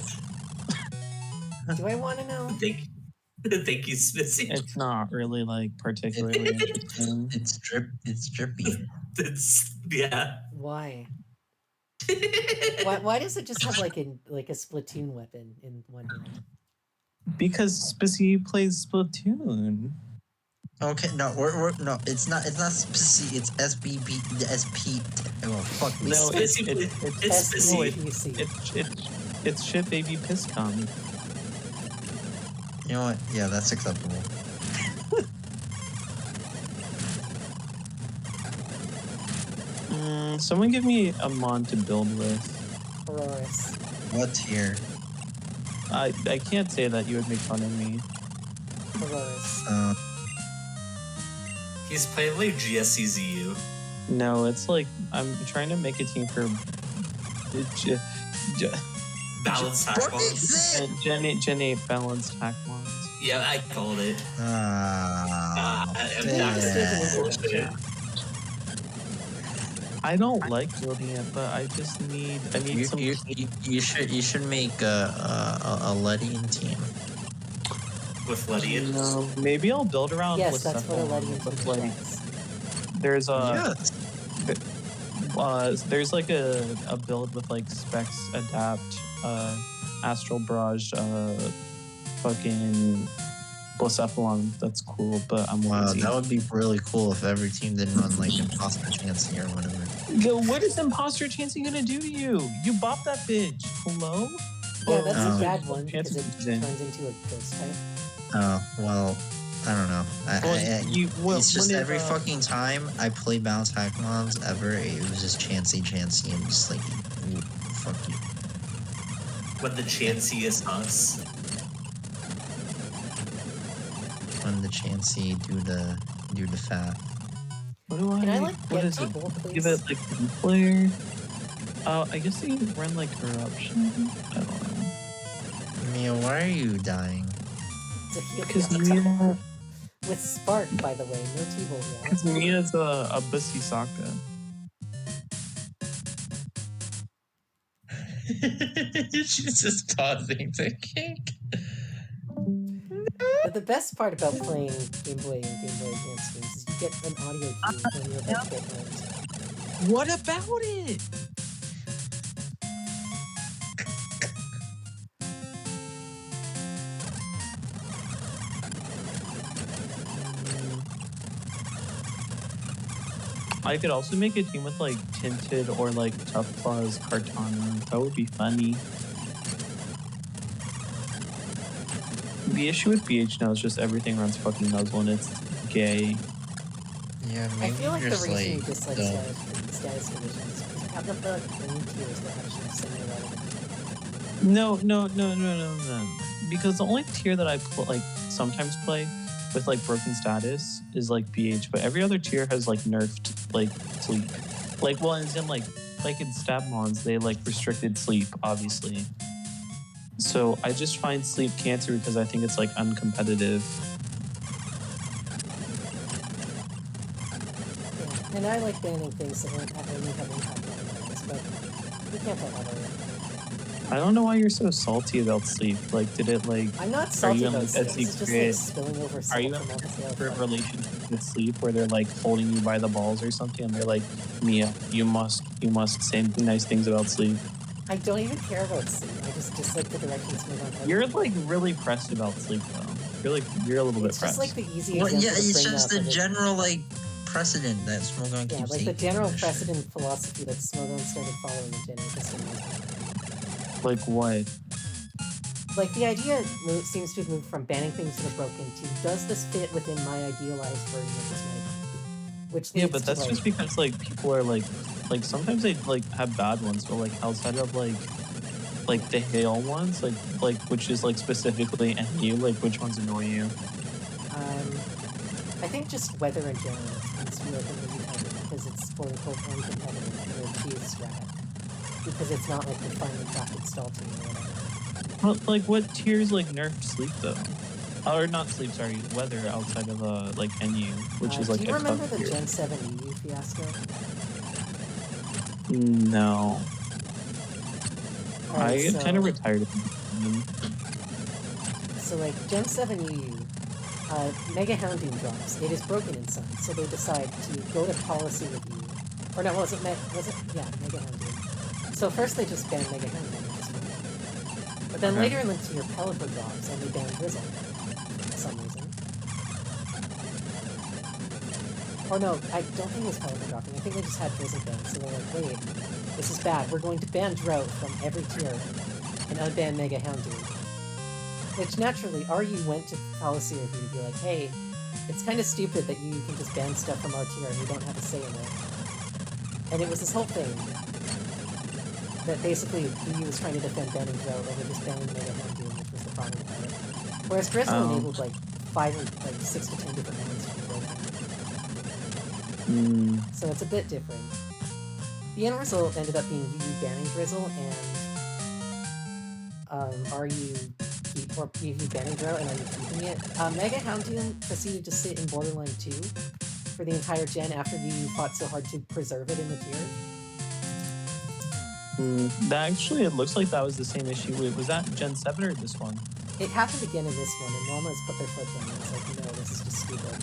Do I want to know? Thank you, Spissy. It's not really like particularly interesting. It's drippy. Yeah. Why? Why does it just have like a Splatoon weapon in one hand? Because Spissy plays Splatoon. Okay, no, no, it's not SPC, it's SBB, the SP. Oh, fuck me. No, it's It's Spissy. SPC. it's shit baby piss cum. You know what? Yeah, that's acceptable. Someone give me a mod to build with. Auroras. What's here? I can't say that, you would make fun of me. Auroras. He's playing like GSCZU. No, it's like I'm trying to make a team for Balanced hack mods. Gen 8 balanced hack mods. Yeah, I called it. Damn. I don't like building it, but I need some. You should make a Lettian team. With Letty. No, maybe I'll build around. Yes, that's what a Plicephalon, Lettian but, team like, does. there's Yes. there's like a build with like Specs, Adapt, Astral Barrage, fucking Blacephalon. That's cool, but I'm Wow, lazy. that would be really cool if every team didn't run like Imposter Chancey or whatever. Yo, what is Imposter Chancey gonna do to you? You bop that bitch. Hello? Yeah, that's Oh. a bad one because it Chancey- turns into a ghost type. Oh, well, I don't know. It's just when every fucking time I play Bounce Hack Mods ever, it was just Chancey, and just like, ooh, fuck you. When the Chansey is us. When the Chancey do the fat. What do I? Can I like what get is it? people, please? Give it like one player. I guess you can run like corruption. I don't know. Mia, why are you dying? To heal Because the Mia, avatar. With Spark, by the way, no T-Bolt yet. because Mia's a bussy Sokka. She's just pausing to kick. But the best part about playing Game Boy and Game Boy Advance games is you get an audio cue when you're about to get hurt. What about it? I could also make a team with like Tinted or like Tough Claws Cartana. That would be funny. The issue with BH now is just everything runs fucking Nuzzle and it's gay. Yeah, I maybe feel like the just reason you like dislike don't. status conditions is because you have the only tiers that actually semi-relevant. No. Because the only tier that I like sometimes play with like broken status is like BH, but every other tier has like nerfed like sleep. Like, well, as in like in Stabmons, they like restricted sleep, obviously. So I just find sleep cancer because I think it's like uncompetitive. Yeah, and I like banning things that only have impact on others, but we can't talk about it. I don't know why you're so salty about sleep. Like, did it like? I'm not Are salty you in about like sleep. a This is just like spilling over Are you in salt from all the a secret relationship with sleep where they're like holding you by the balls or something, and they're like, Mia, you must say nice things about sleep. I don't even care about sleep. I just dislike the direction it's moving on. You're like really pressed about sleep though. You're a little bit It's just pressed. like the easy Well, example yeah, to it's bring just up the of it. general like precedent that Smogon Yeah, keeps like the taking. general precedent philosophy that Smogon started following in Gen 8 for some reason. Like what? Like, the idea seems to have moved from banning things that are broken to does this fit within my idealized version of this mega? Which leads Yeah, but that's to, like, just because like people are like sometimes they like have bad ones, but like outside of like the hail ones, like which is like specifically NU, like which ones annoy you? I think just weather in general tends to be like a movie type because it's quote unquote uncompetitive or cheese strat. Because it's not like the finely crafted stall team or whatever. Well, like what tiers like nerf sleep though? Or not sleep, sorry, weather outside of like NU, which is like do you a remember tough the tier. Gen 7 EU fiasco? No. Alright, I kind of retired of them. So like Gen 7 EU, Mega Houndoom drops. It is broken in Sun, so they decide to go to policy with you. Or no, was it? Yeah, Mega Houndoom. So first they just banned Mega Houndoom, which is fine. But then later in the tier, Pelipper drops, and they ban Drizzle. For some reason. Or no, I don't think it was Pelipper dropping. I think they just had Drizzle banned, so they're like, wait, this is bad. We're going to ban Drought from every tier and unban Mega Houndoom. Which naturally, RU went to policy review to be like, hey, it's kind of stupid that you can just ban stuff from our tier and we don't have a say in it. And it was this whole thing that basically EU was trying to defend banning Drought over just banning Mega Houndoom, which was the problem about it. Whereas Drizzle enabled like 6 to 10 different ones to be broken. So it's a bit different. The end result ended up being EU banning Drizzle and RU banning Drought and RU keeping it. Mega Houndoom proceeded to sit in Borderline 2 for the entire gen after EU fought so hard to preserve it in the tier. That actually, it looks like that was the same issue. Wait, was that Gen 7 or this one? It happened again in this one, and Llama's put their foot down and was like, no, this is just stupid.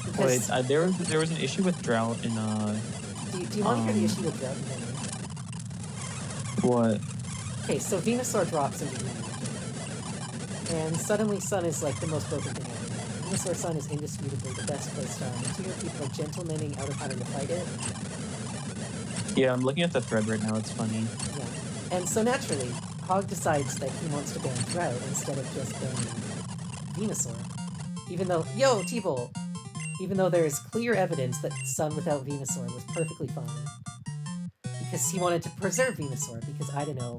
Because, wait, there was an issue with Drought in do you want to hear the issue with Drought? What? Okay, so Venusaur drops into Demon, and suddenly Sun is like the most broken thing ever. Venusaur Sun is indisputably the best playstyle. Tier people are gentlemaning out of having to fight it. Yeah, I'm looking at the thread right now. It's funny. Yeah, and so naturally, Hog decides that he wants to ban Drought instead of just banning Venusaur. Even though, T-Bolt! Even though there is clear evidence that Sun without Venusaur was perfectly fine. Because he wanted to preserve Venusaur, because, I don't know,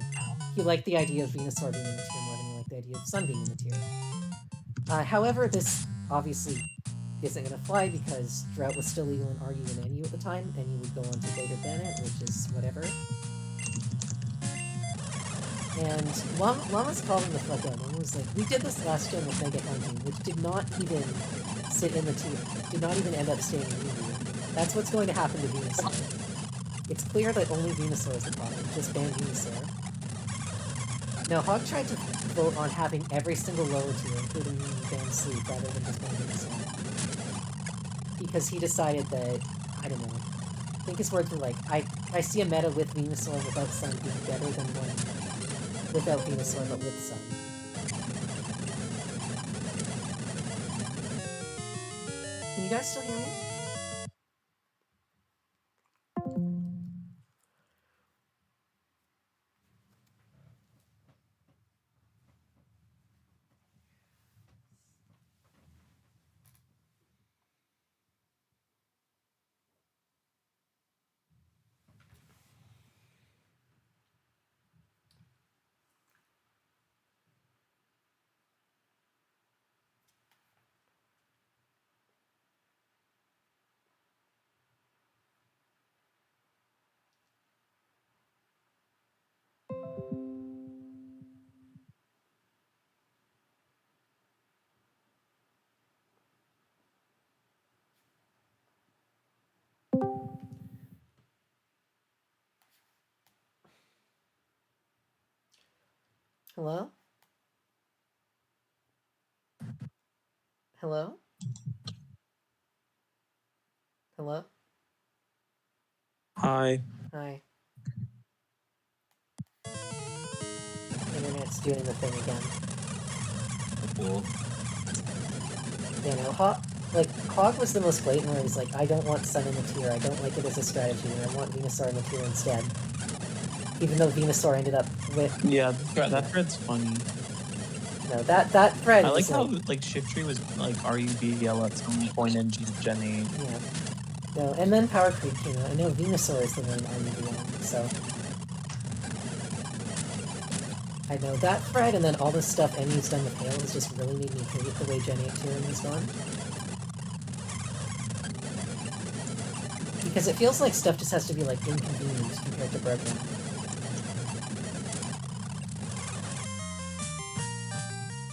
he liked the idea of Venusaur being in the tier more than he liked the idea of Sun being in the tier. However, this obviously isn't going to fly because Drought was still legal in RU and NU at the time, and you would go on to later ban it, which is whatever. And Llama's calling the fuck out. Llama was like, we did this last gen with Mega Houndoom, which did not even sit in the tier. Did not even end up staying in EU. That's what's going to happen to Venusaur. It's clear that only Venusaur is the problem. Just ban Venusaur. Now, Hog tried to vote on having every single lower tier, including ban Sleep, rather than just ban Venusaur. Because he decided that, I don't know, I think his words were like, I see a meta with Venusaur without Sun being better than one without Venusaur but with Sun. Can you guys still hear me? Hello? Hello? Hello? Hi. Hi. Internet's doing the thing again. Cool. You know, Hog was the most blatant where he's like, I don't want Sun in the tier, I don't like it as a strategy, and I want Venusaur in the tier instead. Even though Venusaur ended up with... Yeah, that thread's funny. No, that thread I like is how like Shiftry was like RUBL at some point in Gen 8. Yeah. No, and then Power Creep came out. I know Venusaur is the main RUBL, so... I know that thread, and then all this stuff Emmy's done with Hail has just really made me hate the way Gen 8 tiering has gone. Because it feels like stuff just has to be, like, inconvenient compared to broken.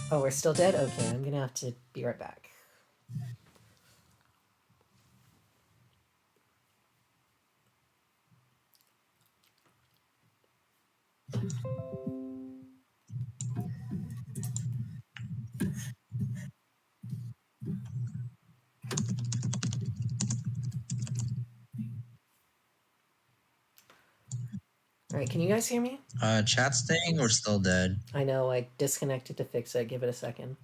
Oh, we're still dead? Okay, I'm gonna have to be right back. Alright, can you guys hear me? Chat's staying or still dead? I know, I disconnected to fix it. Give it a second.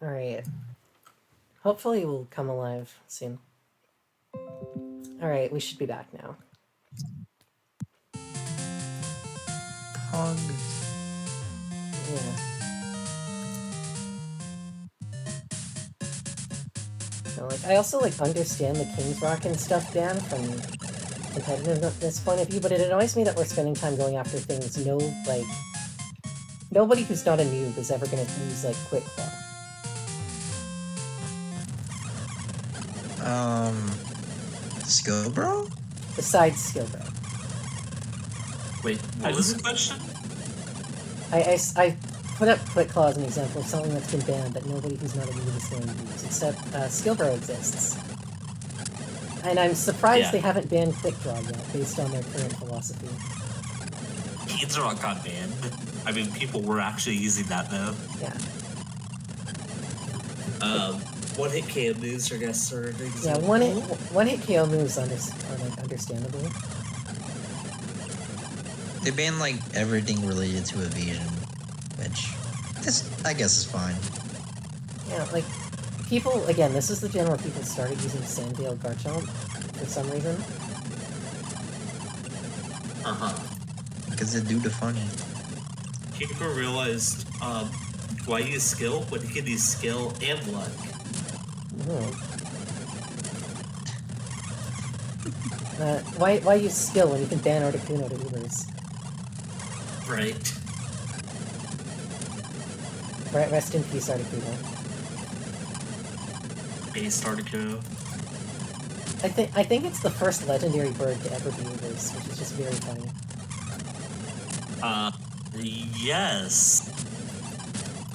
Alright. Hopefully we'll come alive soon. Alright, we should be back now. Hog. Yeah. So, like, I also, like, understand the King's Rock and stuff ban from competitiveness point of view, but it annoys me that we're spending time going after things nobody who's not a noob is ever gonna use, like, Quick Claw. Skill bro? Besides Skill Bro. Wait, what was the question? I put up Quick Claw as an example of something that's been banned that nobody who's not a noob is going to use, except Skill Bro exists. And I'm surprised they haven't banned Quick Draw yet, based on their current philosophy. King's Rock got banned. I mean, people were actually using that though. Yeah. One-hit KO moves, I guess, are an Yeah, example. one hit KO moves are like understandable. They ban like everything related to evasion, which I guess is fine. Yeah, like people again, this is the gen where people started using Sandvale Garchomp for some reason. Because it do the funny. People realized why use skill when you can use skill and luck. Why use skill when you can ban Articuno to Ubers? Right. Right, rest in peace, Articuno. Base Articuno. I think it's the first legendary bird to ever be Ubers, which is just very funny. Yes.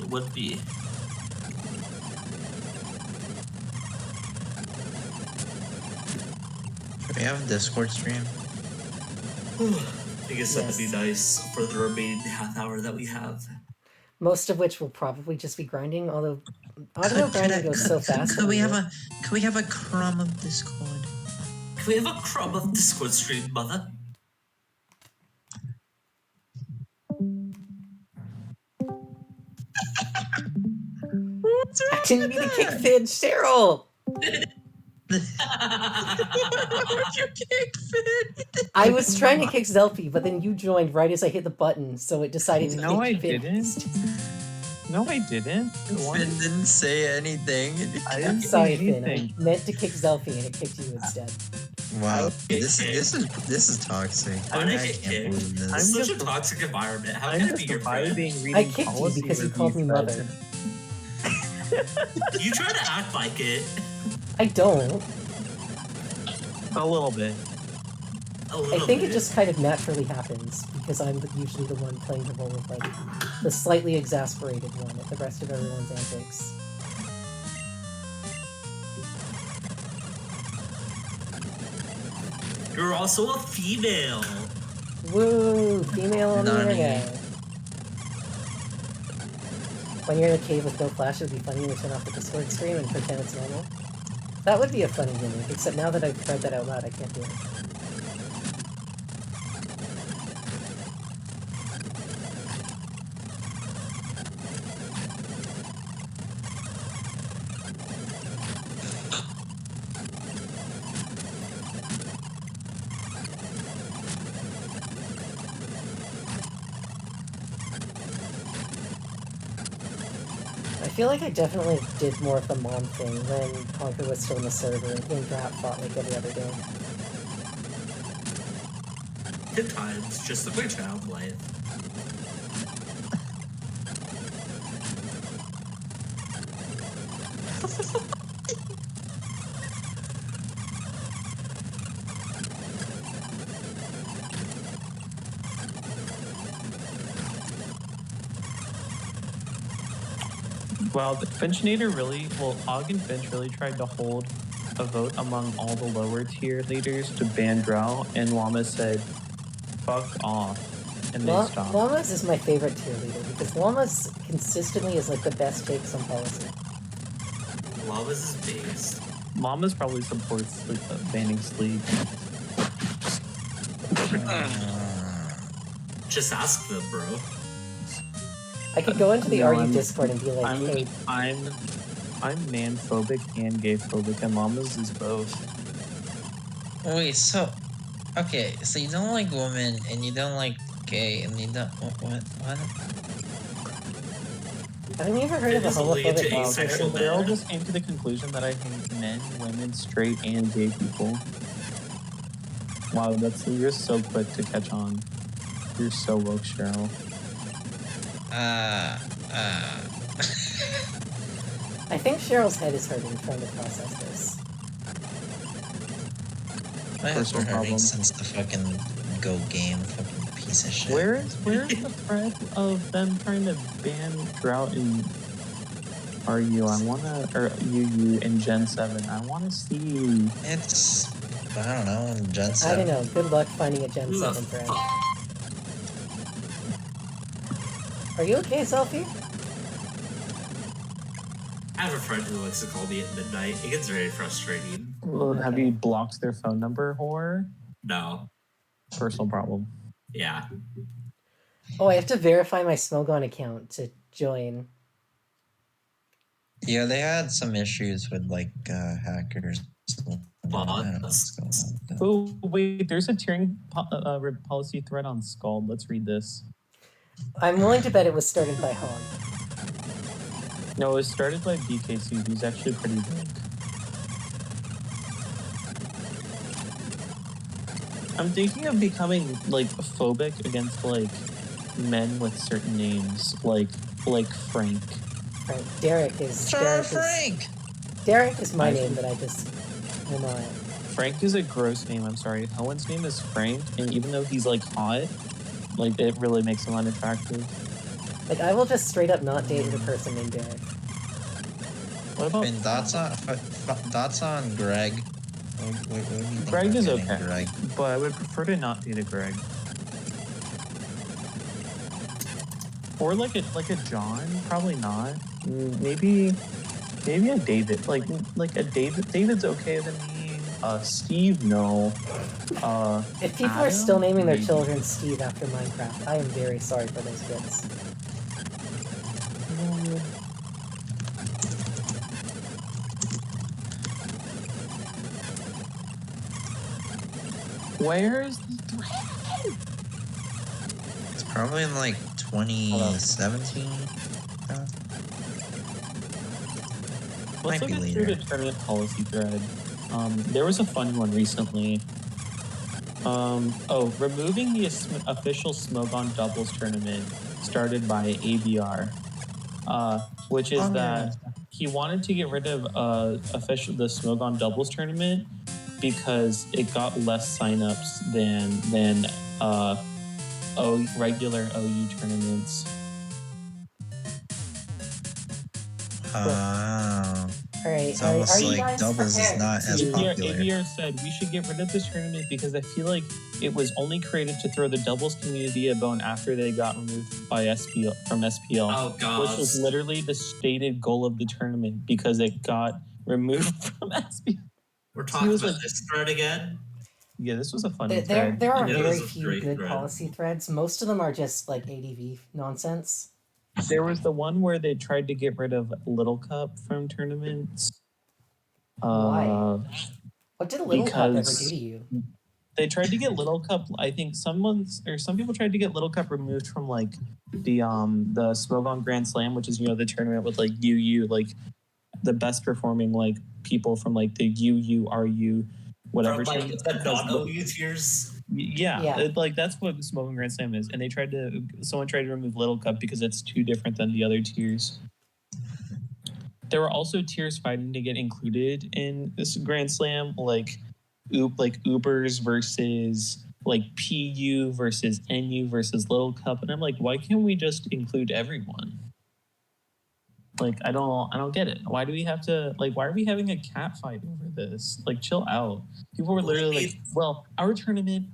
It would be. We have a Discord stream. I guess that'd be nice for the remaining half hour that we have. Most of which will probably just be grinding, although audio grinding goes so fast. Could we have a crumb of Discord? Can we have a crumb of Discord stream, mother? I didn't mean to kick Finn, Cheryl! I was trying to kick Zelfie, but then you joined right as I hit the button, so it decided to kick Finn. No, I didn't. Finn didn't say anything. I didn't Sorry, say anything. Finn. I meant to kick Zelfie and it kicked you instead. Wow, get this kicked. is toxic. Why I did I get can't kicked? believe It's this. such a just- toxic environment. How I'm can I just be your friend? vibing reading I kicked you policy because you review called me threads mother. You try to act like it. I don't. a little bit. A I little think bit. it just kind of naturally happens because I'm usually the one playing the role of like the slightly exasperated one at the rest of everyone's antics. You're also a female. Woo! Female on the Nani. internet. When you're in a cave with no flash, it would be funny to turn off the Discord stream and pretend it's normal. That would be a funny gimmick, except now that I've read that out loud, I can't do it. I feel like I definitely did more of the mom thing when Conker was still in the server and Drat fought like every other day. Good times, just like my child life. Well, Finchinator really, Og and Finch really tried to hold a vote among all the lower tier leaders to ban Drow, and Llama said, fuck off, and they stopped. Llamas is my favorite tier leader because Llamas consistently is like the best takes on policy. Lava's is base. Llama's probably supports banning sleep. Just ask them, bro. I could go into the No, RU I'm- Discord and be like, hey, I'm man-phobic and gay-phobic, and Llama's is both. Wait, so okay, so you don't like women and you don't like gay and you don't what? have you ever heard of a It is only into homophobic asexual person? They all men. just came to the conclusion that I hate men, women, straight, and gay people. Wow, you're so quick to catch on. You're so woke, Cheryl. I think Cheryl's head is hurting trying to process this. My head's been Personal hurting problem. since the fucking Go game, fucking piece of shit. Where's the thread of them trying to ban Drought in RU? Or UU in Gen 7. I wanna see. It's I don't know, Gen I 7. don't know. Good luck finding a Gen Who the 7 thread. fuck? Are you okay, Selfie? I have a friend who likes to call me at midnight. It gets very frustrating. Have you blocked their phone number, whore? No. Personal problem. Yeah. Oh, I have to verify my Smogon account to join. Yeah, they had some issues with like hackers. I don't know what's going on with that. Oh, wait, there's a tiering policy thread on Scald. Let's read this. I'm willing to bet it was started by Hog. No, it was started by BKC, who's actually pretty big. I'm thinking of becoming, like, phobic against, like, men with certain names, like Frank. Right. Derek is my name that I just will not. Frank is a gross name, I'm sorry. Owen's name is Frank, and even though he's, like, hot, like, it really makes him unattractive. Like, I will just straight up not date a person named Derek. What about... And thoughts on Greg? What do you think Greg about is getting okay, Greg? but I would prefer to not date a Greg. Or like a John, probably not. Maybe a David, like a David. David's okay with me. Steve, no. If people are Adam? still naming their Maybe. children Steve after Minecraft, I am very sorry for those kids. Where's the thread? It's probably in like 2017. Let's Might look be at later. through the tournament policy thread. There was a fun one recently. Removing the official Smogon doubles tournament started by ABR, which is that he wanted to get rid of the Smogon doubles tournament because it got less signups than regular OU tournaments. All right, It's almost are you like guys doubles is prepared not as popular. ABR said we should get rid of this tournament because I feel like it was only created to throw the doubles community a bone after they got removed by from SPL. Oh god. Which was literally the stated goal of the tournament because it got removed from SPL. We're talking about this thread again? Yeah, this was a funny thread. There are Yeah, very this is a few great good thread. policy threads. Most of them are just like ADV nonsense. There was the one where they tried to get rid of Little Cup from tournaments. Why? What did Little Cup ever do to you? They tried to get Little Cup. I think some people tried to get Little Cup removed from like the Smogon Grand Slam, which is the tournament with like UU, like the best performing like people from like the UU, RU, whatever. From like the non-OU tiers. Yeah. Like that's what Smogon Grand Slam is, and someone tried to remove Little Cup because it's too different than the other tiers. There were also tiers fighting to get included in this Grand Slam, like Ubers versus like PU versus NU versus Little Cup, and I'm like, why can't we just include everyone? Like, I don't get it. Why do we have to why are we having a cat fight over this? Like, chill out. People were literally like, well, our tournament,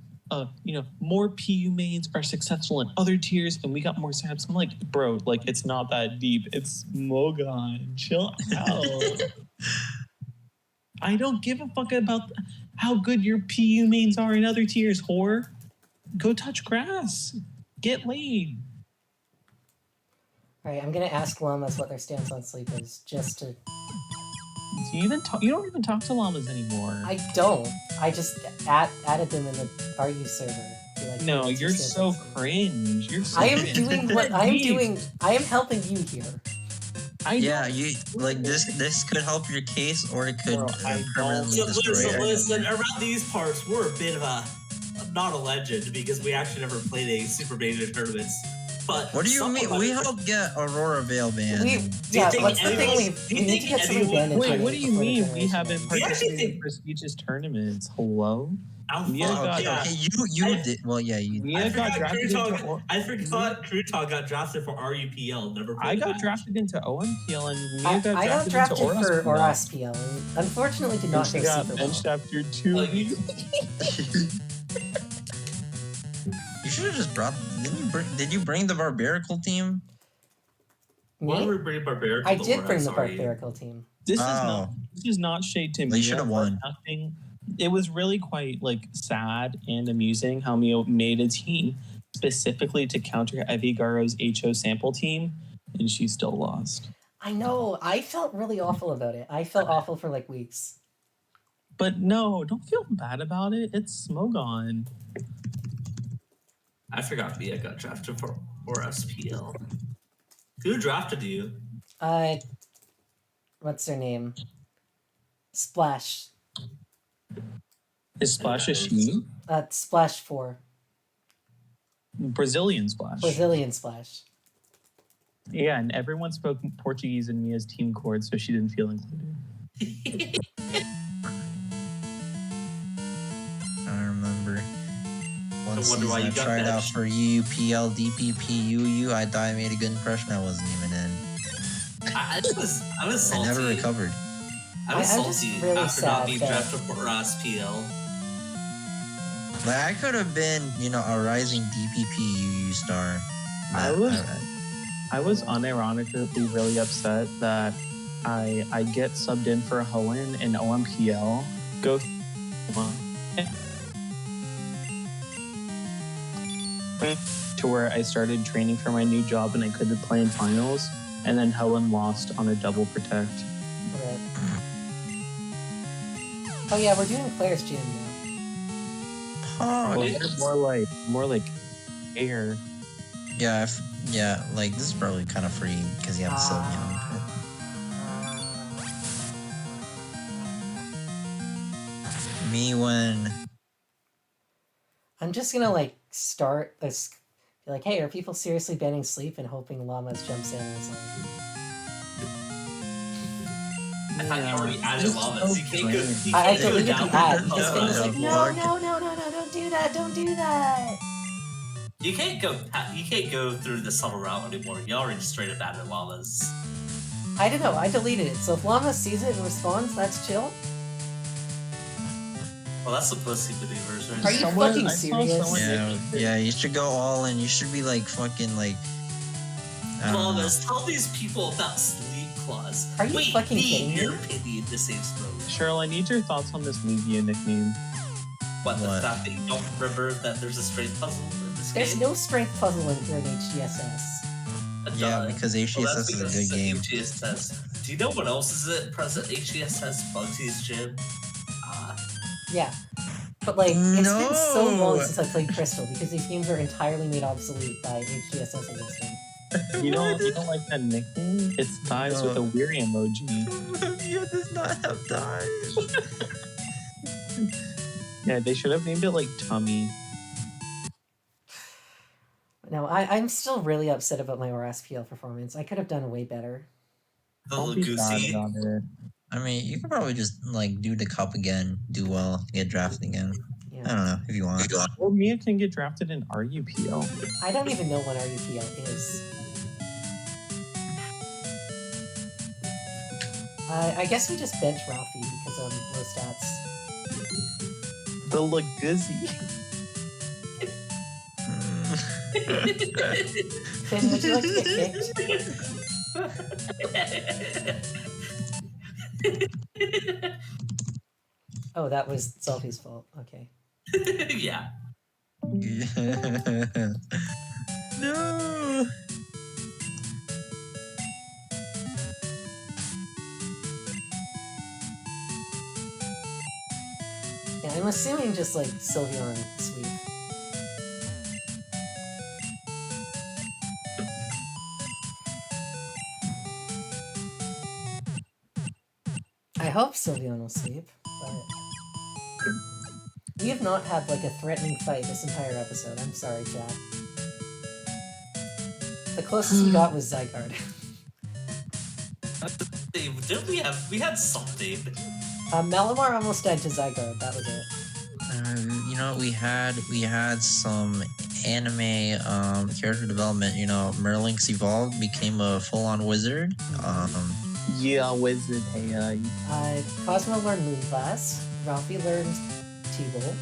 more PU mains are successful in other tiers and we got more signups. I'm like, bro, like it's not that deep. It's Smogon. Chill out. I don't give a fuck about how good your PU mains are in other tiers, whore. Go touch grass. Get laid. All right, I'm gonna ask llamas what their stance on sleep is, just to. You don't even talk to llamas anymore. I don't. I just added them in the RU server. Like, no, you're so cringe. You're so I am cringe. doing what I am doing. I am helping you here. You like this could help your case, or it could permanently destroy it. Listen, around these parts, we're a bit of not a legend because we actually never played a super major tournaments. But what do you mean? We helped get Aurora Veil banned. What's the thing? We need to get something banned in Wait, what do you mean we haven't participated in prestigious tournaments? Hello? You did. Well, yeah, you. Mia got drafted into. I forgot Krutog got drafted for RUPL. Never. I got drafted into OMPL and I got drafted into for RSPL. Unfortunately, did not go got super benched well. after 2 weeks. You should have just brought. Did you bring the Barbarical team? Why did we bring Barbarical? I did bring the Barbarical team. This is not shade to Mia. You should have won. Nothing. It was really quite sad and amusing how Mia made a team specifically to counter Evigaro's HO sample team, and she still lost. I know. I felt really awful about it. I felt awful for weeks. But no, don't feel bad about it. It's Smogon. I forgot Mia got drafted for SPL. Who drafted you? What's her name? Splash. Is Splash a she? Splash 4. Brazilian Splash. Brazilian Splash. Yeah, and everyone spoke Portuguese in Mia's team chord, so she didn't feel included. I remember. One season why you I got tried that out for UPL, DPP, UU. I thought I made a good impression. I wasn't even in. I was salty. I never recovered. I was I'm salty just really after not being sad drafted for SPL. Like I could have been, a rising DPP UU star. I was unironically really upset that I get subbed in for Hoenn and OMPL. Go to where I started training for my new job and I couldn't play in finals, and then Helen lost on a double protect. Right. Oh yeah, we're doing Claire's gym now. Oh, Well, more like air. yeah, this is probably kind of free because I'm so young. Me when I'm just gonna like start this. Be like, hey, are people seriously banning sleep and hoping Llamas jumps in and is like, I thought you already added llamas. You can't go. You I can't go deleted down the ad through because the Finn was llama. like, no, don't do that, don't do that. You can't go. You can't go through the subtle route anymore. You already straight up added llamas. I don't know, I deleted it. So if Llama sees it and responds, that's chill. Well, that's the pussy maneuvers, right? Are you fucking I saw serious? someone yeah, you should go all in. You should be like fucking like. I don't know. Llamas, tell these people about sleep clause. Are you Wait, fucking kidding your me? opinion to save smoke. Cheryl, I need your thoughts on this Lugia nickname. What, the What? fact that you don't remember that there's a strength puzzle in this There's game? no strength puzzle in HGSS. Yeah, because Well, HGSS that's is because a it's good game. HGSS. Do you know what else is at present HGSS? Bugsy's Gym? Yeah. But like, it's been so No! long since I played Crystal because these games are entirely made obsolete by HGSS existing. You don't like that nickname? It's thighs with a weary emoji. You does not have thighs. Yeah, they should have named it like Tummy. No, I'm still really upset about my RSPL performance. I could have done way better. The Don't be sad Lugosi? about it. I mean, you could probably just like do the cup again, do well, get drafted again. I Yeah. don't know if you want. Or Mia can get drafted in RUPL. I don't even know what RUPL is. I guess we just bench Ralphie because of low stats. The Laguzzi. Finn, would you like to get kicked? Oh, that was Selfie's fault. Okay. Yeah. No. Yeah, I'm assuming just like Sylveon sweep. I hope Sylveon will sweep, but we have not had like a threatening fight this entire episode. I'm sorry, chat. The closest we got was Zygarde. Didn't we had something. Malamar almost died to Zygarde, that was it. You know, we had some anime character development. You know, Merlinx evolved, became a full-on wizard. Yeah, wizard. Hey, Cosmo learned Moonblast. Ralphie learned T-Bolt.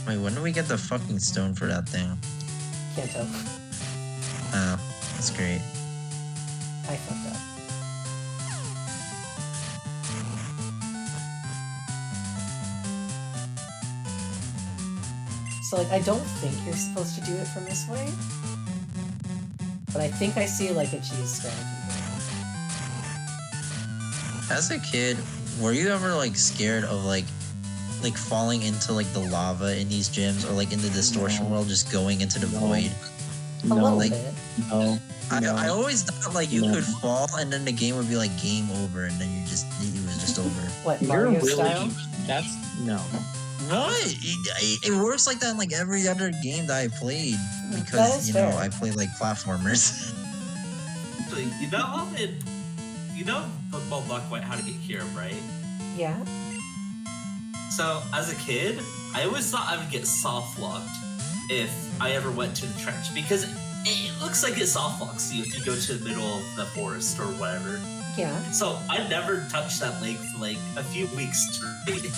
Wait, when do we get the fucking stone for that thing? Kanto. Oh, that's great. I fucked up. So, like, I don't think you're supposed to do it from this way. But I think I see, like, a cheese strategy here. As a kid, were you ever like scared of like falling into like the lava in these gyms or like in the distortion world, just going into the void? A little like- bit. No. I always thought like you could fall and then the game would be like game over and then it was just over. What, You're Mario really. style? That's no. What? It works like that in like every other game that I played That because is you know fair. I play like platformers. You know, you know Pokemon Black White how to get Kyurem, right? Yeah. So, as a kid, I always thought I would get soft locked if I ever went to the trench because it looks like it soft locks you if you go to the middle of the forest or whatever. Yeah. So, I never touched that lake for like a few weeks straight.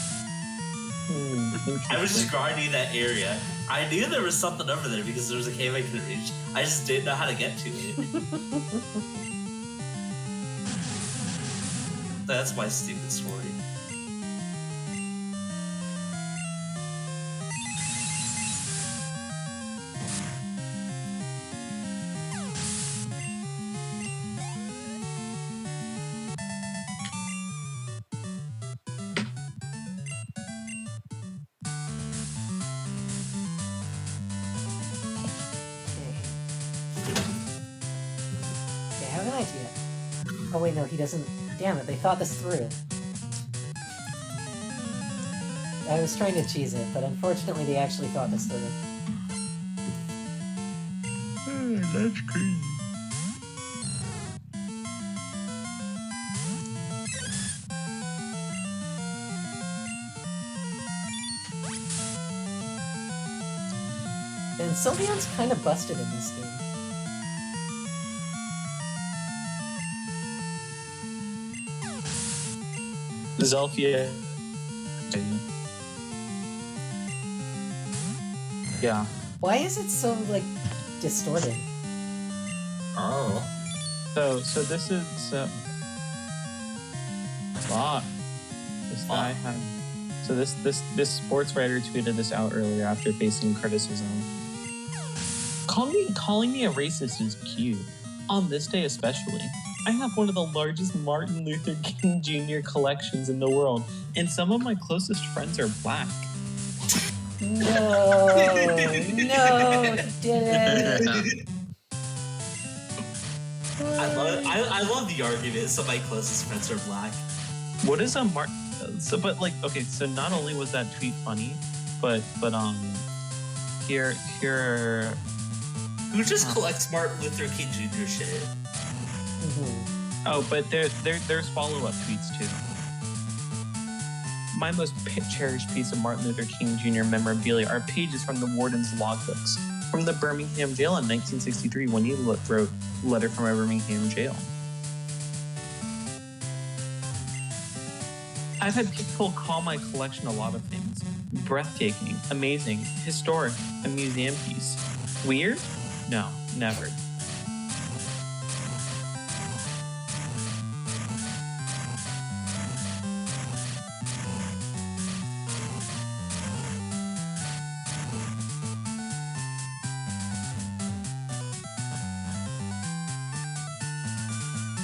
I was just grinding that area. I knew there was something over there because there was a cave I couldn't reach. I just didn't know how to get to it. That's my stupid story. Okay, I have an idea. Oh wait, no, he doesn't. Damn it, they thought this through. I was trying to cheese it, but unfortunately they actually thought this through. That's crazy. And Sylveon's kind of busted in this game. Zelfia. Yeah. Why is it so, like, distorted? Oh. So this is fuck. This guy had. So this sports writer tweeted this out earlier after facing criticism. Calling me a racist is cute. On this day especially. I have one of the largest Martin Luther King Jr. collections in the world, and some of my closest friends are black. No, he didn't. I love the argument. So my closest friends are black. What is a Martin? So, but like, okay, so not only was that tweet funny, but here. Who just collects Martin Luther King Jr. shit? Mm-hmm. Oh, but there's follow-up tweets too. My most cherished piece of Martin Luther King Jr. memorabilia are pages from the warden's logbooks from the Birmingham jail in 1963 when he wrote Letter from a Birmingham Jail. I've had people call my collection a lot of things. Breathtaking, amazing, historic, a museum piece. Weird? No, never.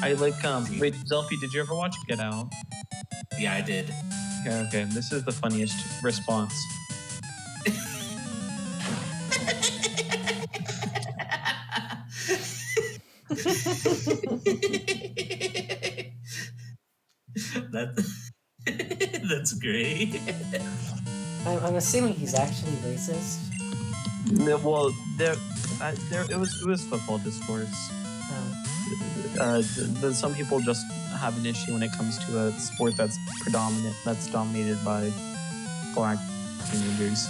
I like, wait, Zelfie, did you ever watch Get Out? Yeah, I did. Okay, this is the funniest response. That's great. I'm assuming he's actually racist. No, well, it was football discourse. Some people just have an issue when it comes to a sport that's dominated by black teenagers.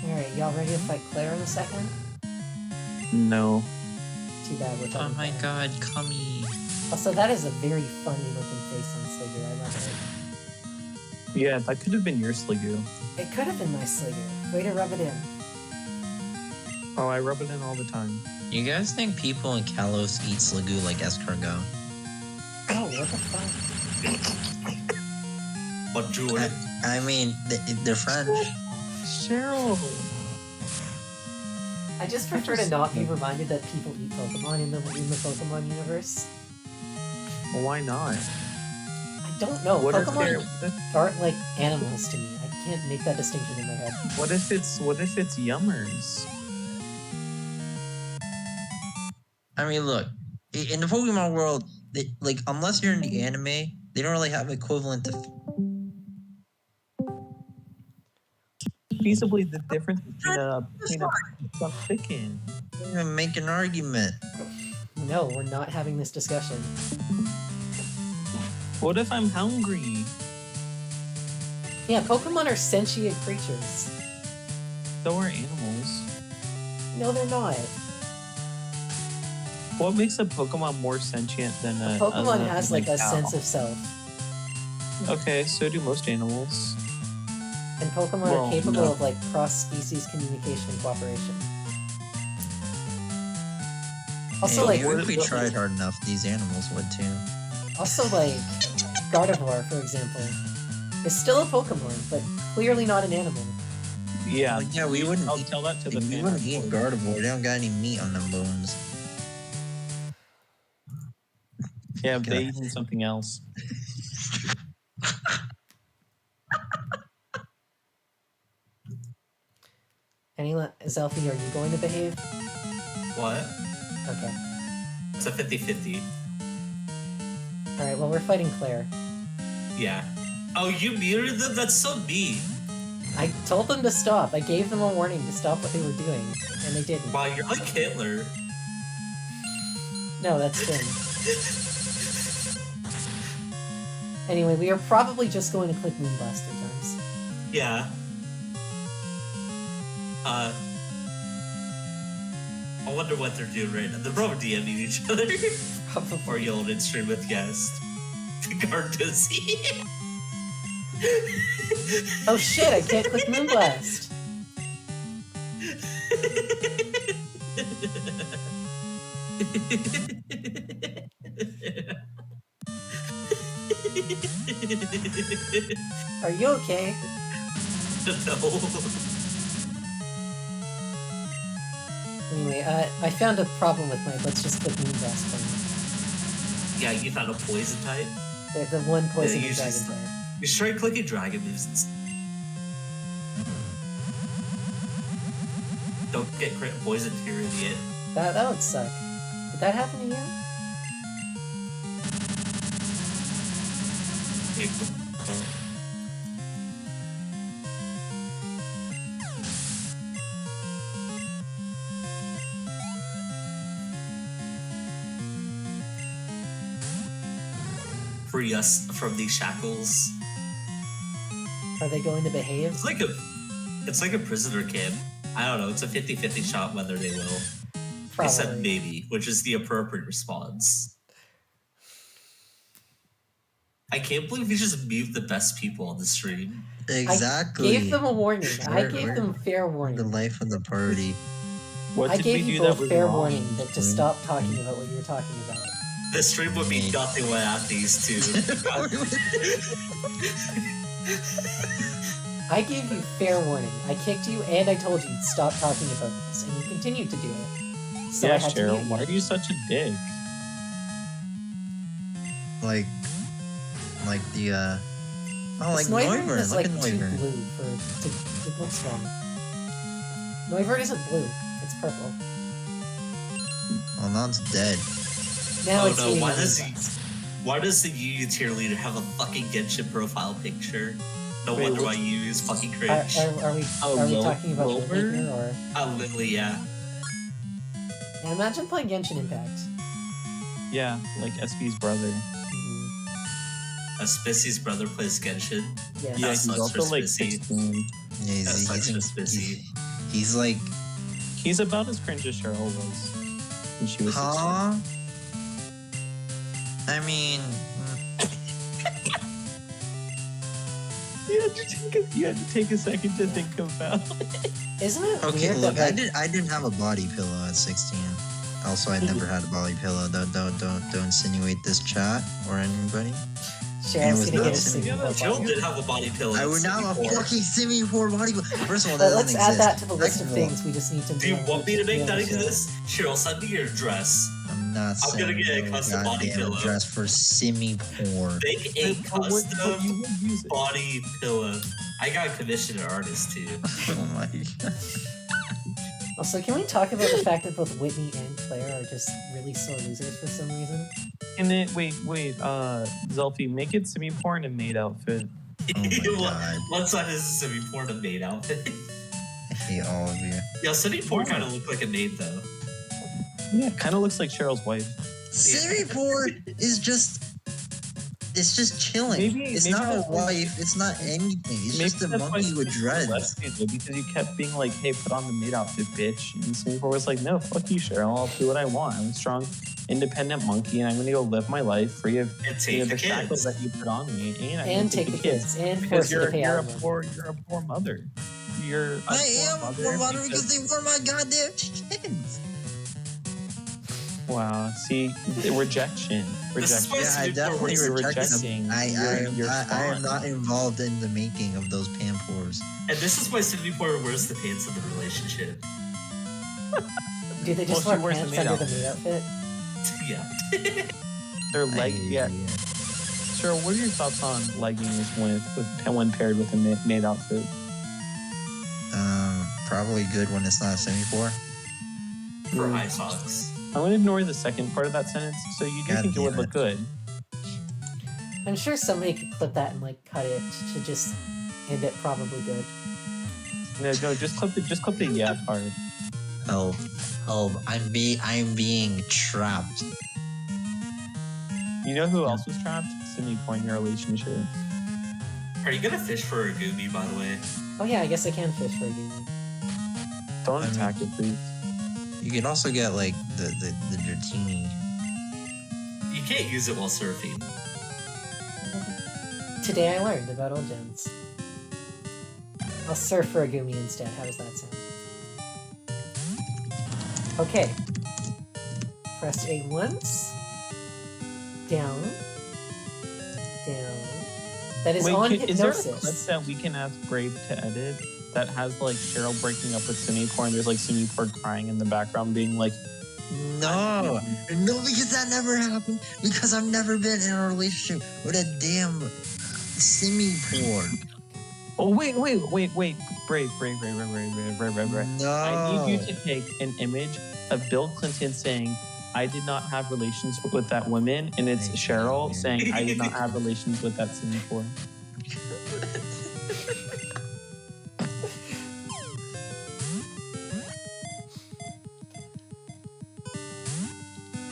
Alright, y'all ready to fight Claire in a second? No. Too bad we're Oh talking my about it. god, Kami. Also, that is a very funny looking face on Sligger. I love it. Yeah, that could have been your Sliggoo. It could have been my Sligger. Way to rub it in. Oh, I rub it in all the time. You guys think people in Kalos eat Sligoo like escargot? Oh, what the fuck? But Julie, I mean, they're French. Cheryl! I just prefer to not be reminded that people eat Pokemon in the Pokemon universe. Well, why not? I don't know. What if Pokemon aren't like animals to me. I can't make that distinction in my head. What if it's yummers? I mean, look, in the Pokemon world, like, unless you're in the anime, they don't really have equivalent to. Feasibly, the difference between a stuffed chicken. Don't even make an argument. No, we're not having this discussion. What if I'm hungry? Yeah, Pokemon are sentient creatures. So are animals. No, they're not. What makes a Pokemon more sentient than a Pokemon has like a cow? sense of self. Okay, so do most animals. And Pokemon Well, are capable no. of like cross-species communication and cooperation. Also, Hey, like, if we tried hard enough, these animals would too. also like, Gardevoir, for example, is still a Pokemon, but clearly not an animal. Yeah. Like, yeah, we wouldn't. I'll tell that to the We fan wouldn't eat report. Gardevoir. They don't got any meat on them bones. Yeah, they eating something else. Zelfie, are you going to behave? What? Okay. It's a 50-50. Alright, well, we're fighting Claire. Yeah. Oh, you muted them? That's so mean. I told them to stop. I gave them a warning to stop what they were doing, and they didn't. Wow, you're like Hitler. No, that's Finn. Anyway, we are probably just going to click Moonblast 3 times. Yeah. I wonder what they're doing right now. They're probably DMing each other. Probably. Or yelling in stream with guest. Gardazi. Oh shit, I can't click Moonblast! Are you okay? No. Anyway, I found a problem with my let's just click Moonblast thing. Yeah, you found a poison type? The one poison you dragon just- type. You straight clicking dragon moves. Don't get crit poisoned here, idiot. That would suck. Did that happen to you? Free us from these shackles. Are they going to behave? It's like a prisoner camp. I don't know, it's a 50-50 shot whether they will. Probably. I said maybe, which is the appropriate response. I can't believe you just mute the best people on the stream. Exactly. I gave them a warning. I gave We're them fair warning. the life of the party. What I did gave we you do that both was fair wrong? warning that to stop talking about what you were talking about. This stream would be nothing without these two. I gave you fair warning. I kicked you and I told you to stop talking about this, and you continued to do it. So I Yeah, had to Cheryl, mute why you. are you such a dick? Like the oh, like This Noivern Noivern. is Look like at too Noivern. blue it looks wrong. Noivern isn't blue, it's purple. Well, now it's dead. Now Oh it's no, eating why the does Moonblast. Why does the Yu tier leader have a fucking Genshin profile picture? No Wait, wonder why what's- Yu is fucking Are cringe. we talking about Wilbur? Lily here, or... Lily, yeah. Yeah, imagine playing Genshin Impact. Yeah, like SB's brother. Mhm. Spissy's brother plays Genshin. Yes. Yeah, That he's sucks also for like Spissy. 16. Yeah, That sucks for Spissy. he's like, He's about as cringe as Cheryl was when she was 16. huh? I mean, You had to take a second to think about. Isn't it okay, weird look, that, like, I didn't have a body pillow at 16. Also, I never had a body pillow. Don't insinuate this chat or anybody. Cheryl's was gonna not get a sitting- single Jill body? did have a body pillow. I would now have a fucking semi-poor body pillow. First of all, that Well, doesn't let's add exist. that to the list of Second of all, things we just need to Do you want me to make that exist? exist? Cheryl, send me your address. I'm not I'm gonna saying get a no custom body goddamn pillow. dress for semi-poor. Make a But you custom would use it. body pillow. I got a commissioned artist too. Oh my god. Also, can we talk about the fact that both Whitney and Claire are just really sore losers for some reason? And then wait, Zelfie, make it semi-porn and maid outfit. Oh my god. One side is a semi-porn and maid outfit. I hate all of you. Yeah, semi-porn kind of look like a maid though. Yeah, kind of looks like Cheryl's wife. Semi-poor is just... It's just chilling. It's maybe not a that's why- wife. It's not anything. It's Maybe just a that's why monkey with Semi-porn dreads. left you, though, because you kept being like, "Hey, put on the maid outfit, bitch," and Semi-porn was like, "No, fuck you, Cheryl. I'll do what I want. I'm a strong, independent monkey, and I'm gonna go live my life free of And the take the shackles kids. that you put on me, and I'm And gonna take the kids, and force because you to pay you're a alimony. you're a poor mother. You're a I am a poor mother because they were my goddamn kids. Wow, see, the rejection. This is why Yeah, I semi-porn definitely works. You're reject them. rejecting I your am spawn. not involved in the making of those pampors. And this is why semi-porn wears the pants in the relationship. Do they just Well, she wear wears the pants maid under the maid outfit? Yeah. They're leg. Yeah. Sure. What are your thoughts on leggings when paired with a maid outfit? Probably good when it's not a semi-4. For high socks. I'm going to ignore the second part of that sentence. So you do think it would look good? I'm sure somebody could clip that and like cut it to just end it probably good. No, just clip the yeah part. Oh, I'm being trapped. You know who else was trapped? Simi Point in your relationship. Are you gonna fish for a gooby, by the way? Oh yeah, I guess I can fish for a gooby. Don't attack it, please. You can also get like the dratini. You can't use it while surfing. Today I learned about old gens. I'll surf for a goomy instead. How does that sound? Okay. Press A once. Down. Down. That is on hypnosis. Is there a clip that we can ask Brave to edit that has like Cheryl breaking up with Simi-Poor and there's like Simi-Poor crying in the background being like, No, because that never happened. Because I've never been in a relationship with a damn Simi-Poor. oh wait, Brave. No. I need you to take an image of Bill Clinton saying, I did not have relations with that woman, and it's Cheryl saying, I did not have relations with that Simi-Poor.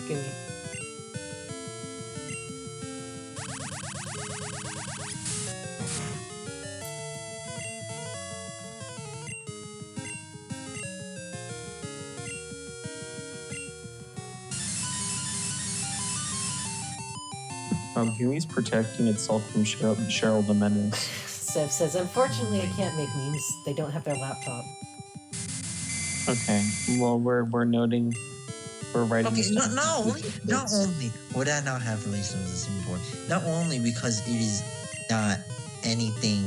Give me. Gumi's protecting itself from Cheryl the Menace. Sev says, unfortunately, I can't make memes. They don't have their laptop. Okay, well, we're noting, we're writing. Okay, not only would I not have relations with a Simi-Poor, not only because it is not anything.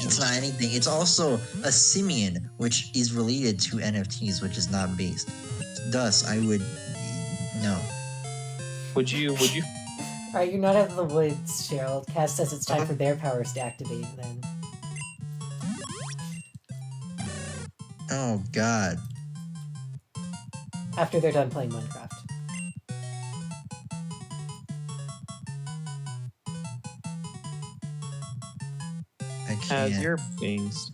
It's not anything. It's also a simian, which is related to NFTs, which is not based. Thus, I would no. Would you? Alright, you're not out of the woods, Cheryl. Kaz says it's time for their powers to activate then. Oh God. After they're done playing Minecraft. I can't. Kaz, you're based.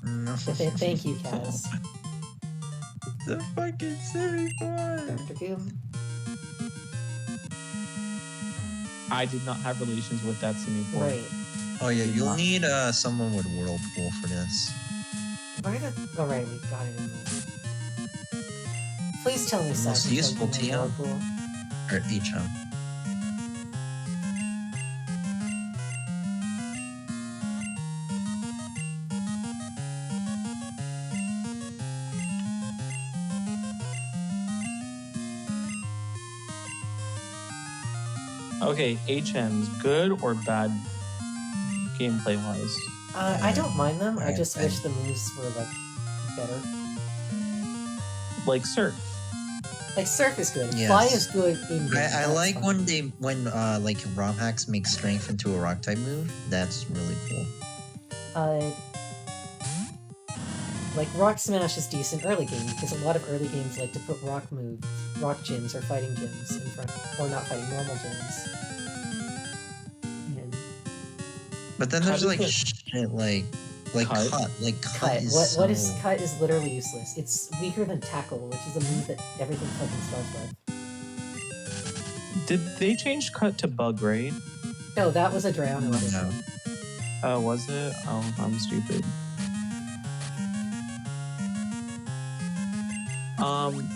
No. Thank you, Kaz. The fucking Simi-Poor. Dr. Goom. Right. I did not have relations with that Simi-Poor. Right. Oh yeah, you'll need someone with Whirlpool for this. Where the... Oh, right, we got it in there. Please tell me The most something. useful TM. Or HM. Okay, HM's good or bad gameplay wise? I don't mind them. I just Right. wish the moves were, like, better. Like Surf. Like, Surf is good. Yes. Fly is good in game. I That's like fine. when like ROM hacks make strength into a rock type move. That's really cool. Like, Rock Smash is decent early game, because a lot of early games like to put rock gyms or fighting gyms in front, or not fighting, normal gyms. And But then Cut there's is like good. shit like Cut? cut. Like cut Cut. is What is so- Cut is literally useless. It's weaker than Tackle, which is a move that everything fucking starts with. Did they change Cut to Bug, right? No, that was a Drayano No. edition. Oh, was it? Oh, I'm stupid.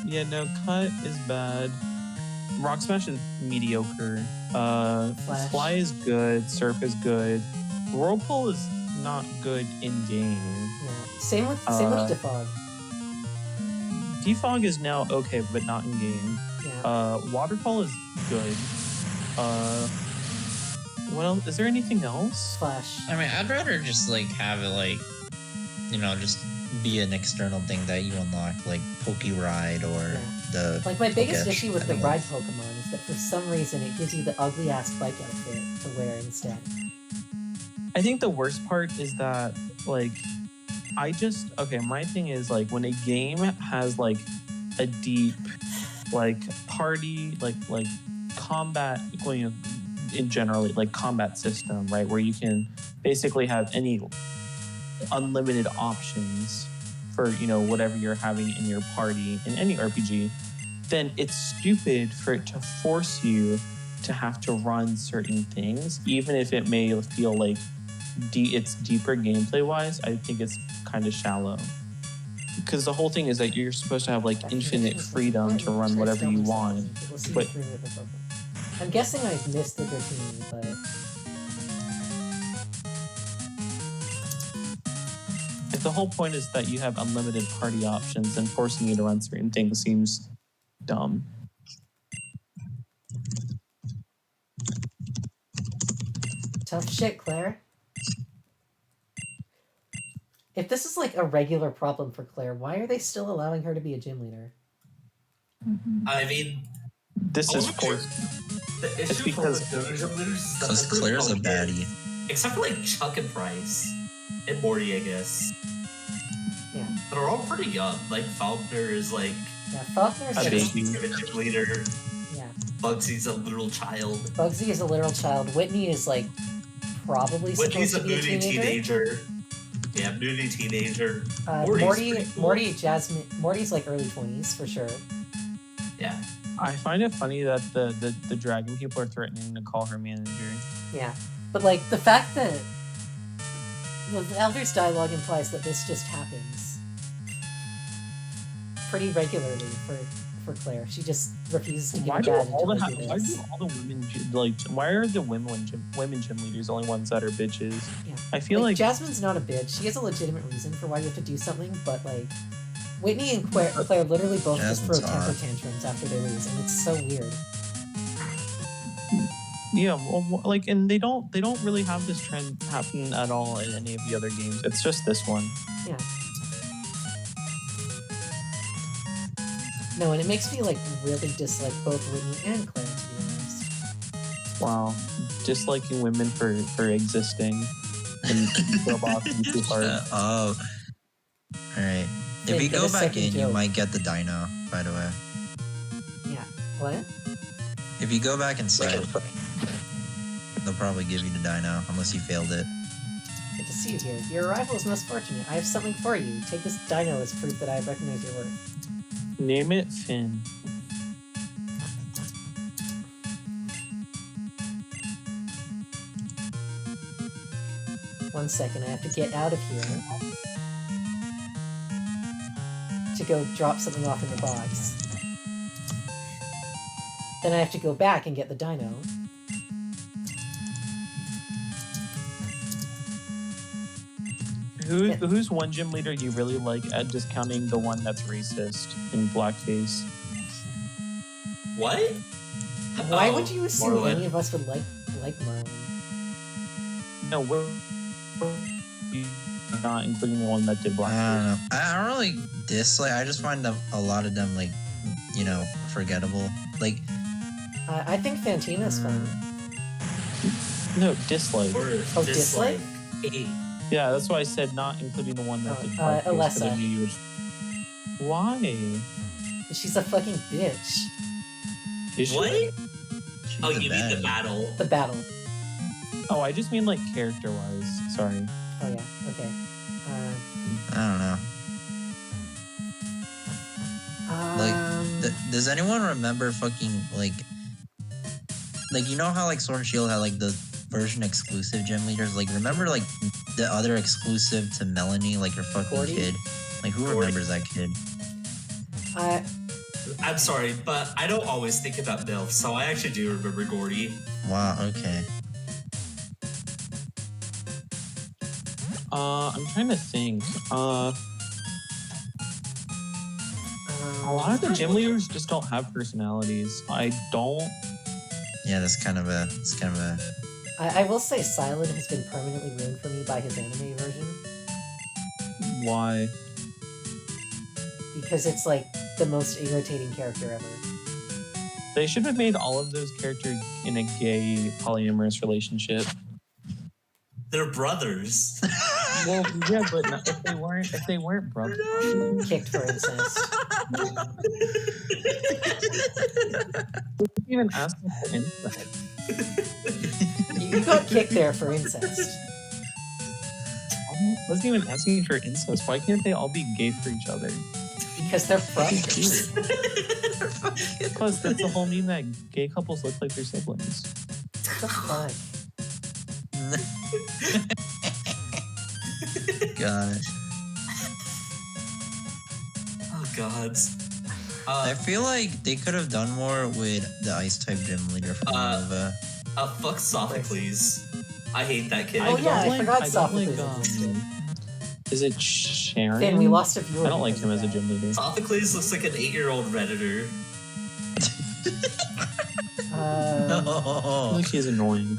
Yeah, no, Cut is bad. Rock Smash is mediocre. Flash. Fly is good. Surf is good. Whirlpool is not good in game. Yeah. Same with Defog. Defog is now okay, but not in game. Yeah. Waterfall is good. What else? Is there anything else? Flash. I mean, I'd rather just like have it like, you know, just be an external thing that you unlock, like Poke Ride or Yeah. the. Like, my biggest Poke issue with the anything ride else. Pokemon is is that for some reason it gives you the ugly ass bike outfit to wear instead. I think the worst part is that, like, my thing is, like, when a game has, like, a deep, like, party, like combat, in general, like, combat system, right, where you can basically have any unlimited options for, whatever you're having in your party in any RPG, then it's stupid for it to force you to have to run certain things, even if it may feel like it's deeper gameplay wise. I think it's kind of shallow, because the whole thing is that you're supposed to have like infinite freedom to run whatever you want. But I'm guessing I missed the Dratini, but if the whole point is that you have unlimited party options, and forcing you to run certain things seems dumb. tough shit, Claire. If this is like a regular problem for Claire, why are they still allowing her to be a gym leader? I mean, This is forced. the issue because Claire's a baddie. Except for like Chuck and Price and Morty, I guess. Yeah. But are all pretty young. Like Faulkner is like Faulkner's a like baby. a gym leader. Yeah. Bugsy's a literal child. Bugsy is a literal child. Whitney is like probably Whitney's supposed to be a teenager. Yeah, moody teenager. Morty's like early 20s for sure. Yeah. I find it funny that the dragon people are threatening to call her manager. Yeah. But like the fact that the Elder's dialogue implies that this just happens pretty regularly for Claire. She just refuses to give a bad until they do Why this. do all the women why are the women gym leaders the only ones that are bitches? Yeah. I feel like Jasmine's not a bitch. She has a legitimate reason for why you have to do something, but like Whitney and Claire literally both just throw temper tantrums after they lose, and it's so weird. Yeah, well, like, and they don't really have this trend happen at all in any of the other games. It's just this one. Yeah. No, and it makes me like really dislike both Whitney and Claire, to be honest. Wow, disliking women for existing and robots and too hard. Oh, all right. If you go back in, you might get the dino. By the way. Yeah. What? If you go back inside, they'll probably give you the dino unless you failed it. Good to see you here. Your arrival is most fortunate. I have something for you. Take this dino as proof that I recognize your worth. Name it Finn. One second, I have to get out of here to go drop something off in the box. Then I have to go back and get the dino. Who's one gym leader you really like, at discounting the one that's racist in blackface? What? Why would you assume Marlon. any of us would like Marlon? No, we're not including the one that did blackface. I don't know. I don't really dislike. I just find a lot of them like, forgettable. Like, I think Fantina's fun. No, dislike. Oh, dislike? Yeah, that's why I said not including the one that did blackface. Alessa. Why? She's a fucking bitch. Is she? What? Oh, the you mean the battle? The battle. Oh, I just mean like character-wise. Sorry. Oh yeah. Okay. I don't know. Does anyone remember fucking like you know how like Sword and Shield had like the version exclusive gym leaders? Like, remember like the other exclusive to Melanie, like her fucking Gordy? kid? Like, who remembers that kid? I'm sorry, but I don't always think about MILF, so I actually do remember Gordy. Wow. Okay. I'm trying to think. A lot of the gym leaders just don't have personalities. I don't. Yeah, that's kind of a. I will say Silent has been permanently ruined for me by his anime version. Why? Because it's like the most irritating character ever. They should have made all of those characters in a gay polyamorous relationship. They're brothers. Well, yeah, but if they weren't brothers, Kicked for incest. even asking for incest. You got kicked there for incest. I wasn't even asking for incest. Why can't they all be gay for each other? Because they're brothers. Plus, that's the whole meme that gay couples look like their siblings. What the fuck? Got it. Oh god. I feel like they could have done more with the ice type gym leader from Nova. Fuck Sophocles. I hate that kid. Oh, yeah, I forgot don't Sophocles like, existed. is it Sharon? Finn, we lost a viewer. I don't like him as a gym leader. Sophocles looks like an 8-year-old Redditor. I feel like he's annoying.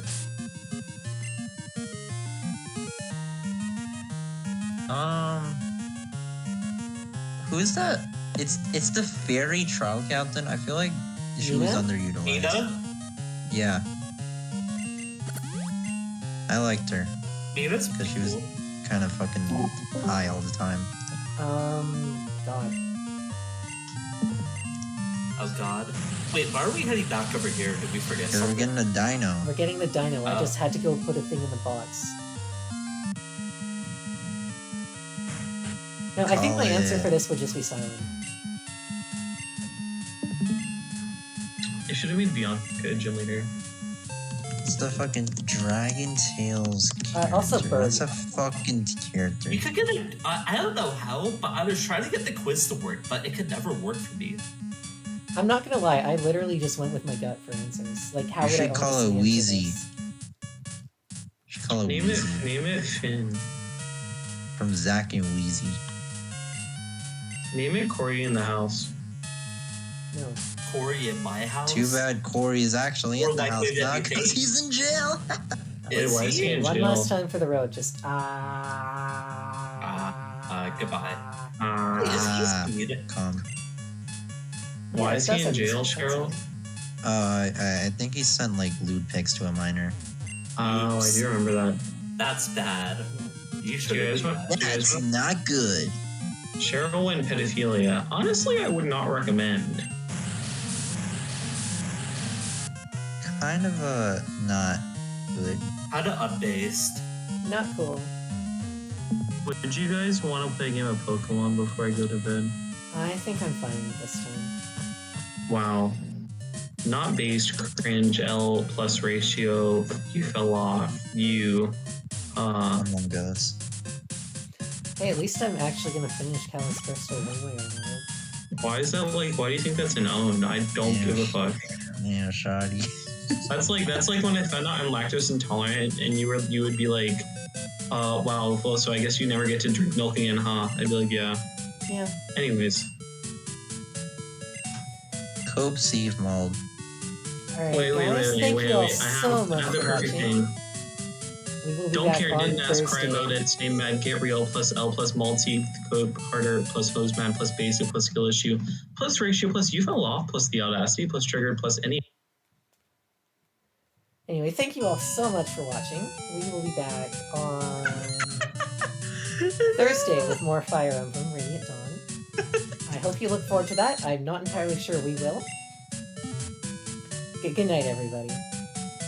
Who is that? It's the fairy trial captain. I feel like she was Nina? underutilized. Nina? Yeah. I liked her Nina's because she was kind of fucking high all the time. God. Oh god. Wait, why are we heading back over here? Did we forget Because we're something? getting a dino. We're getting the dino. I just had to go put a thing in the box. No, I think my answer for this would just be silent. It should have been Bianca, gym leader. It's the fucking Dragon Tales character. Also Bird. That's a fucking character. You could get it. I don't know how, but I was trying to get the quiz to work, but it could never work for me. I'm not gonna lie, I literally just went with my gut for answers. Like, how You would I should call it honestly answer Wheezy. this? You should call it Name Wheezy. it Finn. From Zack and Wheezy. Name it Corey in the house. No. Corey in my house. Too bad Corey is actually More in the house likely than now you because think. he's in jail. Is Why is he he? in One jail? last time for the road, just Goodbye. Ah. Is he speed? Come. Why is he in jail, That's Cheryl? I think he sent like lewd pics to a minor. Oh, I do remember that. That's bad. You should Do you guys have. want- That's not good. Cheryl and pedophilia. Honestly, I would not recommend. Kind of not good. How to upbased. Not cool. Would you guys want to play a game of Pokemon before I go to bed? I think I'm fine this time. Wow. Not based, cringe, L plus ratio. You fell off. You. Among Us. Hey, at least I'm actually gonna finish Kalos Crystal one way or another. Why is that like? Why do you think that's an own? I don't Yeah. give a fuck. Yeah, shoddy. That's like when I found out I'm lactose intolerant, and you would be like, wow, well, so I guess you never get to drink milk again, huh? I'd be like, yeah. Yeah. Anyways, Cope Sieve mold. Alright, wait, guys, thank you all I so have much the for perfect watching. thing. We will be Don't back care, on didn't ask, cry Thursday. about it. Same mad, get real, plus L, plus multi, code harder, plus hoseman, plus basic, plus skill issue, plus ratio, plus you fell off, plus the audacity, plus trigger, plus any. Anyway, thank you all so much for watching. We will be back on Thursday with more Fire Emblem Radiant Dawn. I hope you look forward to that. I'm not entirely sure we will. Good night, everybody.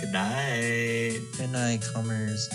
Good night. Good night, comers.